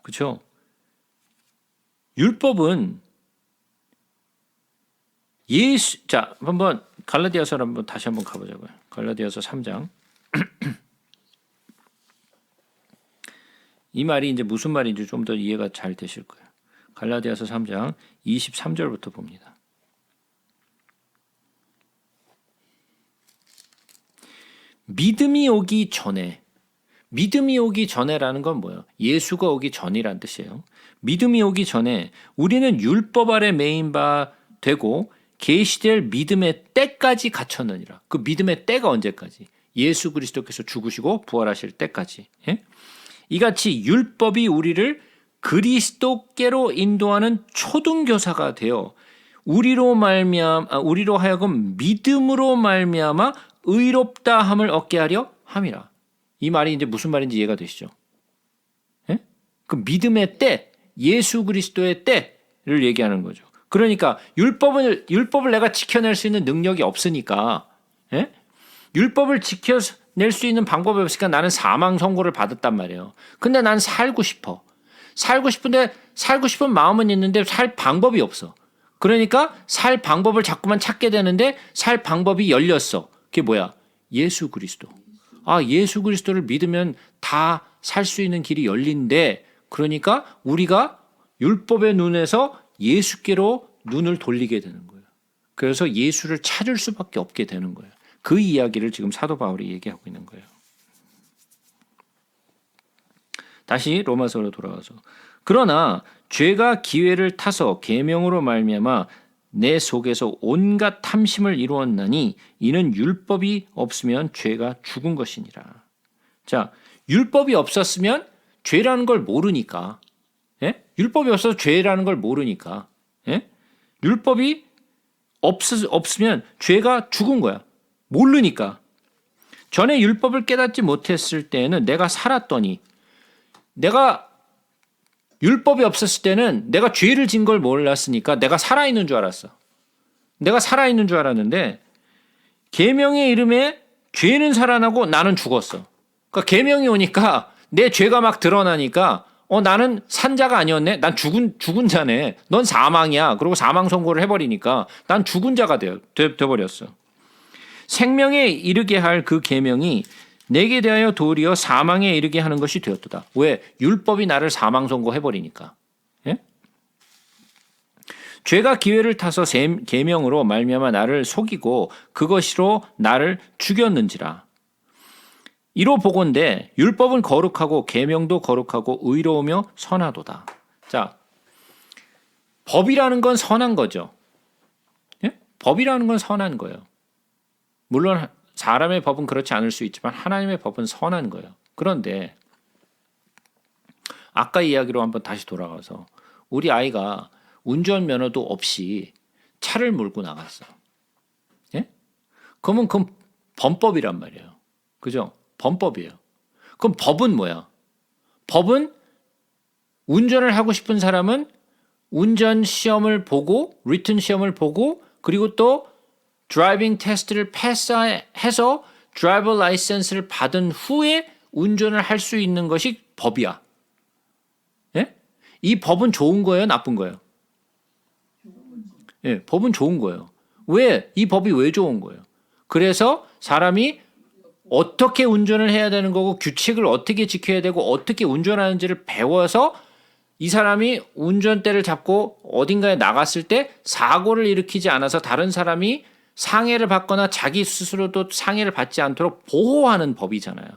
그렇죠? 율법은 자, 한번 갈라디아서를 한번 다시 한번 가보자고요. 갈라디아서 3장. 이 말이 이제 무슨 말인지 좀 더 이해가 잘 되실 거예요. 갈라디아서 3장 23절부터 봅니다. 믿음이 오기 전에라는 건 뭐예요? 예수가 오기 전이란 뜻이에요. 믿음이 오기 전에 우리는 율법 아래 매인 바 되고 계시될 믿음의 때까지 갇혔느니라. 그 믿음의 때가 언제까지? 예수 그리스도께서 죽으시고 부활하실 때까지. 예? 이같이 율법이 우리를 그리스도께로 인도하는 초등교사가 되어 우리로 하여금 믿음으로 말미암아 의롭다함을 얻게 하려 함이라. 이 말이 이제 무슨 말인지 이해가 되시죠? 예? 그 믿음의 때, 예수 그리스도의 때를 얘기하는 거죠. 그러니까 율법을 내가 지켜낼 수 있는 능력이 없으니까, 예? 율법을 지켜낼 수 있는 방법이 없으니까 나는 사망 선고를 받았단 말이에요. 근데 난 살고 싶어. 살고 싶은 마음은 있는데 살 방법이 없어. 그러니까 살 방법을 자꾸만 찾게 되는데 살 방법이 열렸어. 그게 뭐야? 예수 그리스도. 예수 그리스도를 믿으면 다 살 수 있는 길이 열린데, 그러니까 우리가 율법의 눈에서 예수께로 눈을 돌리게 되는 거예요. 그래서 예수를 찾을 수밖에 없게 되는 거예요. 그 이야기를 지금 사도 바울이 얘기하고 있는 거예요. 다시 로마서로 돌아와서 그러나 죄가 기회를 타서 계명으로 말미암아 내 속에서 온갖 탐심을 이루었나니 이는 율법이 없으면 죄가 죽은 것이니라. 자, 율법이 없었으면 죄라는 걸 모르니까, 예? 율법이 없어서 죄라는 걸 모르니까, 예? 율법이 없으면 죄가 죽은 거야. 모르니까. 전에 율법을 깨닫지 못했을 때에는 내가 살았더니, 내가 율법이 없었을 때는 내가 죄를 진 걸 몰랐으니까 내가 살아있는 줄 알았어. 내가 살아있는 줄 알았는데 계명의 이름에 죄는 살아나고 나는 죽었어. 그러니까 계명이 오니까 내 죄가 막 드러나니까 나는 산자가 아니었네. 난 죽은 자네. 넌 사망이야. 그리고 사망 선고를 해버리니까 난 죽은 자가 돼버렸어. 생명에 이르게 할 그 계명이 내게 대하여 도리어 사망에 이르게 하는 것이 되었도다. 왜? 율법이 나를 사망 선고해버리니까. 예? 죄가 기회를 타서 계명으로 말미암아 나를 속이고 그것으로 나를 죽였는지라. 이로 보건대 율법은 거룩하고 계명도 거룩하고 의로우며 선하도다. 자, 법이라는 건 선한 거죠. 예? 법이라는 건 선한 거예요. 물론 사람의 법은 그렇지 않을 수 있지만 하나님의 법은 선한 거예요. 그런데 아까 이야기로 한번 다시 돌아가서 우리 아이가 운전면허도 없이 차를 몰고 나갔어. 예? 그러면 그건 범법이란 말이에요. 그죠? 범법이에요. 그럼 법은 뭐야? 법은 운전을 하고 싶은 사람은 운전 시험을 보고 리튼 시험을 보고 그리고 또 드라이빙 테스트를 패스해서 드라이버 라이센스를 받은 후에 운전을 할 수 있는 것이 법이야. 예? 이 법은 좋은 거예요? 나쁜 거예요? 예, 법은 좋은 거예요. 왜? 이 법이 왜 좋은 거예요? 그래서 사람이 어떻게 운전을 해야 되는 거고 규칙을 어떻게 지켜야 되고 어떻게 운전하는지를 배워서 이 사람이 운전대를 잡고 어딘가에 나갔을 때 사고를 일으키지 않아서 다른 사람이 상해를 받거나 자기 스스로도 상해를 받지 않도록 보호하는 법이잖아요.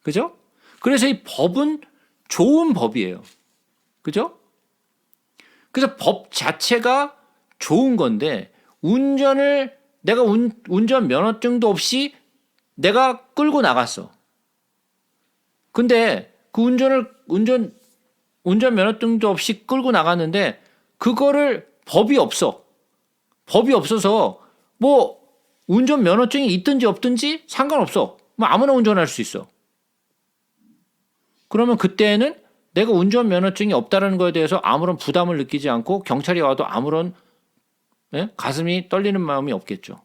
그죠? 그래서 이 법은 좋은 법이에요. 그죠? 그래서 법 자체가 좋은 건데 내가 운전 면허증도 없이 내가 끌고 나갔어. 근데 그 운전 면허증도 없이 끌고 나갔는데 그거를 법이 없어. 법이 없어서 뭐 운전 면허증이 있든지 없든지 상관없어. 뭐 아무나 운전할 수 있어. 그러면 그때는 내가 운전 면허증이 없다는 거에 대해서 아무런 부담을 느끼지 않고 경찰이 와도 아무런 가슴이 떨리는 마음이 없겠죠.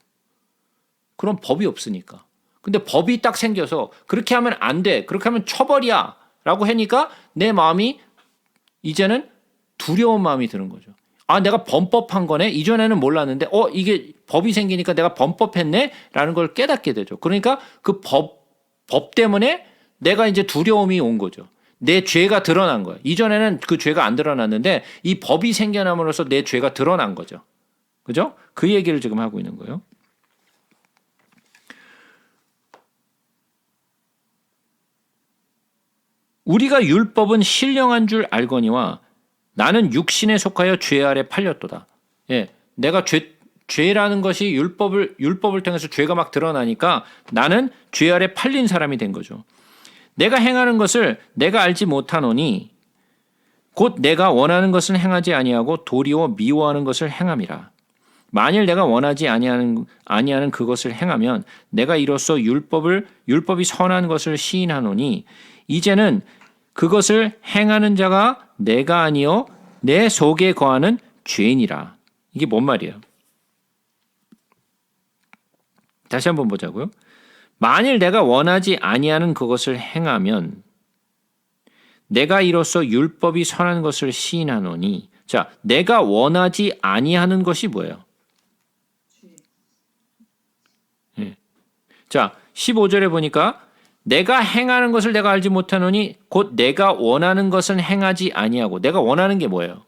그런 법이 없으니까. 근데 법이 딱 생겨서 그렇게 하면 안 돼. 그렇게 하면 처벌이야. 라고 하니까 내 마음이 이제는 두려운 마음이 드는 거죠. 아, 내가 범법한 거네? 이전에는 몰랐는데, 이게 법이 생기니까 내가 범법했네? 라는 걸 깨닫게 되죠. 그러니까 그 법 때문에 내가 이제 두려움이 온 거죠. 내 죄가 드러난 거예요. 이전에는 그 죄가 안 드러났는데 이 법이 생겨남으로써 내 죄가 드러난 거죠. 그죠? 그 얘기를 지금 하고 있는 거예요. 우리가 율법은 신령한 줄 알거니와 나는 육신에 속하여 죄 아래 팔렸도다. 예, 내가 죄라는 것이 율법을 통해서 죄가 막 드러나니까 나는 죄 아래 팔린 사람이 된 거죠. 내가 행하는 것을 내가 알지 못하노니 곧 내가 원하는 것을 행하지 아니하고 도리어 미워하는 것을 행함이라. 만일 내가 원하지 아니하는 그것을 행하면 내가 이로써 율법이 선한 것을 시인하노니 이제는 그것을 행하는 자가 내가 아니요 내 속에 거하는 죄인이라. 이게 뭔 말이에요? 다시 한번 보자고요. 만일 내가 원하지 아니하는 그것을 행하면 내가 이로써 율법이 선한 것을 시인하노니. 자, 내가 원하지 아니하는 것이 뭐예요? 네. 자, 15절에 보니까 내가 행하는 것을 내가 알지 못하노니 곧 내가 원하는 것은 행하지 아니하고. 내가 원하는 게 뭐예요?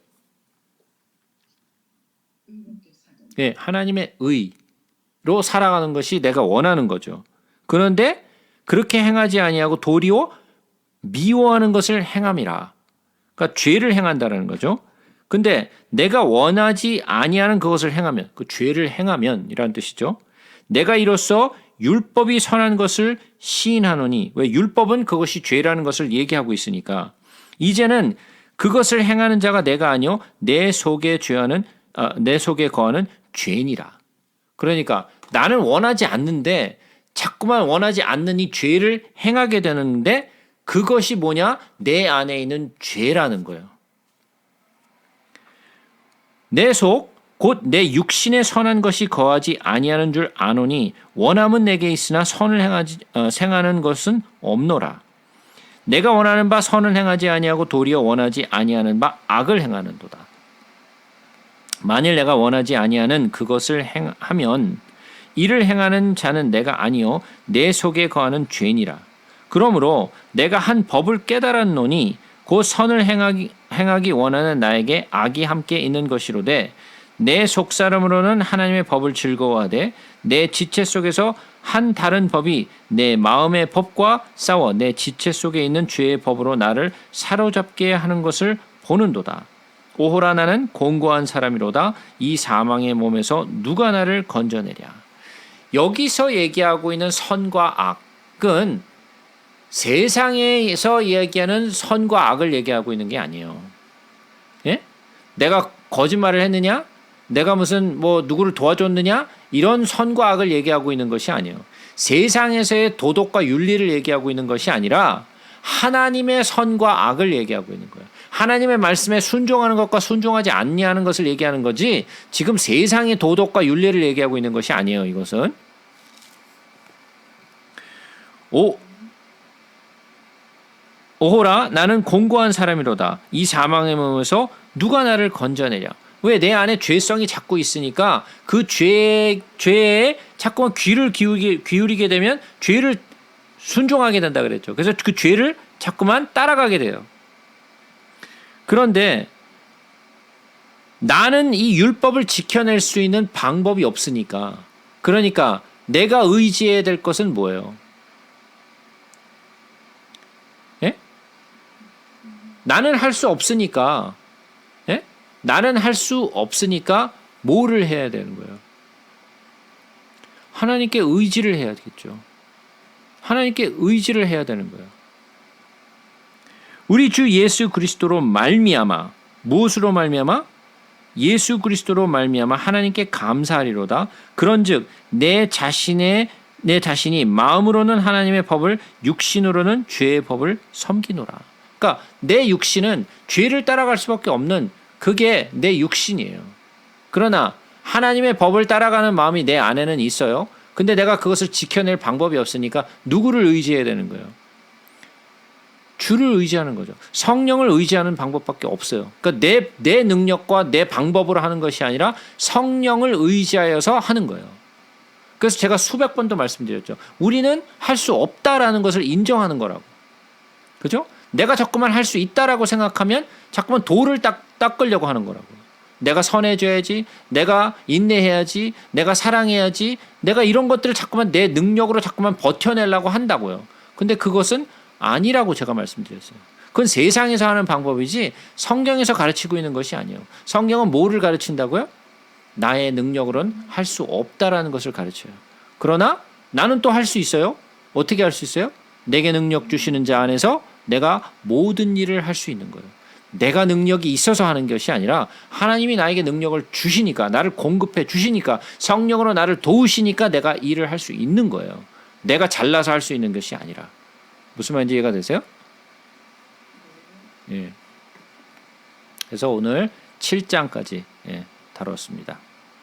예, 하나님의 의로 살아가는 것이 내가 원하는 거죠. 그런데 그렇게 행하지 아니하고 도리어 미워하는 것을 행함이라. 그러니까 죄를 행한다라는 거죠. 근데 내가 원하지 아니하는 그것을 행하면, 그 죄를 행하면이라는 뜻이죠. 내가 이로써 율법이 선한 것을 시인하노니, 왜 율법은 그것이 죄라는 것을 얘기하고 있으니까 이제는 그것을 행하는 자가 내가 아니요 내 속에 거하는 죄니라. 그러니까 나는 원하지 않는데 자꾸만 원하지 않는 이 죄를 행하게 되는데 그것이 뭐냐? 내 안에 있는 죄라는 거예요. 내 속 곧 내 육신에 선한 것이 거하지 아니하는 줄 아노니 원함은 내게 있으나 선을 행하는 것은 없노라. 내가 원하는 바 선을 행하지 아니하고 도리어 원하지 아니하는 바 악을 행하는도다. 만일 내가 원하지 아니하는 그것을 하면 이를 행하는 자는 내가 아니요 내 속에 거하는 죄니라. 그러므로 내가 한 법을 깨달았노니 곧 선을 행하기 원하는 나에게 악이 함께 있는 것이로되 내 속사람으로는 하나님의 법을 즐거워하되 내 지체 속에서 한 다른 법이 내 마음의 법과 싸워 내 지체 속에 있는 죄의 법으로 나를 사로잡게 하는 것을 보는도다. 오호라 나는 공고한 사람이로다. 이 사망의 몸에서 누가 나를 건져내랴. 여기서 얘기하고 있는 선과 악은 세상에서 얘기하는 선과 악을 얘기하고 있는 게 아니에요. 예? 내가 거짓말을 했느냐? 내가 무슨 누구를 도와줬느냐? 이런 선과 악을 얘기하고 있는 것이 아니에요. 세상에서의 도덕과 윤리를 얘기하고 있는 것이 아니라 하나님의 선과 악을 얘기하고 있는 거예요. 하나님의 말씀에 순종하는 것과 순종하지 아니하는 것을 얘기하는 거지 지금 세상의 도덕과 윤리를 얘기하고 있는 것이 아니에요. 이것은 오호라 나는 공고한 사람이로다. 이 사망의 몸에서 누가 나를 건져내랴. 왜? 내 안에 죄성이 자꾸 있으니까 그 죄에 자꾸만 귀를 기울이게 되면 죄를 순종하게 된다 그랬죠. 그래서 그 죄를 자꾸만 따라가게 돼요. 그런데 나는 이 율법을 지켜낼 수 있는 방법이 없으니까 그러니까 내가 의지해야 될 것은 뭐예요? 예? 나는 할 수 없으니까 나는 할 수 없으니까 뭐를 해야 되는 거예요? 하나님께 의지를 해야겠죠. 하나님께 의지를 해야 되는 거예요. 우리 주 예수 그리스도로 말미암아 무엇으로 말미암아? 예수 그리스도로 말미암아 하나님께 감사하리로다. 그런즉 내 자신이 마음으로는 하나님의 법을 육신으로는 죄의 법을 섬기노라. 그러니까 내 육신은 죄를 따라갈 수밖에 없는 그게 내 육신이에요. 그러나 하나님의 법을 따라가는 마음이 내 안에는 있어요. 근데 내가 그것을 지켜낼 방법이 없으니까 누구를 의지해야 되는 거예요? 주를 의지하는 거죠. 성령을 의지하는 방법밖에 없어요. 그러니까 내 능력과 내 방법으로 하는 것이 아니라 성령을 의지하여서 하는 거예요. 그래서 제가 수백 번도 말씀드렸죠. 우리는 할 수 없다라는 것을 인정하는 거라고. 그죠? 내가 자꾸만 할 수 있다라고 생각하면 자꾸만 도를 닦으려고 하는 거라고. 내가 선해져야지, 내가 인내해야지, 내가 사랑해야지, 내가 이런 것들을 자꾸만 내 능력으로 자꾸만 버텨내려고 한다고요. 근데 그것은 아니라고 제가 말씀드렸어요. 그건 세상에서 하는 방법이지 성경에서 가르치고 있는 것이 아니에요. 성경은 뭐를 가르친다고요? 나의 능력으로는 할 수 없다라는 것을 가르쳐요. 그러나 나는 또 할 수 있어요. 어떻게 할 수 있어요? 내게 능력 주시는 자 안에서 내가 모든 일을 할 수 있는 거예요. 내가 능력이 있어서 하는 것이 아니라 하나님이 나에게 능력을 주시니까, 나를 공급해 주시니까, 성령으로 나를 도우시니까 내가 일을 할 수 있는 거예요. 내가 잘나서 할 수 있는 것이 아니라. 무슨 말인지 이해가 되세요? 예. 그래서 오늘 7장까지 다뤘습니다.